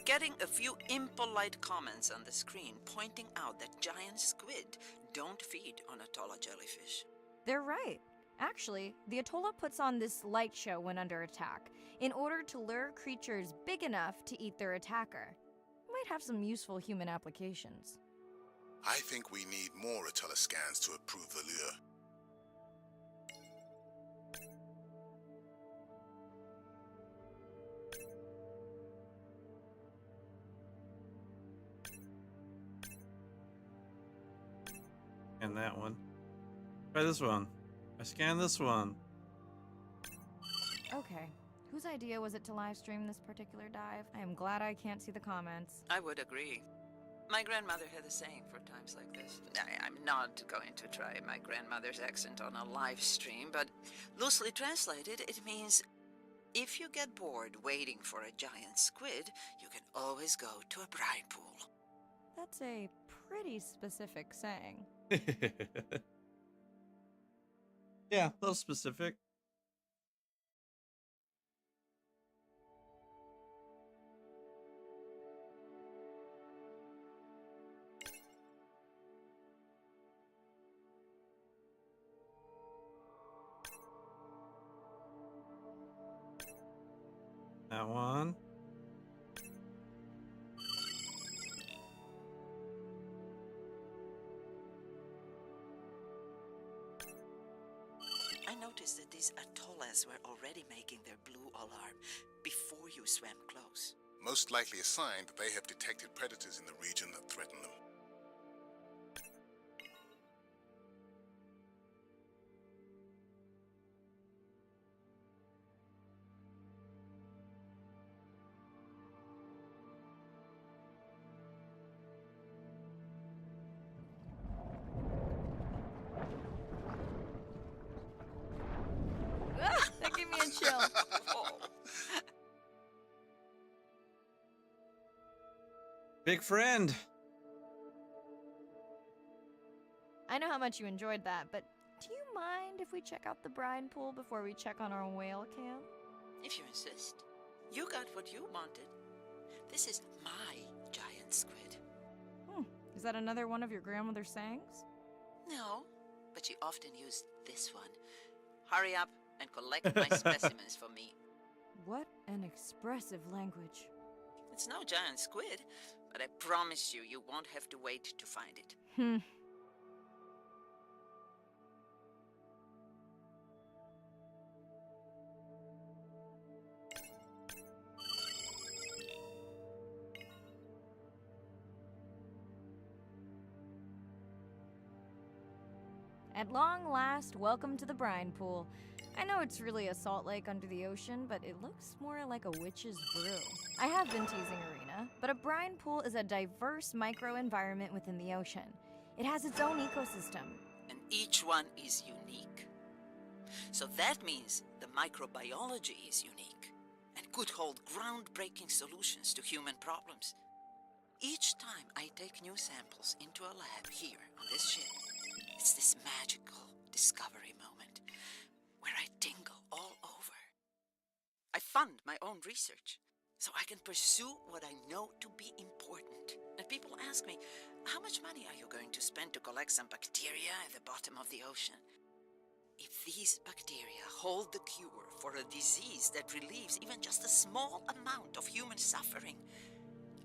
Getting a few impolite comments on the screen pointing out that giant squid don't feed on Atolla jellyfish. They're right. Actually, the Atolla puts on this light show when under attack, in order to lure creatures big enough to eat their attacker. Might have some useful human applications. I think we need more Atolla scans to approve the lure. And that one. Try this one. I scanned this one. Okay, Whose idea was it to live stream this particular dive? I am glad I can't see the comments. I would agree. My grandmother had a saying for times like this. I'm not going to try my grandmother's accent on a live stream, but loosely translated, it means if you get bored waiting for a giant squid, you can always go to a brine pool. That's a pretty specific saying. Yeah, a little specific. That one. I noticed that these atollas were already making their blue alarm before you swam close. Most likely a sign that they have detected predators in the region that threaten them. That gave me a chill. Big friend. I know how much you enjoyed that, but do you mind if we check out the brine pool before we check on our whale camp? If you insist. You got what you wanted. This is my giant squid. Is that another one of your grandmother's sayings? No, but she often used this one. Hurry up and collect my specimens for me. What an expressive language. It's no giant squid, but I promise you, you won't have to wait to find it. At long last, welcome to the brine pool. I know it's really a salt lake under the ocean, but it looks more like a witch's brew. I have been teasing Arena, but a brine pool is a diverse microenvironment within the ocean. It has its own ecosystem. And each one is unique. So that means the microbiology is unique and could hold groundbreaking solutions to human problems. Each time I take new samples into a lab here on this ship, it's this magical discovery moment where I tingle all over. I fund my own research so I can pursue what I know to be important. And people ask me, how much money are you going to spend to collect some bacteria at the bottom of the ocean? If these bacteria hold the cure for a disease that relieves even just a small amount of human suffering,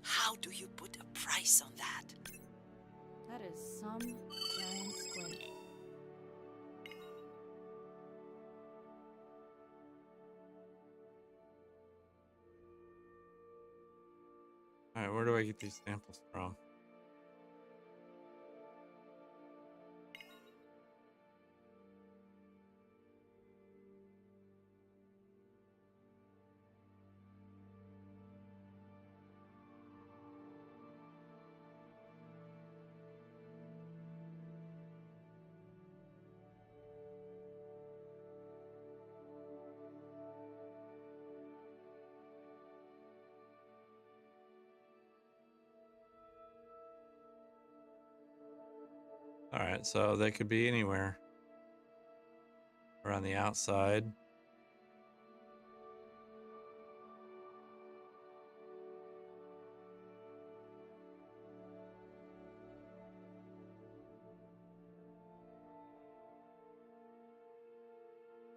how do you put a price on that? That is some giant squid. Alright, where do I get these samples from? Alright, so they could be anywhere. Or on the outside.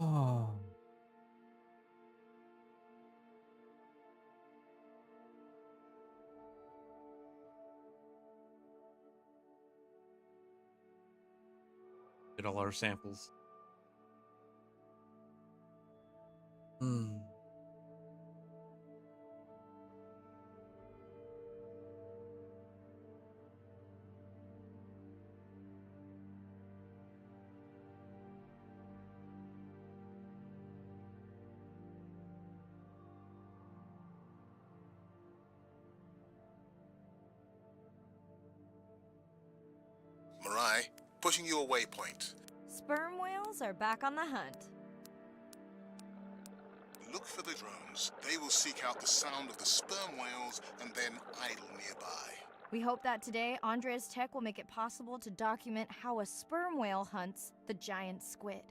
Oh. Get all our samples. pushing you a waypoint. Sperm whales are back on the hunt. Look for the drones. They will seek out the sound of the sperm whales and then idle nearby. We hope that today, Andrea's tech will make it possible to document how a sperm whale hunts the giant squid.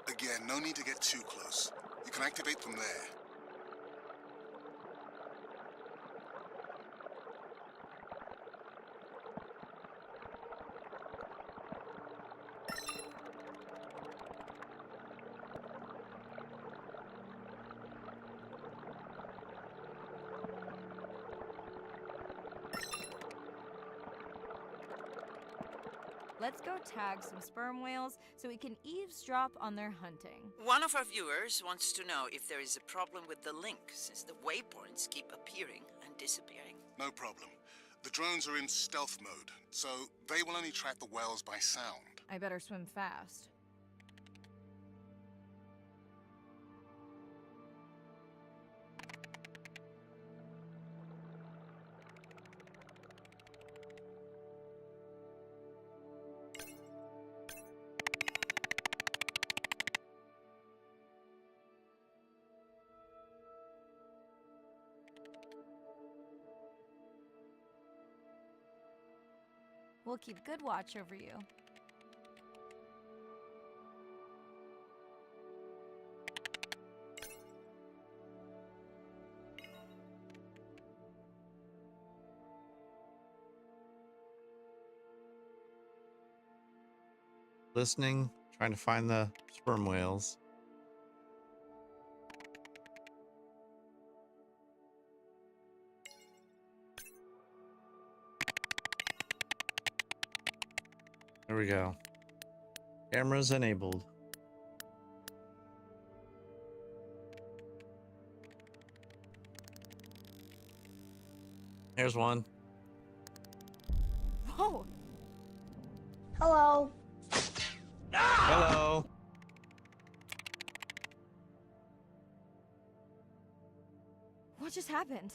Again, no need to get too close. You can activate from there. Let's go tag some sperm whales so we can eavesdrop on their hunting. One of our viewers wants to know if there is a problem with the link, since the waypoints keep appearing and disappearing. No problem. The drones are in stealth mode, so they will only track the whales by sound. I better swim fast. We'll keep good watch over you. Listening, trying to find the sperm whales. There we go. Cameras enabled. Here's one. Whoa! Hello. Hello. What just happened?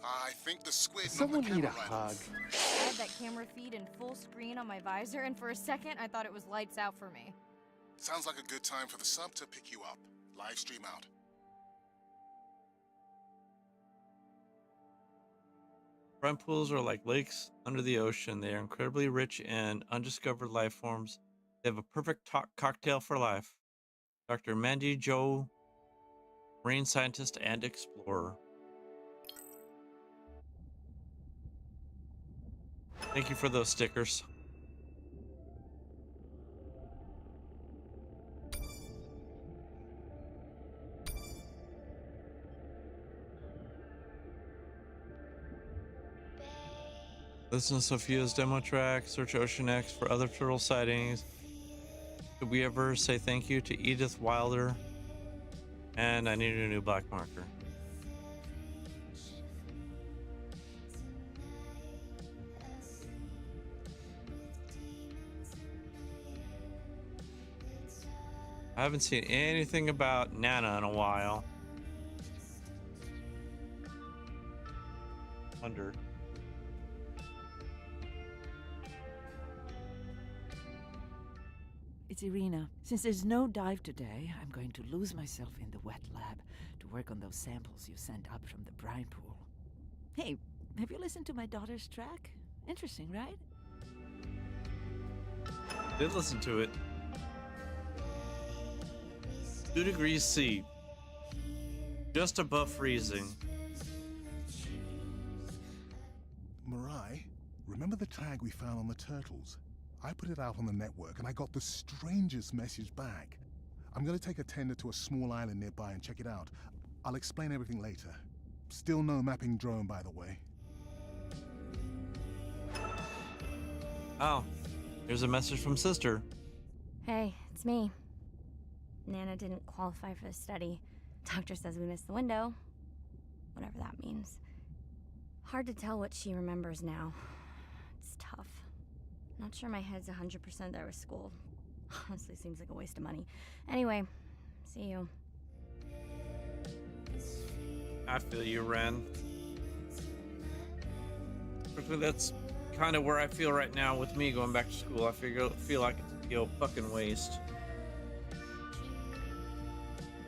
I think the squid knocked Someone the need a camera right hug. off. I had that camera feed in full screen on my visor, and for a second I thought it was lights out for me. Sounds like a good time for the sub to pick you up. Live stream out. Brine pools are like lakes under the ocean. They are incredibly rich in undiscovered life forms. They have a perfect cocktail for life. Dr. Mandy Jo, marine scientist and explorer. Thank you for those stickers. Listen to Sophia's demo track. Search Ocean X for other turtle sightings. Could we ever say thank you to Edith Wilder? And I need a new black marker. I haven't seen anything about Nana in a while. Wonder. It's Irina. Since there's no dive today, I'm going to lose myself in the wet lab to work on those samples you sent up from the brine pool. Hey, have you listened to my daughter's track? Interesting, right? Did listen to it. 2 degrees C. Just above freezing. Mirai, remember the tag we found on the turtles? I put it out on the network and I got the strangest message back. I'm gonna take a tender to a small island nearby and check it out. I'll explain everything later. Still no mapping drone, by the way. Oh, here's a message from Sister. Hey, it's me. Nana didn't qualify for the study. Doctor says we missed the window. Whatever that means. Hard to tell what she remembers now. It's tough. Not sure my head's 100% there with school. Honestly, seems like a waste of money. Anyway, see you. I feel you, Ren. basically that's kind of where I feel right now with me going back to school. I feel like it's a fucking waste.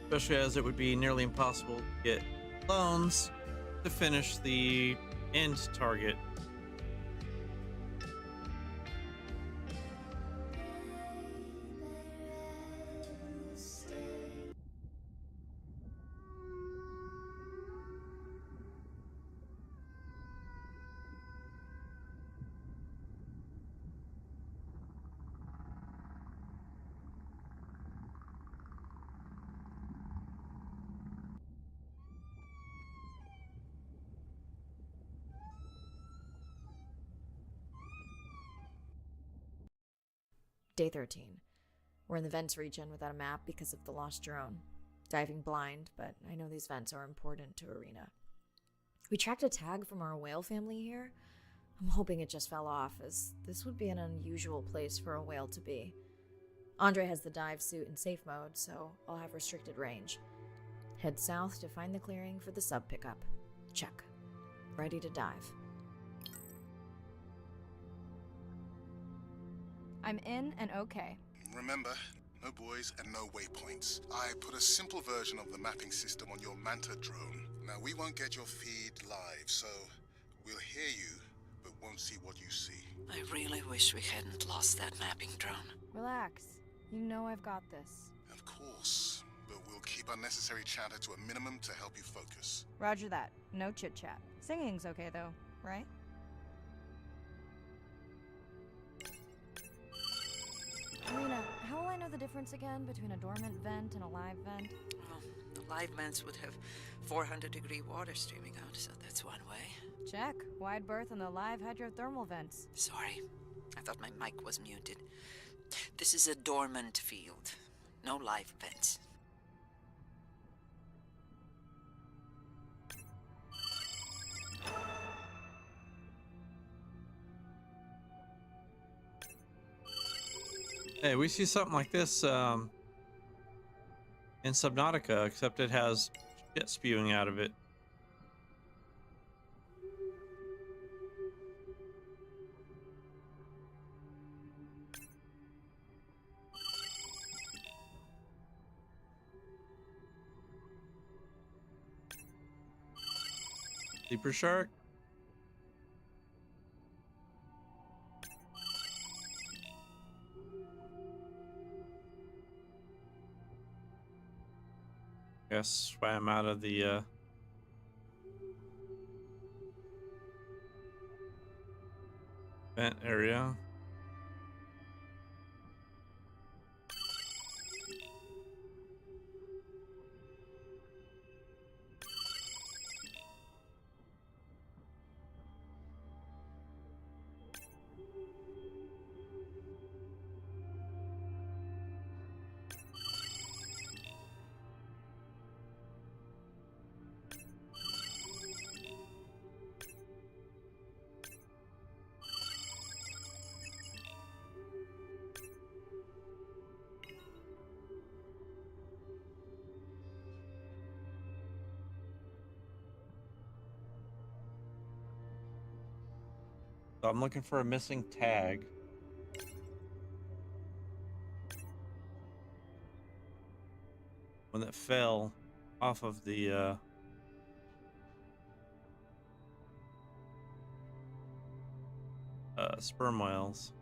Especially as it would be nearly impossible to get loans to finish the end target. Day 13. We're in the vents region without a map because of the lost drone. Diving blind, but I know these vents are important to Arena. We tracked a tag from our whale family here. I'm hoping it just fell off, as this would be an unusual place for a whale to be. Andre has the dive suit in safe mode, so I'll have restricted range. Head south to find the clearing for the sub pickup. Check. Ready to dive. I'm in and okay. Remember, no buoys and no waypoints. I put a simple version of the mapping system on your Manta drone. Now, we won't get your feed live, so we'll hear you, but won't see what you see. I really wish we hadn't lost that mapping drone. Relax. You know I've got this. Of course, but we'll keep unnecessary chatter to a minimum to help you focus. Roger that. No chit-chat. Singing's okay, though, right? Arena, how will I know the difference again between a dormant vent and a live vent? Well, the live vents would have 400-degree water streaming out, so that's one way. Check. Wide berth on the live hydrothermal vents. Sorry, I thought my mic was muted. This is a dormant field. No live vents. Hey, we see something like this in Subnautica, except it has shit spewing out of it. Sleeper shark? Guess swam out of the vent area. So I'm looking for a missing tag. One that fell off of the sperm whales.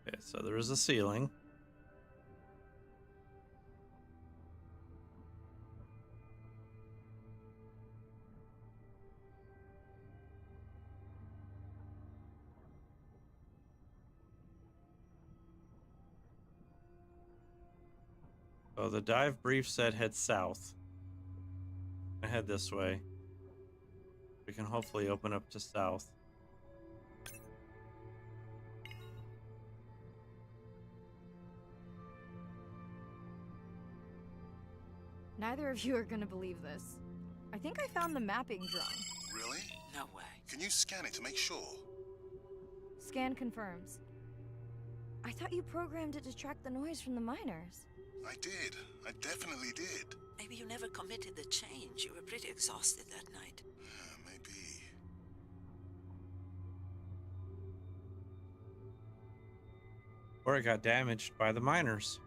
Okay, so there is a ceiling. So the dive brief said head south. I head this way. We can hopefully open up to south. Neither of you are gonna believe this. I think I found the mapping drone. Really? No way. Can you scan it to make sure? Scan confirms. I thought you programmed it to track the noise from the miners. I did. I definitely did. Maybe you never committed the change. You were pretty exhausted that night. Maybe. Or it got damaged by the miners.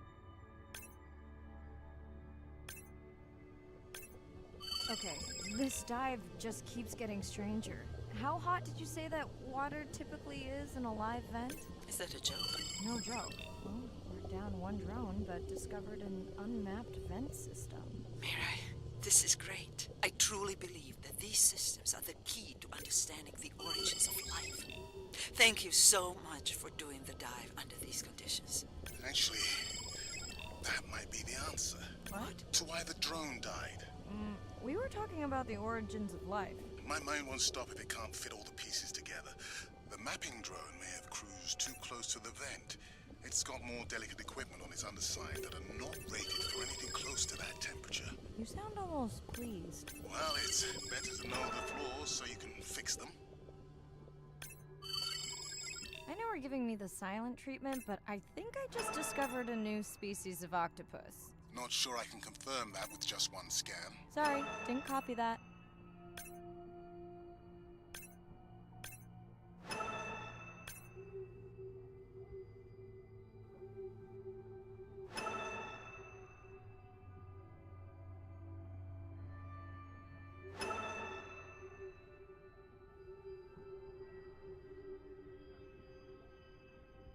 Okay, this dive just keeps getting stranger. How hot did you say that water typically is in a live vent? Is that a joke? No joke. Well, we're down one drone, but discovered an unmapped vent system. Mirai, this is great. I truly believe that these systems are the key to understanding the origins of life. Thank you so much for doing the dive under these conditions. Actually, that might be the answer. What? To why the drone died. We were talking about the origins of life. My mind won't stop if it can't fit all the pieces together. The mapping drone may have cruised too close to the vent. It's got more delicate equipment on its underside that are not rated for anything close to that temperature. You sound almost pleased. Well, it's better to know the flaws so you can fix them. I know we're giving me the silent treatment, but I think I just discovered a new species of octopus. Not sure I can confirm that with just one scan. Sorry, didn't copy that.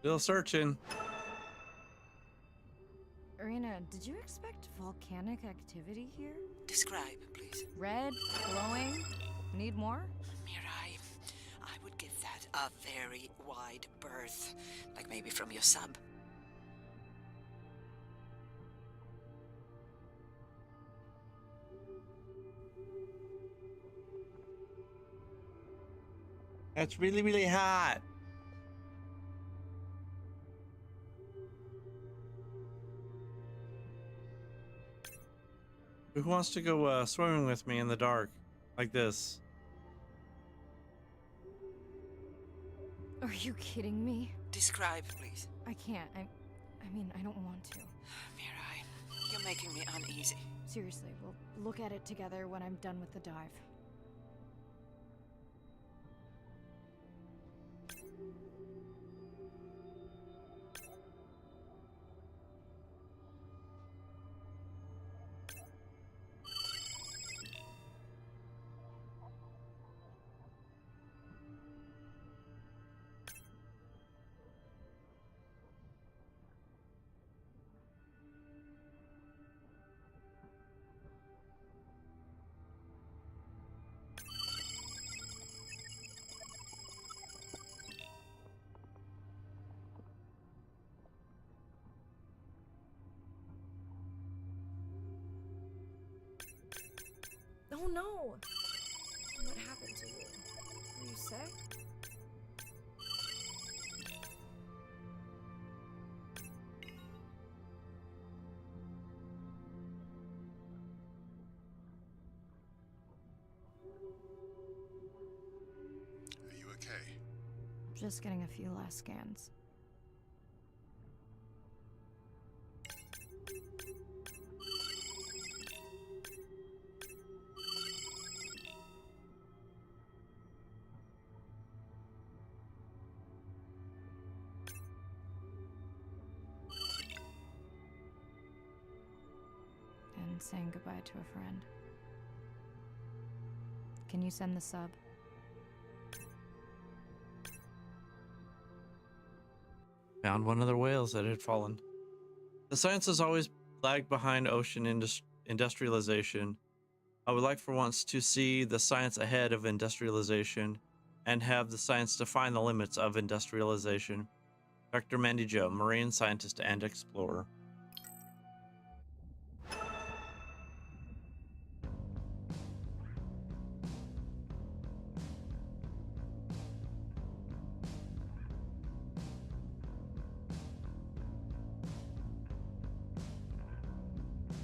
Still searching. Irina, did you expect volcanic activity here? Describe, please. Red, glowing. Need more? Mirai, I would give that a very wide berth. Like maybe from your sub. That's really, really hot. Who wants to go swimming with me in the dark like this? Are you kidding me? Describe, please. I can't. I mean, I don't want to. Mirai, you're making me uneasy. Seriously, we'll look at it together when I'm done with the dive. Oh no! What happened to you? Were you sick? Are you okay? Just getting a few last scans. And saying goodbye to a friend. Can you send the sub? Found one of the whales that had fallen. The science has always lagged behind ocean industrialization. I would like for once to see the science ahead of industrialization and have the science define the limits of industrialization. Dr. Mandy Joe, marine scientist and explorer.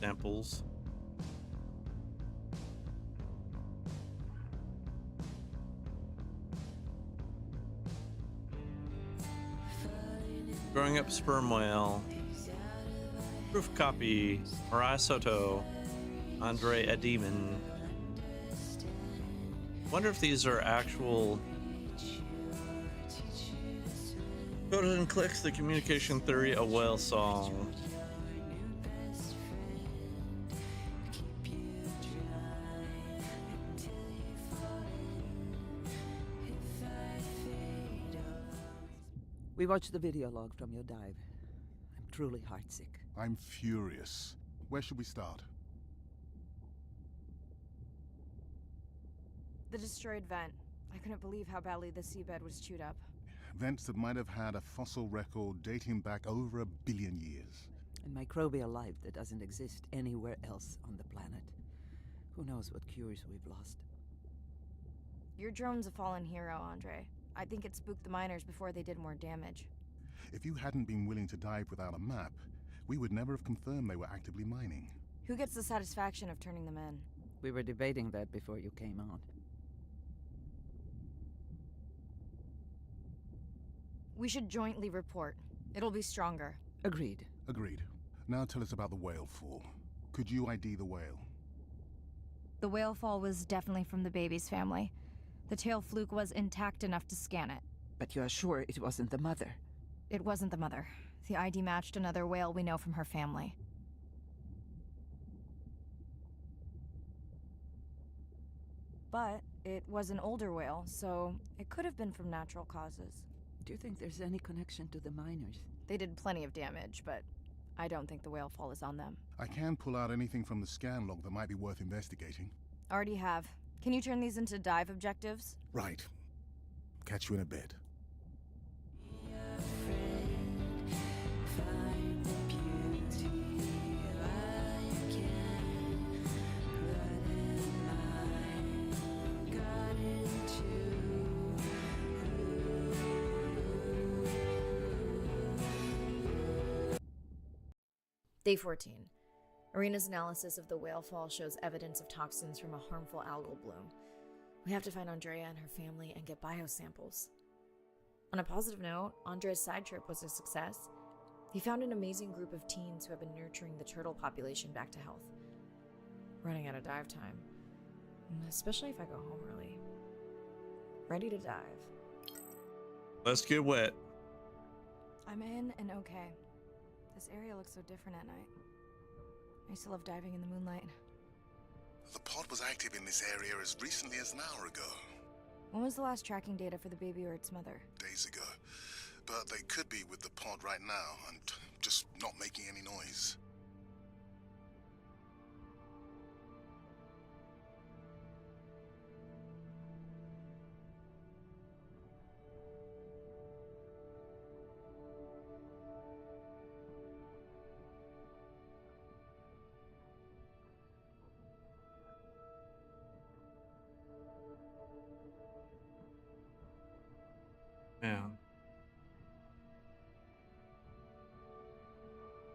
Samples. Growing up sperm whale. Proof copy. Mariah Soto. Andre Adiman. Wonder if these are actual coded and clicks, the communication theory, a whale song. We watched the video log from your dive. I'm truly heartsick. I'm furious. Where should we start? The destroyed vent. I couldn't believe how badly the seabed was chewed up. Vents that might have had a fossil record dating back over 1 billion years. And microbial life that doesn't exist anywhere else on the planet. Who knows what cures we've lost. Your drone's a fallen hero, Andre. I think it spooked the miners before they did more damage. If you hadn't been willing to dive without a map, we would never have confirmed they were actively mining. Who gets the satisfaction of turning them in? We were debating that before you came on. We should jointly report. It'll be stronger. Agreed. Agreed. Now tell us about the whale fall. Could you ID the whale? The whale fall was definitely from the baby's family. The tail fluke was intact enough to scan it. But you are sure it wasn't the mother? It wasn't the mother. The ID matched another whale we know from her family. But it was an older whale, so it could have been from natural causes. Do you think there's any connection to the miners? They did plenty of damage, but I don't think the whale fall is on them. I can pull out anything from the scan log that might be worth investigating. Already have. Can you turn these into dive objectives? Right. Catch you in a bit. Day 14. Arena's analysis of the whale fall shows evidence of toxins from a harmful algal bloom. We have to find Andrea and her family and get biosamples. On a positive note, Andre's side trip was a success. He found an amazing group of teens who have been nurturing the turtle population back to health. Running out of dive time, especially if I go home early. Ready to dive. Let's get wet. I'm in and okay. This area looks so different at night. I used to love diving in the moonlight. The pod was active in this area as recently as an hour ago. When was the last tracking data for the baby or its mother? Days ago. But they could be with the pod right now and just not making any noise. Man.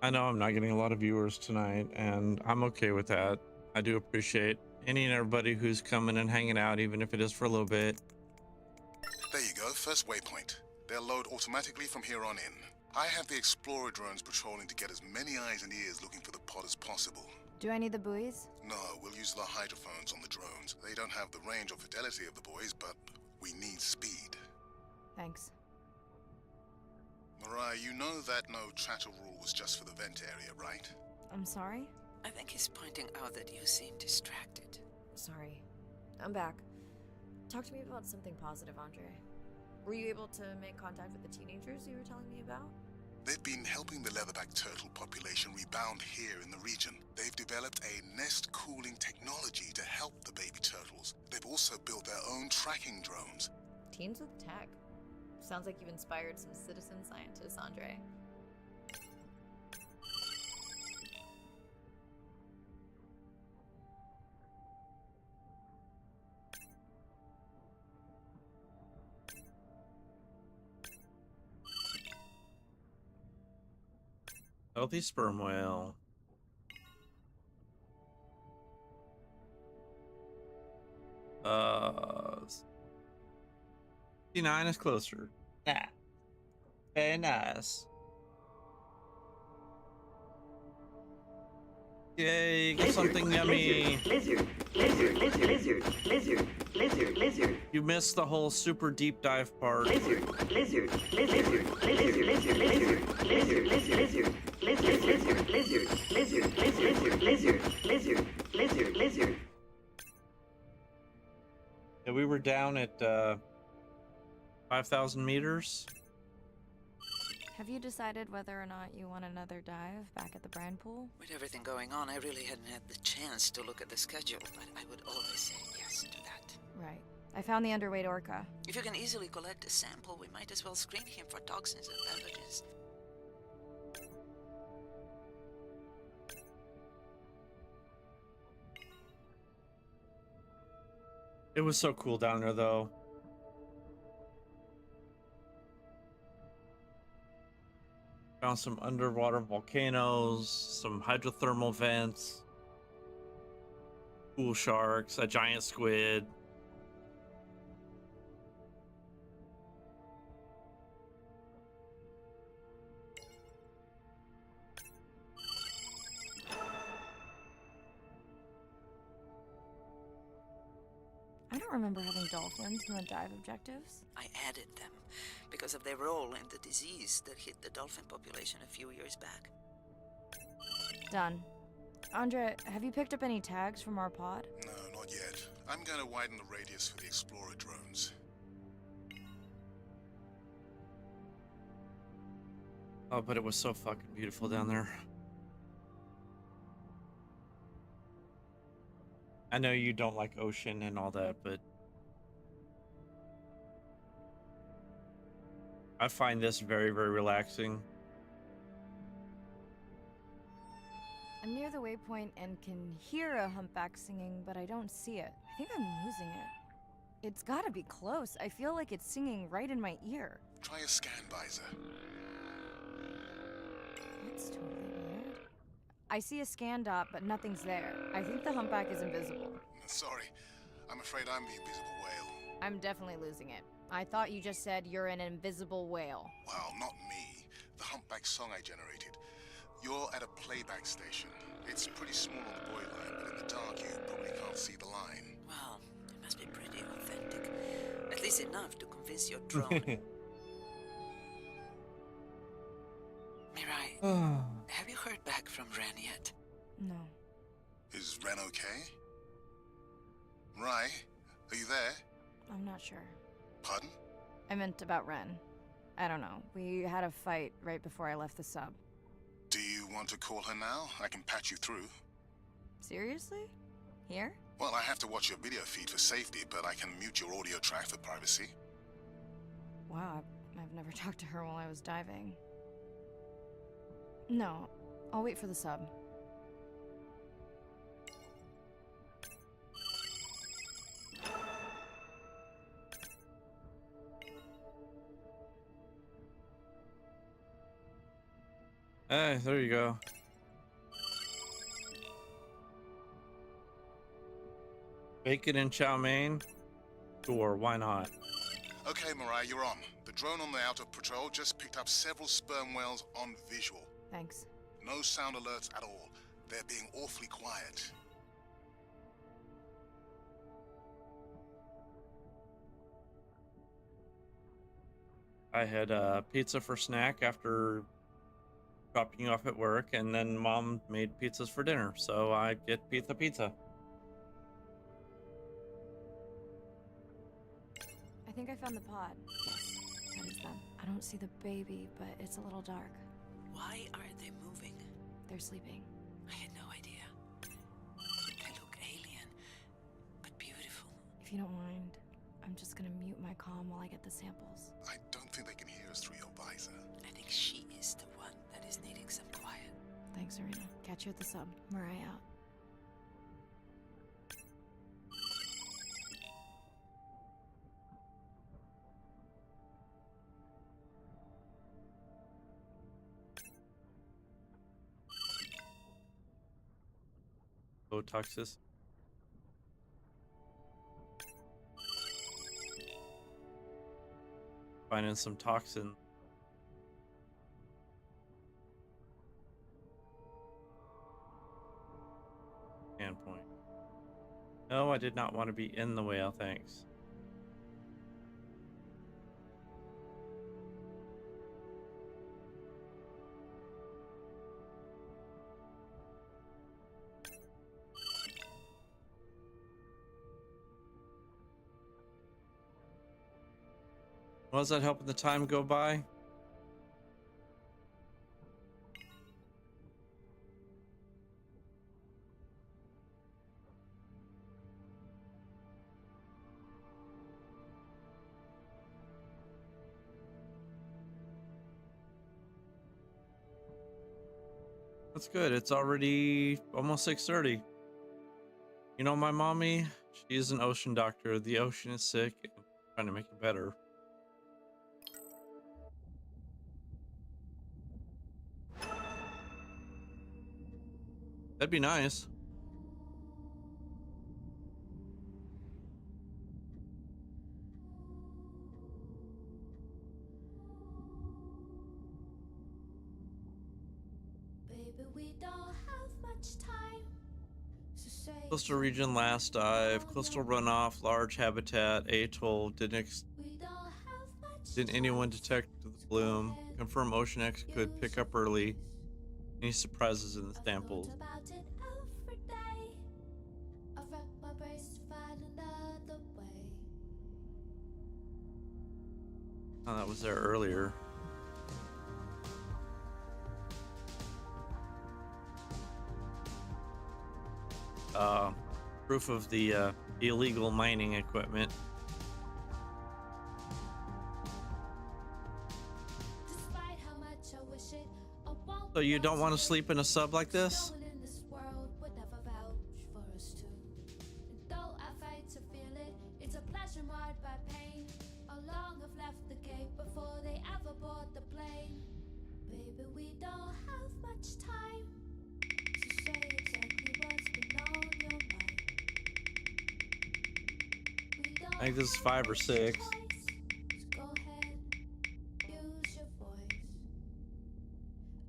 I know I'm not getting a lot of viewers tonight, and I'm okay with that. I do appreciate any and everybody who's coming and hanging out, even if it is for a little bit. There you go, first waypoint. They'll load automatically from here on in. I have the Explorer drones patrolling to get as many eyes and ears looking for the pod as possible. Do I need the buoys? No, we'll use the hydrophones on the drones. They don't have the range or fidelity of the boys, but we need speed. Thanks. Mariah, you know that no chatter rule was just for the vent area, right? I'm sorry? I think he's pointing out that you seem distracted. Sorry. I'm back. Talk to me about something positive, Andre. Were you able to make contact with the teenagers you were telling me about? They've been helping the leatherback turtle population rebound here in the region. They've developed a nest cooling technology to help the baby turtles. They've also built their own tracking drones. Teens with tech. Sounds like you've inspired some citizen scientists, Andre. Healthy sperm whale. C9 is closer. Nah. Very nice. Yay, get something yummy. Lizard. You missed the whole super deep dive part. Lizard. Yeah, we were down at 5,000 meters. Have you decided whether or not you want another dive back at the brand pool? With everything going on, I really hadn't had the chance to look at the schedule, but I would always say yes to that. Right. I found the underweight orca. If you can easily collect a sample, we might as well screen him for toxins and pathogens. It was so cool down there, though. Found some underwater volcanoes, some hydrothermal vents, pool sharks, a giant squid. I don't remember having dolphins in the dive objectives. I added them because of their role in the disease that hit the dolphin population a few years back. Done. Andre, have you picked up any tags from our pod? No, not yet. I'm going to widen the radius for the Explorer drones. Oh, but it was so fucking beautiful down there. I know you don't like ocean and all that, but I find this very, very relaxing. I'm near the waypoint and can hear a humpback singing, but I don't see it. I think I'm losing it. It's gotta be close. I feel like it's singing right in my ear. Try a scan visor. That's totally weird. I see a scan dot, but nothing's there. I think the humpback is invisible. Sorry, I'm afraid I'm the invisible whale. I'm definitely losing it. I thought you just said you're an invisible whale. Well, not me. The humpback song I generated. You're at a playback station. It's pretty small on the buoy line, but in the dark you probably can't see the line. Well, it must be pretty authentic. At least enough to convince your drone. Mirai, have you heard back from Ren yet? No. Is Ren okay? Rai, are you there? I'm not sure. Pardon? I meant about Ren. I don't know. We had a fight right before I left the sub. Do you want to call her now? I can patch you through. Seriously? Here? Well, I have to watch your video feed for safety, but I can mute your audio track for privacy. Wow, I've never talked to her while I was diving. No, I'll wait for the sub. Hey, there you go. Bacon and chow mein? Sure, why not? Okay, Mirai, you're on. The drone on the outer patrol just picked up several sperm whales on visual. Thanks. No sound alerts at all. They're being awfully quiet. I had pizza for snack after dropping you off at work, and then Mom made pizzas for dinner, so I get pizza. I think I found the pod. Yes, that is them. I don't see the baby, but it's a little dark. Why are they moving? They're sleeping. I had no idea. They look alien, but beautiful. If you don't mind, I'm just gonna mute my comm while I get the samples. I don't think they can hear us through your visor. I think she is the one that is needing some quiet. Thanks, Arena. Catch you at the sub. Mirai out. Botoxes. Finding some toxin. point. No, I did not want to be in the whale, thanks. Was that helping the time go by? That's good. It's already almost 6:30. You know, my mommy, she's an ocean doctor. The ocean is sick and trying to make it better. That'd be nice. Baby, we don't have much time. So say Coastal region last dive, coastal runoff, large habitat, atoll. Didn't anyone detect the bloom? Confirm Ocean X could pick up early. Any surprises in the samples? about it every day. I wreck my brace to find another way. Oh, that was there earlier. Proof of the illegal mining equipment. Despite how much I wish it, I won't So you don't want to sleep in a sub like this? no one in this world would ever vouch for us two. And though I fight to feel it, it's a pleasure marred by pain. How long I've left the cape before they ever board the plane. Baby, we don't have much time. So say exactly what's been on your mind. I think this is 5 or 6. Go ahead, use your voice.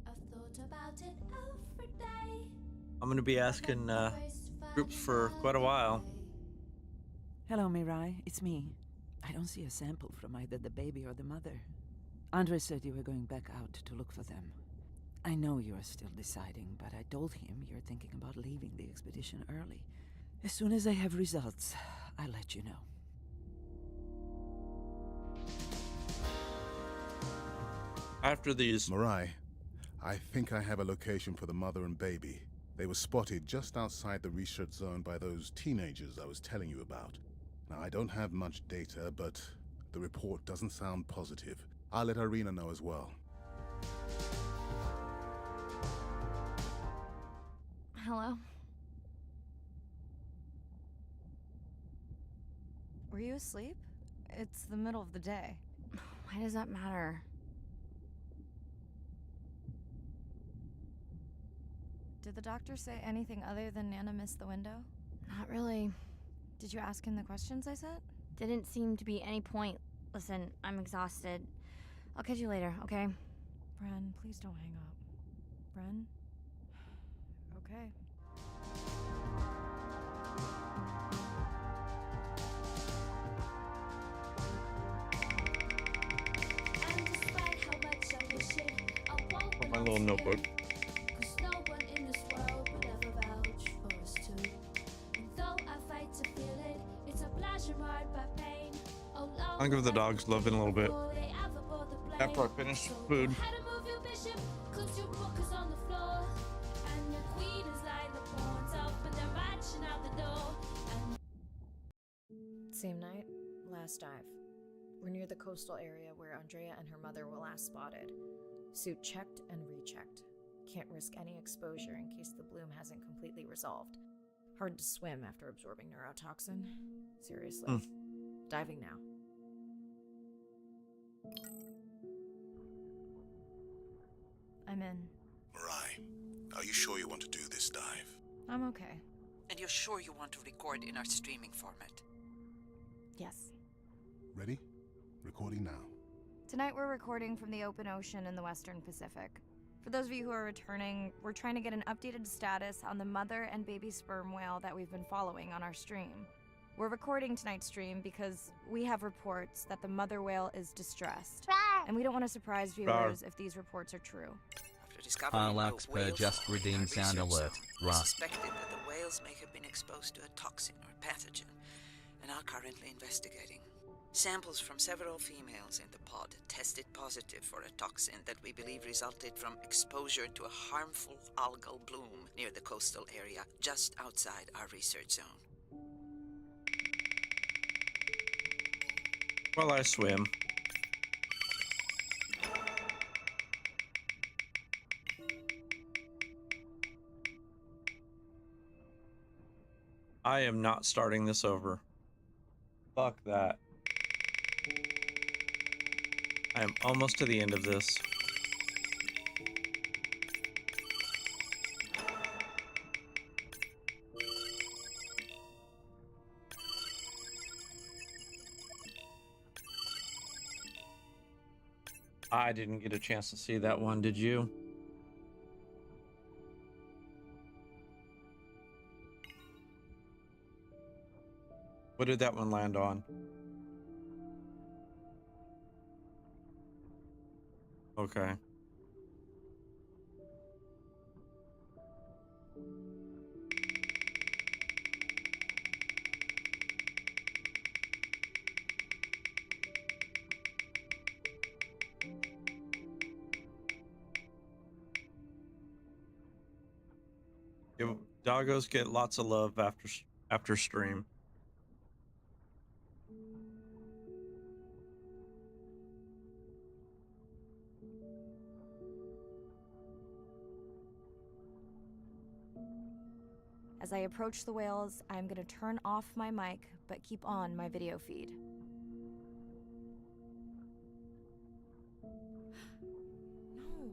I've thought about it every day. I'm going to be asking groups for quite a while. Hello, Mirai. It's me. I don't see a sample from either the baby or the mother. Andre said you were going back out to look for them. I know you are still deciding, but I told him you're thinking about leaving the expedition early. As soon as I have results, I'll let you know. After these... Mirai, I think I have a location for the mother and baby. They were spotted just outside the research zone by those teenagers I was telling you about. Now, I don't have much data, but the report doesn't sound positive. I'll let Irina know as well. Hello? Were you asleep? It's the middle of the day. Why does that matter? Did the doctor say anything other than Nana missed the window? Not really. Did you ask him the questions I sent? Didn't seem to be any point. Listen, I'm exhausted. I'll catch you later, okay? Bren, please don't hang up. Bren? Okay. And despite how much I wish it, I won't My little notebook. Cause no one in this world would ever vouch for us two. And though I fight to feel it, it's a pleasure marred by pain. Oh, long I'll give the dogs love in a little bit. before they ever board the plane. After I finish food. How to move your bishop, cause your book is on the floor. And your queen is lying the pawns up and they're marching out the door. And Same night, last dive. We're near the coastal area where Andrea and her mother were last spotted. Suit checked and rechecked. Can't risk any exposure in case the bloom hasn't completely resolved. Hard to swim after absorbing neurotoxin. Seriously. Diving now. I'm in. Mirai, are you sure you want to do this dive? I'm okay. And you're sure you want to record in our streaming format? Yes. Ready? Recording now. Tonight we're recording from the open ocean in the Western Pacific. For those of you who are returning, we're trying to get an updated status on the mother and baby sperm whale that we've been following on our stream. We're recording tonight's stream because we have reports that the mother whale is distressed. And we don't want to surprise viewers if these reports are true. After discovering no per whales just following redeemed our sound research alert. zone, we Right. suspected that the whales may have been exposed to a toxin or pathogen, and are currently investigating. Samples from several females in the pod tested positive for a toxin that we believe resulted from exposure to a harmful algal bloom near the coastal area just outside our research zone. Well, I swim. I am not starting this over. Fuck that. I am almost to the end of this. I didn't get a chance to see that one, did you? What did that one land on? Okay. Doggos get lots of love after stream. As I approach the whales, I'm going to turn off my mic, but keep on my video feed. No.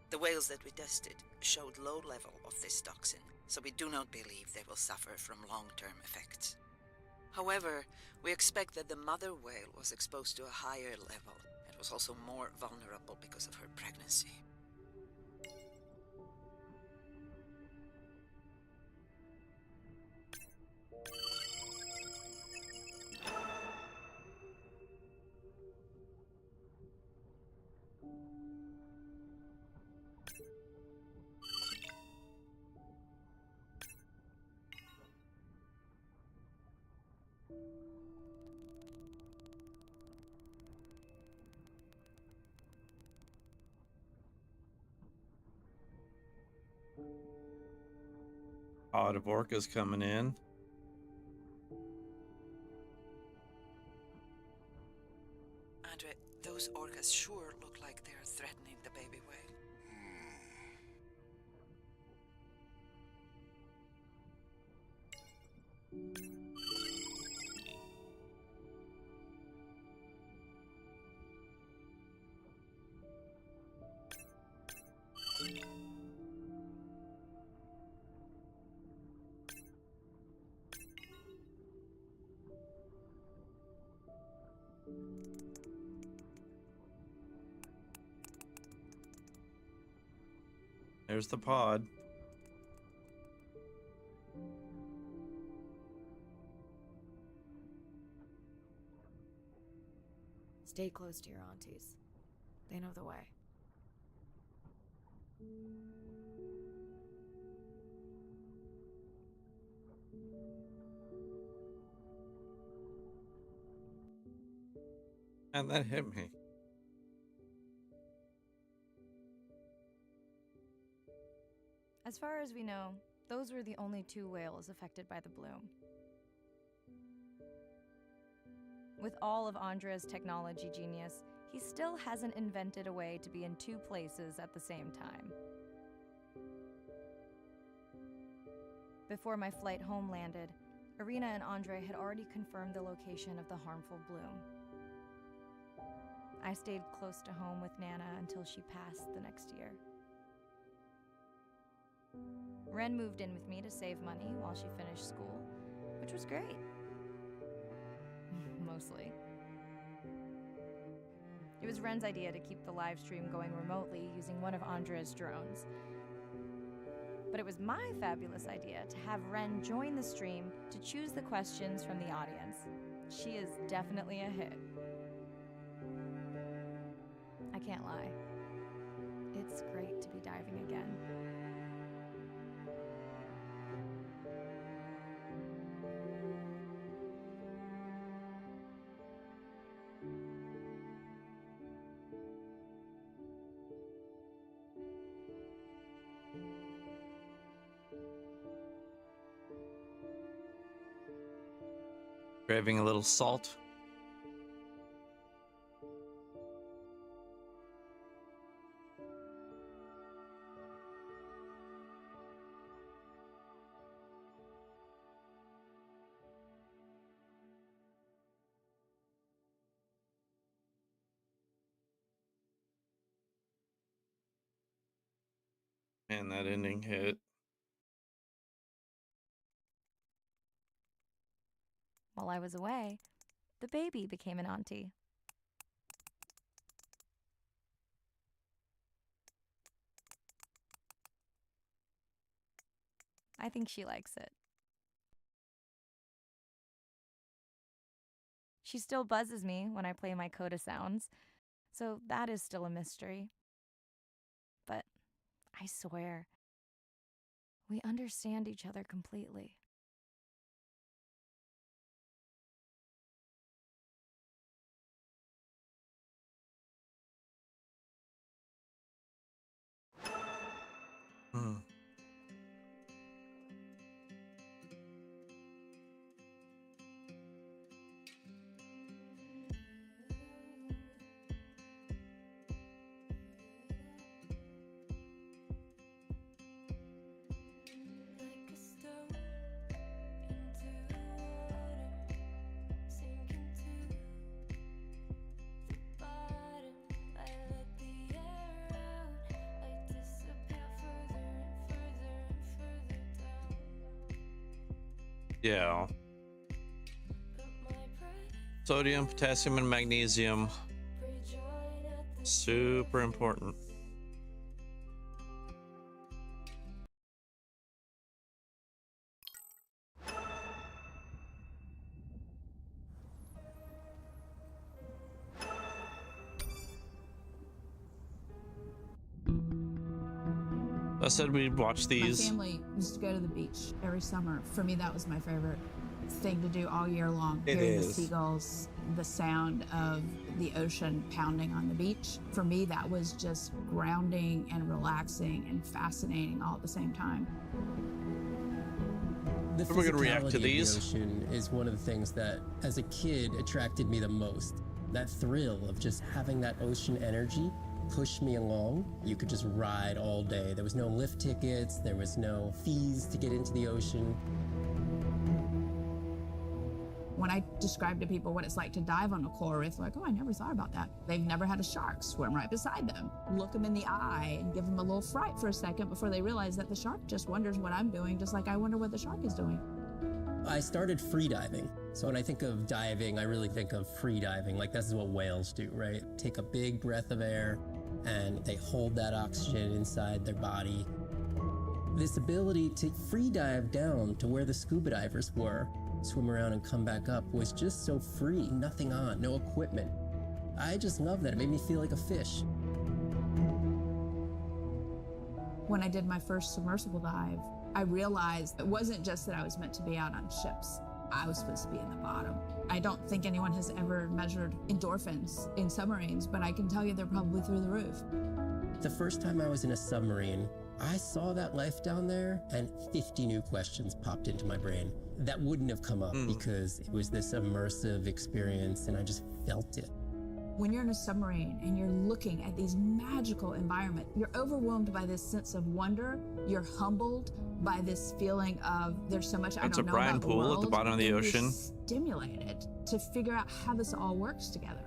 The whales that we tested showed low level of this toxin, so we do not believe they will suffer from long-term effects. However, we expect that the mother whale was exposed to a higher level and was also more vulnerable because of her pregnancy. Pod of orcas coming in. Andre, those orcas sure look like they are threatening the baby whale. There's the pod. Stay close to your aunties. They know the way. And that hit me. As far as we know, those were the only 2 whales affected by the bloom. With all of Andre's technology genius, he still hasn't invented a way to be in 2 places at the same time. Before my flight home landed, Irina and Andre had already confirmed the location of the harmful bloom. I stayed close to home with Nana until she passed the next year. Ren moved in with me to save money while she finished school, which was great. Mostly. It was Ren's idea to keep the live stream going remotely using one of Andre's drones. But it was my fabulous idea to have Ren join the stream to choose the questions from the audience. She is definitely a hit. I can't lie. It's great to be diving again. Craving a little salt. And that ending hit. While I was away, the baby became an auntie. I think she likes it. She still buzzes me when I play my coda sounds, so that is still a mystery. But I swear, we understand each other completely. Yeah. Sodium, potassium, and magnesium. Super important. I said we'd watch these. My family used to go to the beach every summer. For me, that was my favorite thing to do all year long. It Hearing is. the seagulls, the sound of the ocean pounding on the beach. For me, that was just grounding and relaxing and fascinating all at the same time. The We're gonna react to physicality of these. the ocean is one of the things that, as a kid, attracted me the most. That thrill of just having that ocean energy push me along. You could just ride all day. There was no lift tickets. There was no fees to get into the ocean. When I describe to people what it's like to dive on a coral reef, they're like, oh, I never thought about that. They've never had a shark swim right beside them. Look them in the eye and give them a little fright for a second before they realize that the shark just wonders what I'm doing, just like I wonder what the shark is doing. I started free diving. So when I think of diving, I really think of free diving. Like this is what whales do, right? Take a big breath of air and they hold that oxygen inside their body. This ability to free dive down to where the scuba divers were, swim around and come back up, was just so free. Nothing on, no equipment. I just love that. It made me feel like a fish. When I did my first submersible dive, I realized it wasn't just that I was meant to be out on ships. I was supposed to be in the bottom. I don't think anyone has ever measured endorphins in submarines, but I can tell you they're probably through the roof. The first time I was in a submarine, I saw that life down there and 50 new questions popped into my brain that wouldn't have come up because it was this immersive experience and I just felt it. When you're in a submarine and you're looking at these magical environments, you're overwhelmed by this sense of wonder. You're humbled by this feeling of there's so much I That's a don't know brine about the pool world. at the bottom of the and ocean. You're stimulated to figure out how this all works together.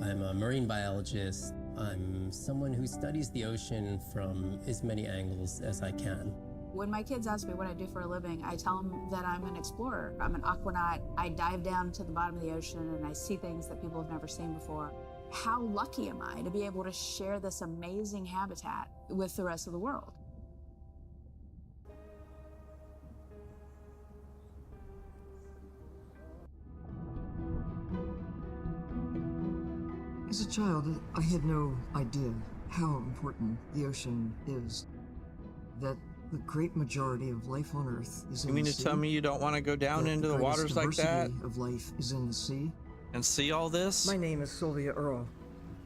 I'm a marine biologist. I'm someone who studies the ocean from as many angles as I can. When my kids ask me what I do for a living, I tell them that I'm an explorer. I'm an aquanaut. I dive down to the bottom of the ocean and I see things that people have never seen before. How lucky am I to be able to share this amazing habitat with the rest of the world? As a child, I had no idea how important the ocean is. That the great majority of life on Earth is in the sea. You mean to tell me you don't want to go down into the waters like that? Of life is in the sea. And see all this? My name is Sylvia Earle.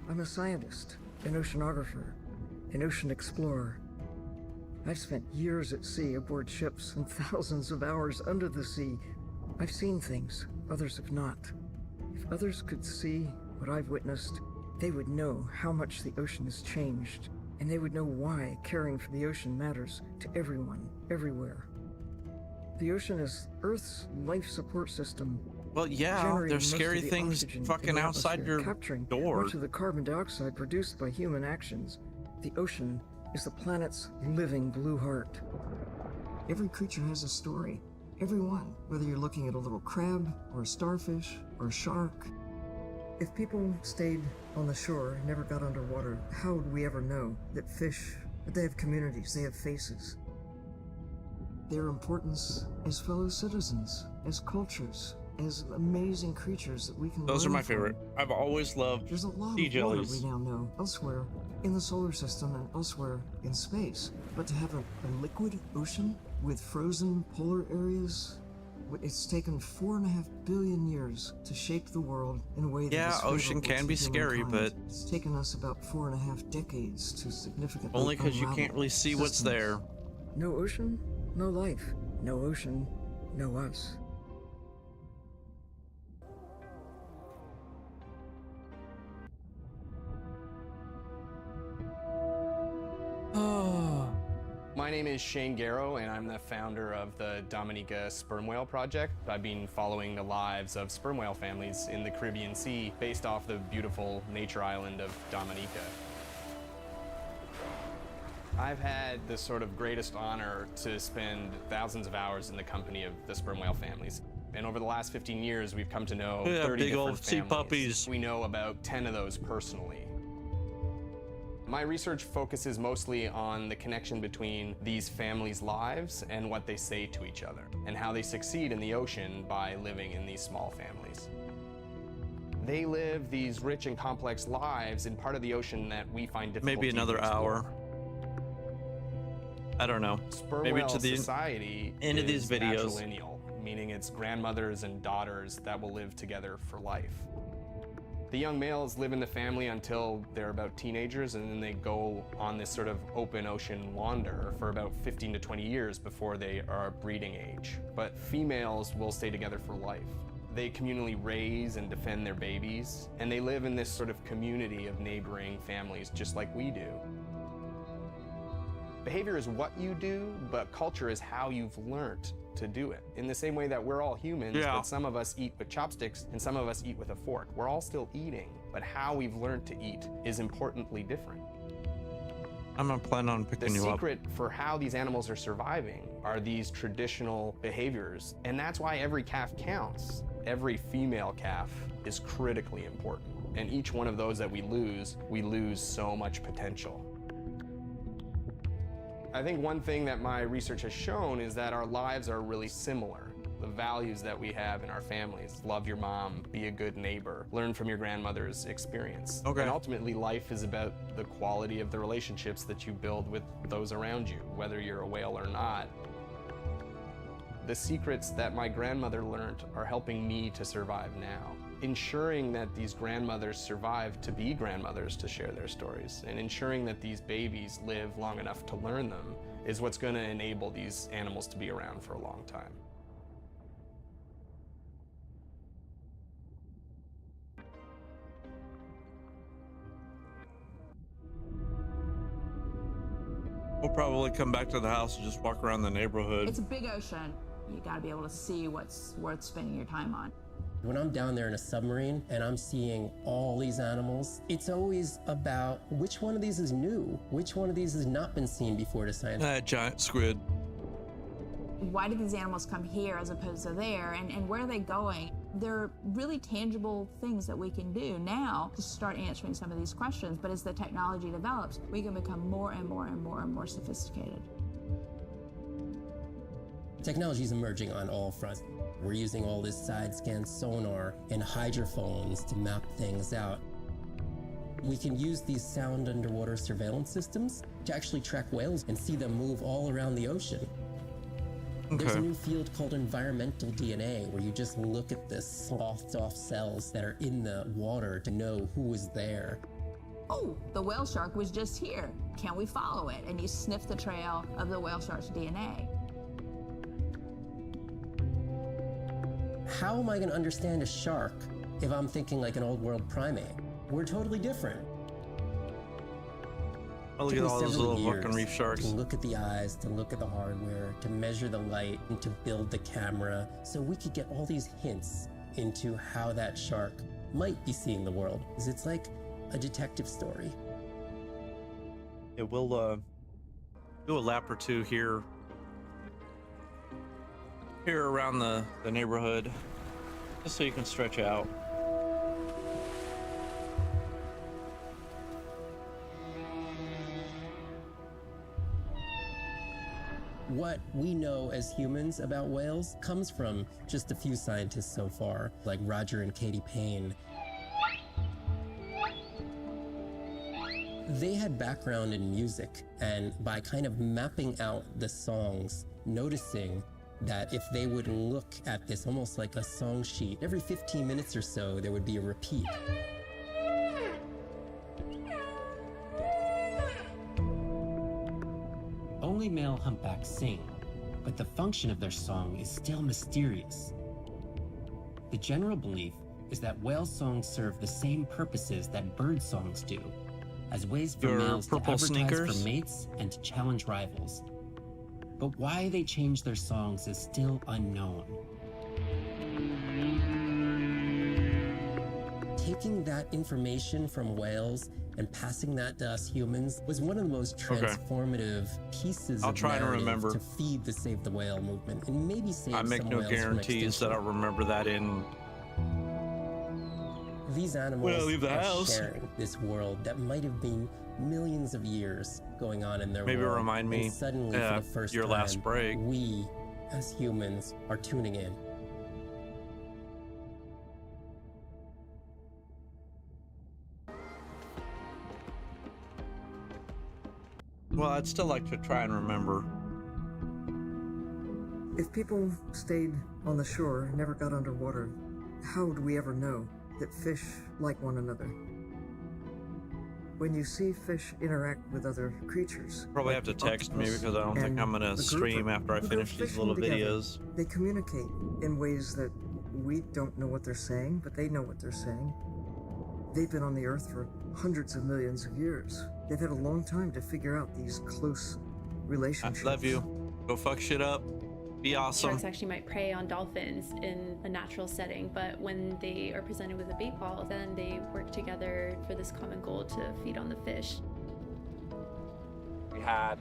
I'm a scientist, an oceanographer, an ocean explorer. I've spent years at sea aboard ships and thousands of hours under the sea. I've seen things others have not. If others could see what I've witnessed, they would know how much the ocean has changed, and they would know why caring for the ocean matters to everyone, everywhere. The ocean is Earth's life support system. Well, yeah, there's scary things fucking outside your door. Much of the carbon dioxide produced by human actions. The ocean is the planet's living blue heart. Every creature has a story. Every one, whether you're looking at a little crab, or a starfish, or a shark. If people stayed on the shore and never got underwater, how would we ever know that they have communities, they have faces? Their importance as fellow citizens, as cultures, as amazing creatures that we can Those are learn my from. favorite. I've always loved There's a lot sea of water jellies. we now know elsewhere in the solar system and elsewhere in space. But to have a liquid ocean with frozen polar areas, it's taken 4.5 billion years to shape the world in a way that Yeah, is ocean favorable can to be scary, humankind. but It's taken us about 4.5 decades to significantly only because you unravel can't really see what's systems. there. No ocean, no life. No ocean, no us. My name is Shane Garrow, and I'm the founder of the Dominica Sperm Whale Project. I've been following the lives of sperm whale families in the Caribbean Sea based off the beautiful nature island of Dominica. I've had the sort of greatest honor to spend thousands of hours in the company of the sperm whale families. And over the last 15 years, we've come to know 30 big old different sea families. puppies. We know about 10 of those personally. My research focuses mostly on the connection between these families' lives and what they say to each other, and how they succeed in the ocean by living in these small families. They live these rich and complex lives in part of the ocean that we find difficult Maybe to another explore. hour. I don't know. Sperm Maybe whale to the society end of these is videos. matrilineal, meaning it's grandmothers and daughters that will live together for life. The young males live in the family until they're about teenagers, and then they go on this sort of open ocean wander for about 15 to 20 years before they are breeding age. But females will stay together for life. They communally raise and defend their babies, and they live in this sort of community of neighboring families just like we do. Behavior is what you do, but culture is how you've learned to do it. In the same way that we're all humans, Yeah. but some of us eat with chopsticks and some of us eat with a fork. We're all still eating, but how we've learned to eat is importantly different. I'm not planning on The picking you up. secret for how these animals are surviving are these traditional behaviors, and that's why every calf counts. Every female calf is critically important, and each one of those that we lose so much potential. I think one thing that my research has shown is that our lives are really similar. The values that we have in our families, love your mom, be a good neighbor, learn from your grandmother's experience. Okay. And ultimately, life is about the quality of the relationships that you build with those around you, whether you're a whale or not. The secrets that my grandmother learned are helping me to survive now. Ensuring that these grandmothers survive to be grandmothers to share their stories, and ensuring that these babies live long enough to learn them is what's going to enable these animals to be around for a long time. We'll probably come back to the house and just walk around the neighborhood. It's a big ocean. You gotta be able to see what's worth spending your time on. When I'm down there in a submarine and I'm seeing all these animals, it's always about which one of these is new, which one of these has not been seen before to science. That giant squid. Why did these animals come here as opposed to there, and where are they going? They're really tangible things that we can do now to start answering some of these questions, but as the technology develops, we can become more and more and more and more sophisticated. Technology is emerging on all fronts. We're using all this side-scan sonar and hydrophones to map things out. We can use these sound underwater surveillance systems to actually track whales and see them move all around the ocean. There's a new field called environmental DNA, where you just look at the sloughed off cells that are in the water to know who is there. Oh, the whale shark was just here. Can we follow it? And you sniff the trail of the whale shark's DNA. How am I going to understand a shark if I'm thinking like an old world primate? We're totally different. Oh, look at all those little fucking reef sharks. To look at the eyes, to look at the hardware, to measure the light, and to build the camera, so we could get all these hints into how that shark might be seeing the world. Because it's like a detective story. Yeah, we'll do a lap or two here around the neighborhood, just so you can stretch out. What we know as humans about whales comes from just a few scientists so far, like Roger and Katie Payne. They had background in music, and by kind of mapping out the songs, noticing that if they would look at this almost like a song sheet, every 15 minutes or so there would be a repeat. Only male humpbacks sing, but the function of their song is still mysterious. The general belief is that whale songs serve the same purposes that bird songs do, as ways for males to advertise for mates and to challenge rivals. But why they change their songs is still unknown. Taking that information from whales and passing that to us humans was one of the most transformative pieces of narrative to feed the Save the Whale movement, and maybe save some whales. I make no guarantees that I'll remember that in. These animals are sharing this world that might have been millions of years going on in their world. Maybe remind me, and suddenly, for the first your time, last break, we as humans are tuning in. Well, I'd still like to try and remember. If people stayed on the shore, never got underwater, how would we ever know that fish like one another? When you see fish interact with other creatures, Probably have to text me because I don't think I'm gonna stream after I finish these little videos. They communicate in ways that we don't know what they're saying, but they know what they're saying. They've been on the earth for hundreds of millions of years. They've had a long time to figure out these close relationships. I love you. Go fuck shit up. Be awesome. Sharks actually might prey on dolphins in a natural setting, but when they are presented with a bait ball, then they work together for this common goal to feed on the fish. We had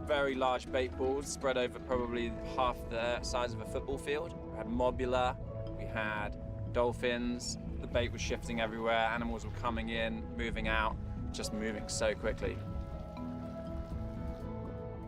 very large bait balls spread over probably half the size of a football field. We had mobula, we had dolphins. The bait was shifting everywhere, animals were coming in, moving out, just moving so quickly.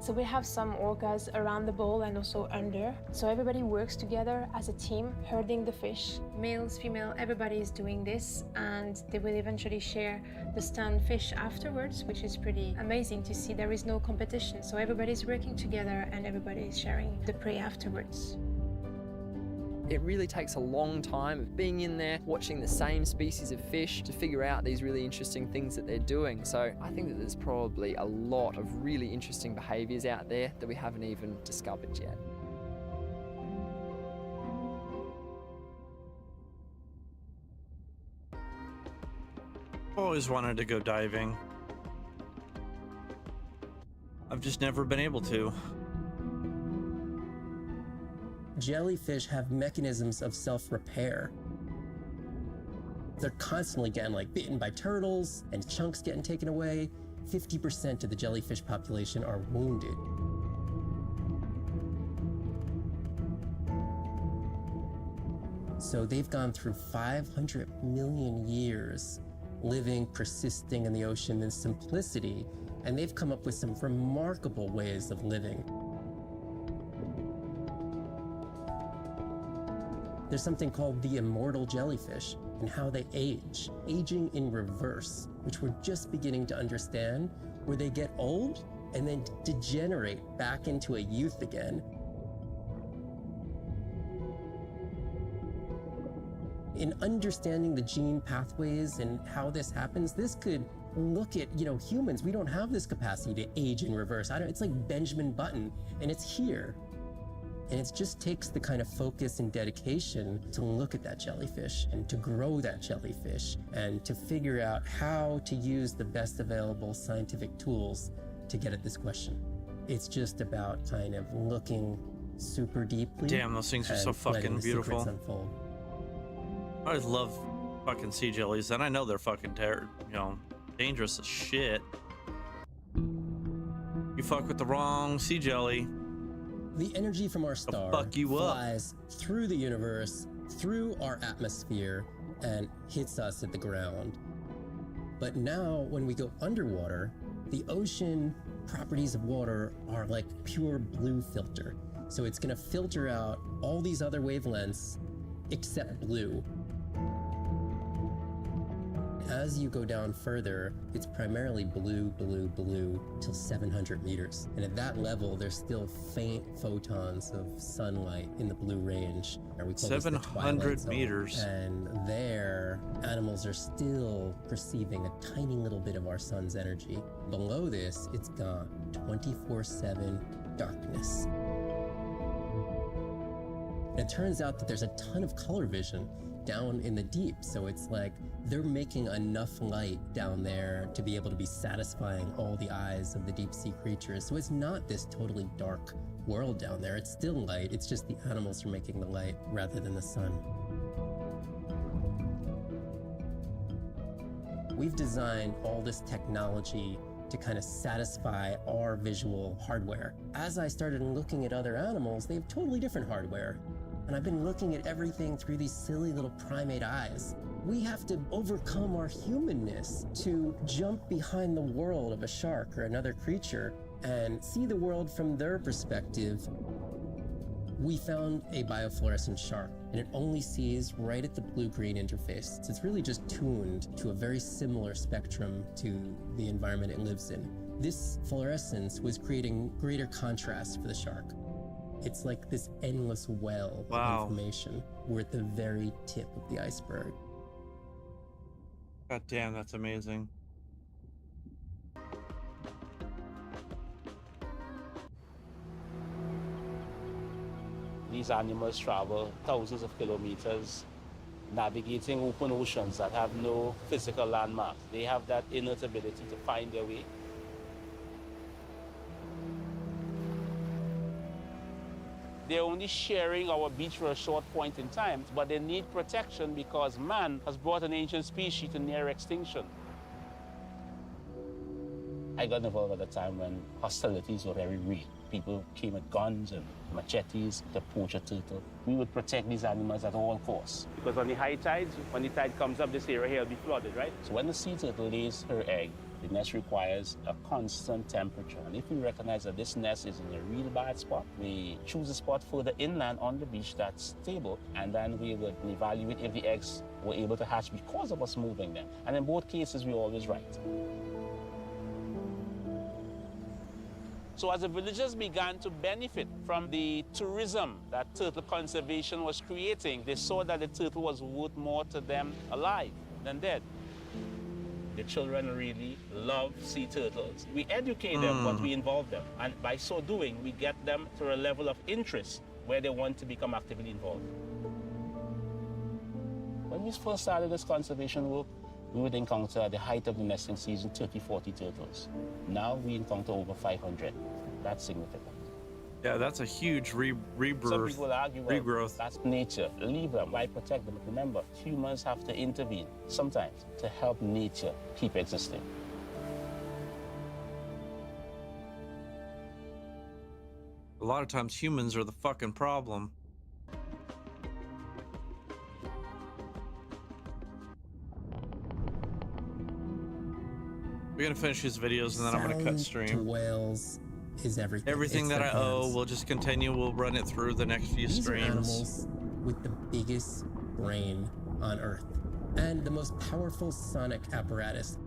So we have some orcas around the bowl and also under. So everybody works together as a team, herding the fish. Males, female, everybody is doing this, and they will eventually share the stunned fish afterwards, which is pretty amazing to see. There is no competition, so everybody's working together and everybody is sharing the prey afterwards. It really takes a long time of being in there, watching the same species of fish to figure out these really interesting things that they're doing. So I think that there's probably a lot of really interesting behaviors out there that we haven't even discovered yet. I've Always wanted to go diving. I've I've just never been able to. Jellyfish have mechanisms of self-repair. They're constantly getting like bitten by turtles and chunks getting taken away. 50% of the jellyfish population are wounded. So they've gone through 500 million years living, persisting in the ocean in simplicity, and they've come up with some remarkable ways of living. There's something called the immortal jellyfish and how they age, aging in reverse, which we're just beginning to understand, where they get old and then degenerate back into a youth again. In understanding the gene pathways and how this happens, this could look at, humans. We don't have this capacity to age in reverse. It's like Benjamin Button, and it's here. And it just takes the kind of focus and dedication to look at that jellyfish and to grow that jellyfish and to figure out how to use the best available scientific tools to get at this question. It's just about kind of looking super deeply. Damn, those things are so fucking beautiful. Unfold. I always love fucking sea jellies, and I know they're fucking dangerous as shit. You fuck with the wrong sea jelly, the energy from our star flies through the universe, through our atmosphere, and hits us at the ground. But now, when we go underwater, the ocean properties of water are like pure blue filter. So it's gonna filter out all these other wavelengths except blue. As you go down further, it's primarily blue, blue, blue till 700 meters. And at that level, there's still faint photons of sunlight in the blue range. We call 700 meters. And there, animals are still perceiving a tiny little bit of our sun's energy. Below this, it's gone. 24/7 darkness. And it turns out that there's a ton of color vision down in the deep. So it's like they're making enough light down there to be able to be satisfying all the eyes of the deep sea creatures. So it's not this totally dark world down there. It's still light. It's just the animals are making the light rather than the sun. We've designed all this technology to kind of satisfy our visual hardware. As I started looking at other animals, they have totally different hardware. And I've been looking at everything through these silly little primate eyes. We have to overcome our humanness to jump behind the world of a shark or another creature and see the world from their perspective. We found a biofluorescent shark, and it only sees right at the blue-green interface. So it's really just tuned to a very similar spectrum to the environment it lives in. This fluorescence was creating greater contrast for the shark. It's like this endless well of information. We're at the very tip of the iceberg. God damn, that's amazing. These animals travel thousands of kilometers, navigating open oceans that have no physical landmarks. They have that innate ability to find their way. They're only sharing our beach for a short point in time, but they need protection because man has brought an ancient species to near extinction. I got involved at a time when hostilities were very real. People came with guns and machetes to poach a turtle. We would protect these animals at all costs. Because on the high tides, when the tide comes up, this area here will be flooded, right? So when the sea turtle lays her egg, the nest requires a constant temperature. And if we recognize that this nest is in a real bad spot, we choose a spot further inland on the beach that's stable, and then we would evaluate if the eggs were able to hatch because of us moving them. And in both cases, we're always right. So as the villagers began to benefit from the tourism that turtle conservation was creating, they saw that the turtle was worth more to them alive than dead. The children really love sea turtles. We educate them, but we involve them. And by so doing, we get them to a level of interest where they want to become actively involved. When we first started this conservation work, We would encounter at the height of the nesting season 30, 40 turtles. Now we encounter over 500. That's significant. Yeah, that's a huge Some rebirth, people will argue, well, regrowth. that's nature. Leave them. Why protect them? Remember, humans have to intervene sometimes to help nature keep existing. A lot of times humans are the fucking problem. We're gonna finish these videos and then I'm gonna cut Sound stream. to whales is everything. Everything It's that their I owe, hands. we'll just continue. We'll run it through the next few These are streams. animals with the biggest brain on Earth and the most powerful sonic apparatus.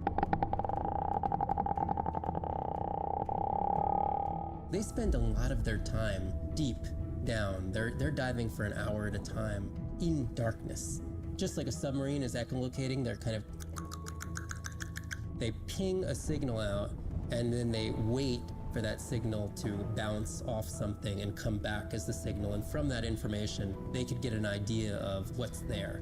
They spend a lot of their time deep down. They're diving for an hour at a time in darkness. Just like a submarine is echolocating, they're kind of... They ping a signal out and then they wait for that signal to bounce off something and come back as the signal. And from that information, they could get an idea of what's there.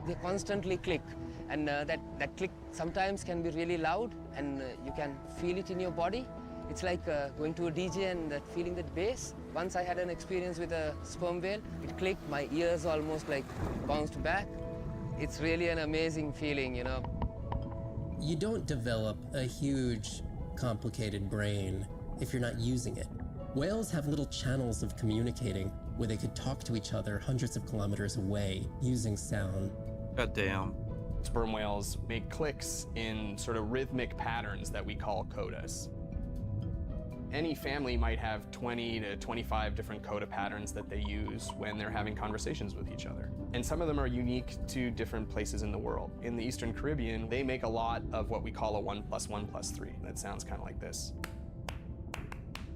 They constantly click, and that click sometimes can be really loud, and you can feel it in your body. It's like going to a DJ and feeling that bass. Once I had an experience with a sperm whale. It clicked, my ears almost like bounced back. It's really an amazing feeling, you know. You don't develop a huge, complicated brain if you're not using it. Whales have little channels of communicating where they could talk to each other hundreds of kilometers away using sound. God damn. Sperm whales make clicks in sort of rhythmic patterns that we call codas. Any family might have 20 to 25 different coda patterns that they use when they're having conversations with each other. And some of them are unique to different places in the world. In the Eastern Caribbean, they make a lot of what we call a 1 + 1 + 3. That sounds kind of like this.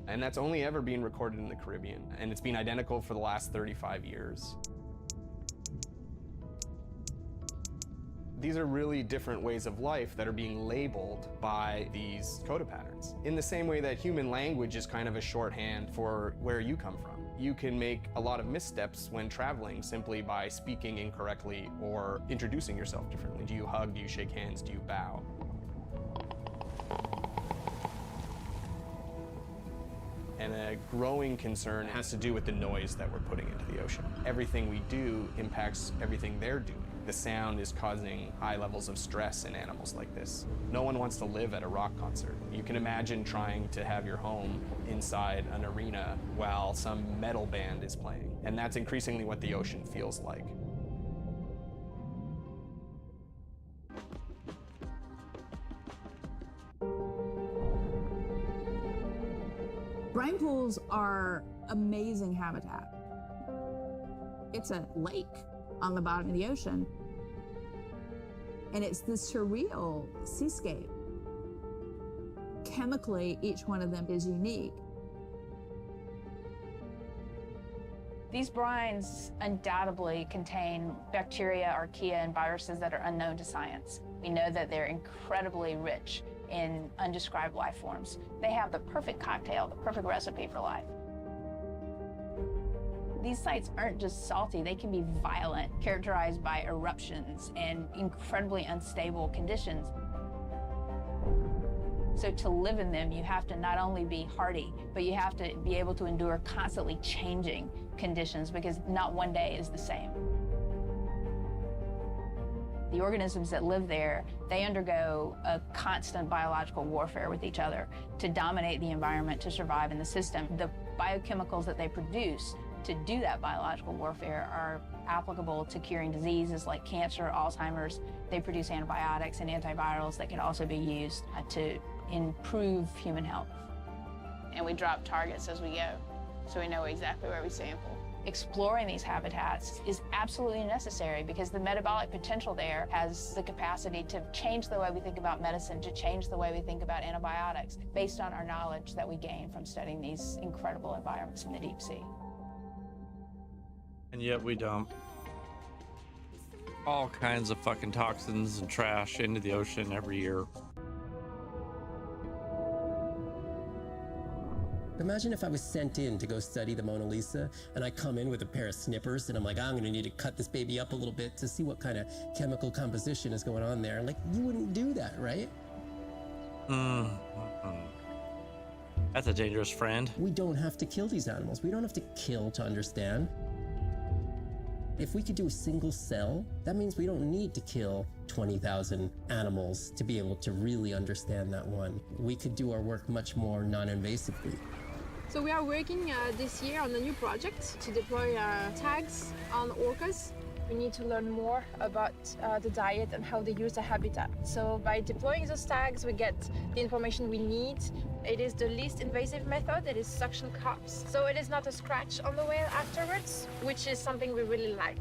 And that's only ever been recorded in the Caribbean. And it's been identical for the last 35 years. These are really different ways of life that are being labeled by these coda patterns. In the same way that human language is kind of a shorthand for where you come from. You can make a lot of missteps when traveling simply by speaking incorrectly or introducing yourself differently. Do you hug? Do you shake hands? Do you bow? And a growing concern has to do with the noise that we're putting into the ocean. Everything we do impacts everything they're doing. The sound is causing high levels of stress in animals like this. No one wants to live at a rock concert. You can imagine trying to have your home inside an arena while some metal band is playing. And that's increasingly what the ocean feels like. Brine pools are amazing habitat. It's a lake on the bottom of the ocean. And it's this surreal seascape. Chemically, each one of them is unique. These brines undoubtedly contain bacteria, archaea, and viruses that are unknown to science. We know that they're incredibly rich in undescribed life forms. They have the perfect cocktail, the perfect recipe for life. These sites aren't just salty, they can be violent, characterized by eruptions and incredibly unstable conditions. So to live in them, you have to not only be hardy, but you have to be able to endure constantly changing conditions because not one day is the same. The organisms that live there, they undergo a constant biological warfare with each other to dominate the environment, to survive in the system. The biochemicals that they produce to do that biological warfare are applicable to curing diseases like cancer, Alzheimer's. They produce antibiotics and antivirals that can also be used to improve human health. And we drop targets as we go, so we know exactly where we sample. Exploring these habitats is absolutely necessary because the metabolic potential there has the capacity to change the way we think about medicine, to change the way we think about antibiotics, based on our knowledge that we gain from studying these incredible environments in the deep sea. And yet we dump all kinds of fucking toxins and trash into the ocean every year. The imagine if I was sent in to go study the Mona Lisa and I come in with a pair of snippers and I'm like, I'm gonna need to cut this baby up a little bit to see what kind of chemical composition is going on there. Like, you wouldn't do that, right? That's a dangerous friend. We don't have to kill these animals. We don't have to kill to understand. If we could do a single cell, that means we don't need to kill 20,000 animals to be able to really understand that one. We could do our work much more non-invasively. So we are working this year on a new project to deploy tags on orcas. We need to learn more about the diet and how they use the habitat. So by deploying those tags, we get the information we need. It is the least invasive method. It is suction cups. So it is not a scratch on the whale afterwards, which is something we really like.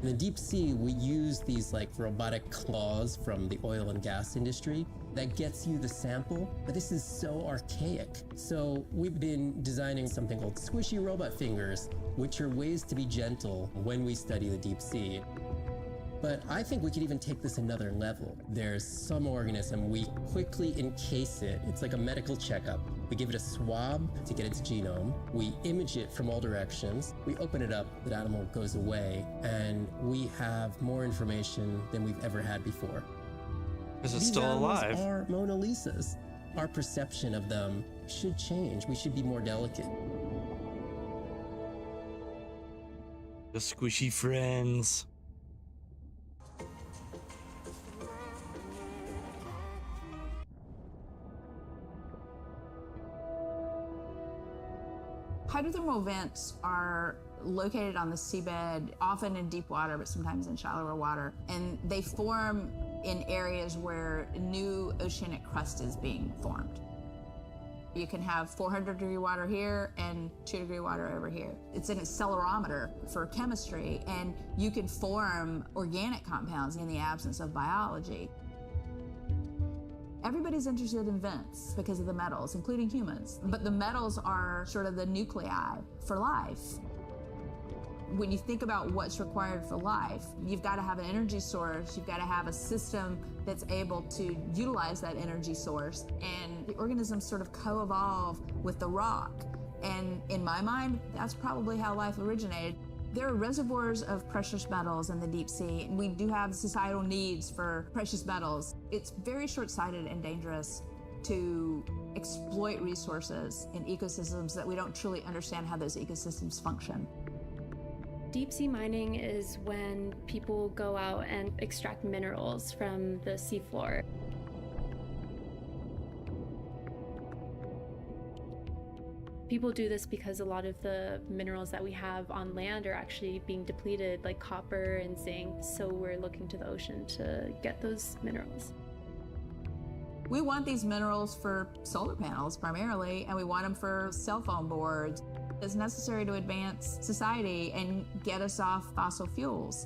In the deep sea, we use these like robotic claws from the oil and gas industry that gets you the sample, but this is so archaic. So we've been designing something called squishy robot fingers, which are ways to be gentle when we study the deep sea. But I think we could even take this another level. There's some organism, we quickly encase it. It's like a medical checkup. We give it a swab to get its genome. We image it from all directions. We open it up, that animal goes away, and we have more information than we've ever had before. Is it These still alive? animals are Mona Lisas. Our perception of them should change. We should be more delicate. The squishy friends. Hydrothermal vents are located on the seabed, often in deep water, but sometimes in shallower water. And they form in areas where new oceanic crust is being formed. You can have 400-degree water here and 2-degree water over here. It's an accelerometer for chemistry, and you can form organic compounds in the absence of biology. Everybody's interested in vents because of the metals, including humans. But the metals are sort of the nuclei for life. When you think about what's required for life, you've got to have an energy source, you've got to have a system that's able to utilize that energy source, and the organisms sort of co-evolve with the rock. And in my mind, that's probably how life originated. There are reservoirs of precious metals in the deep sea, and we do have societal needs for precious metals. It's very short-sighted and dangerous to exploit resources in ecosystems that we don't truly understand how those ecosystems function. Deep sea mining is when people go out and extract minerals from the seafloor. People do this because a lot of the minerals that we have on land are actually being depleted, like copper and zinc, so we're looking to the ocean to get those minerals. We want these minerals for solar panels primarily, and we want them for cell phone boards. It's necessary to advance society and get us off fossil fuels.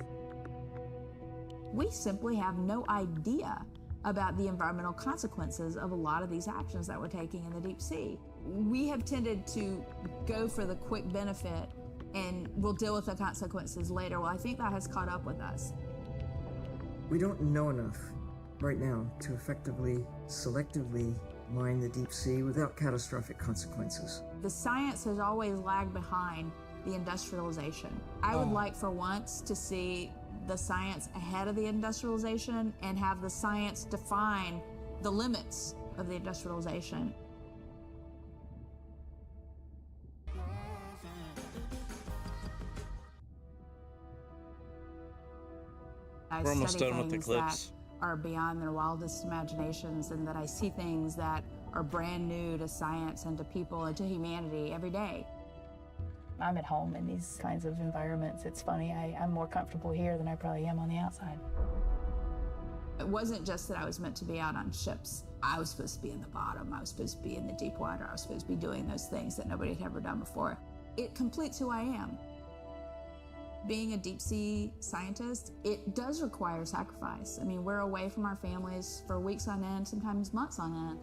We simply have no idea about the environmental consequences of a lot of these actions that we're taking in the deep sea. We have tended to go for the quick benefit and we'll deal with the consequences later. Well, I think that has caught up with us. We don't know enough right now to effectively, selectively mine the deep sea without catastrophic consequences. The science has always lagged behind the industrialization. I would like for once to see the science ahead of the industrialization and have the science define the limits of the industrialization. We're almost done with the clips. That are beyond their wildest imaginations, and that I see things that are brand new to science and to people and to humanity every day. I'm at home in these kinds of environments. It's funny, I'm more comfortable here than I probably am on the outside. It wasn't just that I was meant to be out on ships. I was supposed to be in the bottom. I was supposed to be in the deep water. I was supposed to be doing those things that nobody had ever done before. It completes who I am. Being a deep sea scientist, it does require sacrifice. I mean, we're away from our families for weeks on end, sometimes months on end.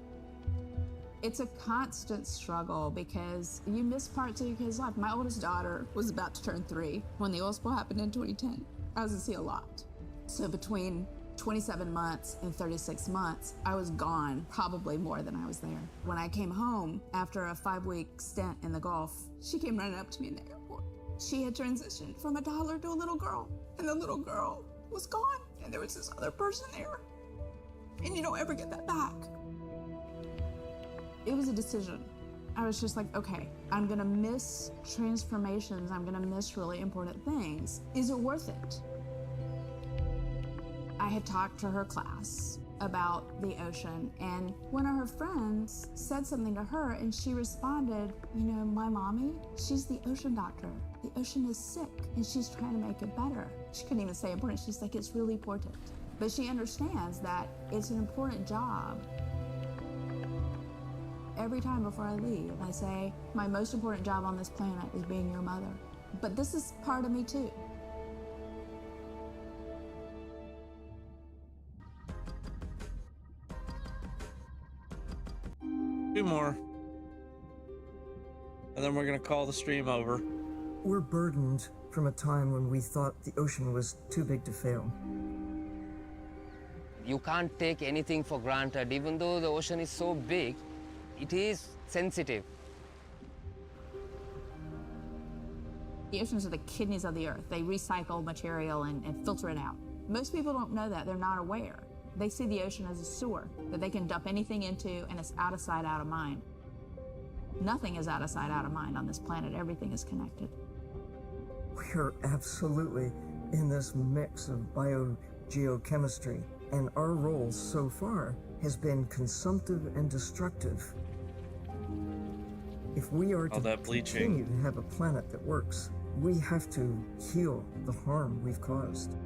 It's a constant struggle because you miss parts of your kid's life. My oldest daughter was about to turn 3 when the oil spill happened in 2010. I was at sea a lot. So between 27 months and 36 months, I was gone probably more than I was there. When I came home after a 5-week stint in the Gulf, she came running up to me in the airport. She had transitioned from a toddler to a little girl, and the little girl was gone, and there was this other person there. And you don't ever get that back. It was a decision. I was just like, okay, I'm gonna miss transformations, I'm gonna miss really important things. Is it worth it? I had talked to her class about the ocean, and one of her friends said something to her, and she responded, you know, my mommy, she's the ocean doctor. The ocean is sick, and she's trying to make it better. She couldn't even say important. She's like, it's really important. But she understands that it's an important job. Every time before I leave, I say, my most important job on this planet is being your mother. But this is part of me too. Two more. And then we're gonna call the stream over. We're burdened from a time when we thought the ocean was too big to fail. You can't take anything for granted. Even though the ocean is so big, it is sensitive. The oceans are the kidneys of the earth. They recycle material and filter it out. Most people don't know that. They're not aware. They see the ocean as a sewer that they can dump anything into, and it's out of sight, out of mind. Nothing is out of sight, out of mind on this planet. Everything is connected. We're absolutely in this mix of biogeochemistry, and our role so far has been consumptive and destructive. If we are to continue to have a planet that works, we have to heal the harm we've caused.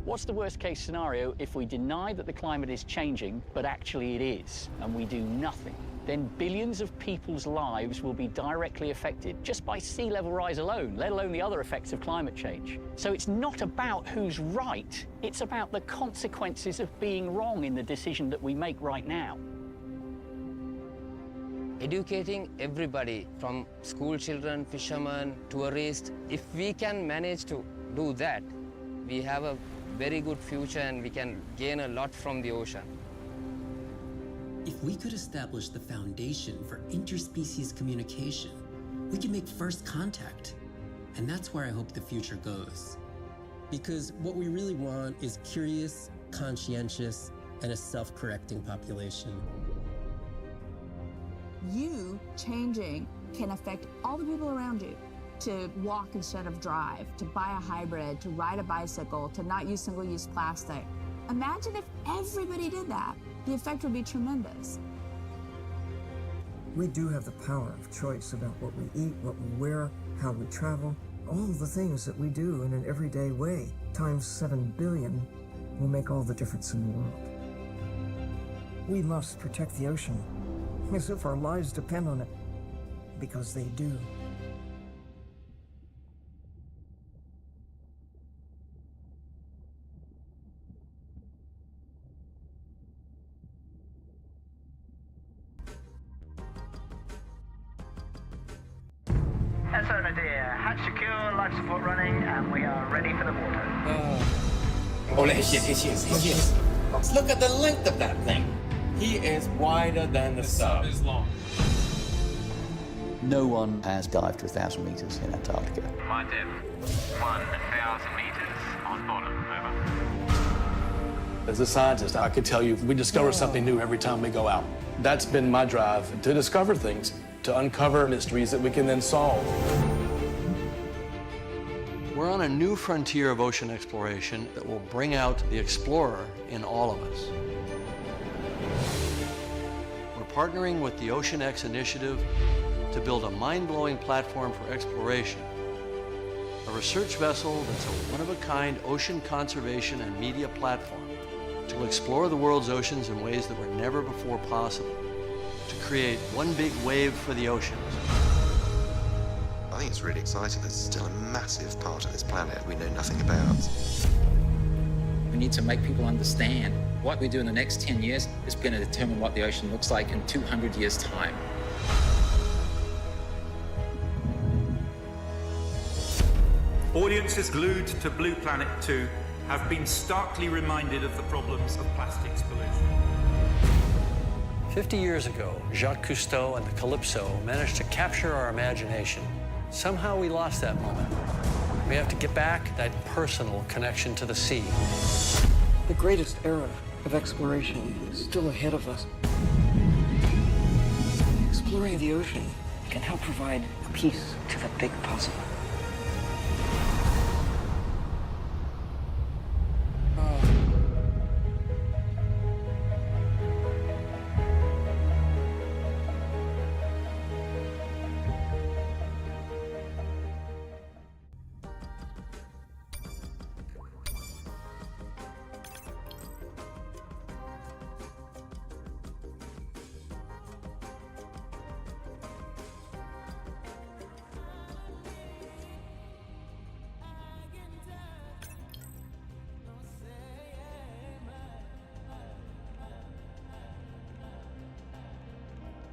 What's the worst case scenario if we deny that the climate is changing, but actually it is, and we do nothing? Then billions of people's lives will be directly affected just by sea level rise alone, let alone the other effects of climate change. So it's not about who's right, it's about the consequences of being wrong in the decision that we make right now. Educating everybody, from school children, fishermen, tourists, if we can manage to do that, we have a very good future and we can gain a lot from the ocean. If we could establish the foundation for interspecies communication, we can make first contact. And that's where I hope the future goes. Because what we really want is curious, conscientious, and a self-correcting population. You changing can affect all the people around you. To walk instead of drive, to buy a hybrid, to ride a bicycle, to not use single-use plastic. Imagine if everybody did that. The effect would be tremendous. We do have the power of choice about what we eat, what we wear, how we travel. All the things that we do in an everyday way, times 7 billion, will make all the difference in the world. We must protect the ocean, as if our lives depend on it, because they do. SO Nadir, hatch secure, life support running, and we are ready for the water. Look at the length of that thing. He is wider than the sun. No one has dived to 1,000 meters in Antarctica. My depth, 1,000 meters on bottom, over. As a scientist, I could tell you we discover something new every time we go out. That's been my drive, to discover things, to uncover mysteries that we can then solve. We're on a new frontier of ocean exploration that will bring out the explorer in all of us. We're partnering with the Ocean X initiative to build a mind-blowing platform for exploration, a research vessel that's a one-of-a-kind ocean conservation and media platform to explore the world's oceans in ways that were never before possible, to create one big wave for the oceans. I think it's really exciting. There's still a massive part of this planet we know nothing about. We need to make people understand what we do in the next 10 years is going to determine what the ocean looks like in 200 years' time. Audiences glued to Blue Planet 2 have been starkly reminded of the problems of plastics pollution. 50 years ago, Jacques Cousteau and the Calypso managed to capture our imagination. Somehow we lost that moment. We have to get back that personal connection to the sea. The greatest era of exploration is still ahead of us. Exploring the ocean can help provide a piece to the big puzzle.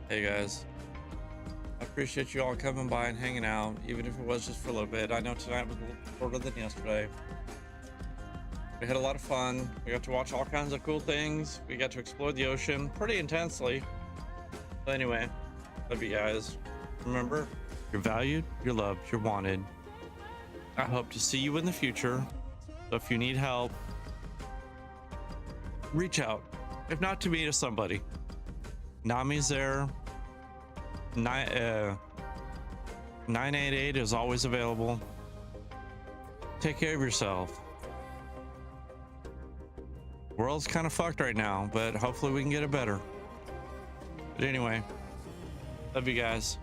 Hey guys, I appreciate you all coming by and hanging out, even if it was just for a little bit. I know tonight was a little shorter than yesterday. We had a lot of fun. We got to watch all kinds of cool things. We got to explore the ocean pretty intensely. But anyway, love you guys. Remember, you're valued, you're loved, you're wanted. I hope to see you in the future. So if you need help, reach out. If not to me, to somebody. NAMI's there. 988 is always available. Take care of yourself. World's kind of fucked right now, but hopefully we can get it better. But anyway, love you guys.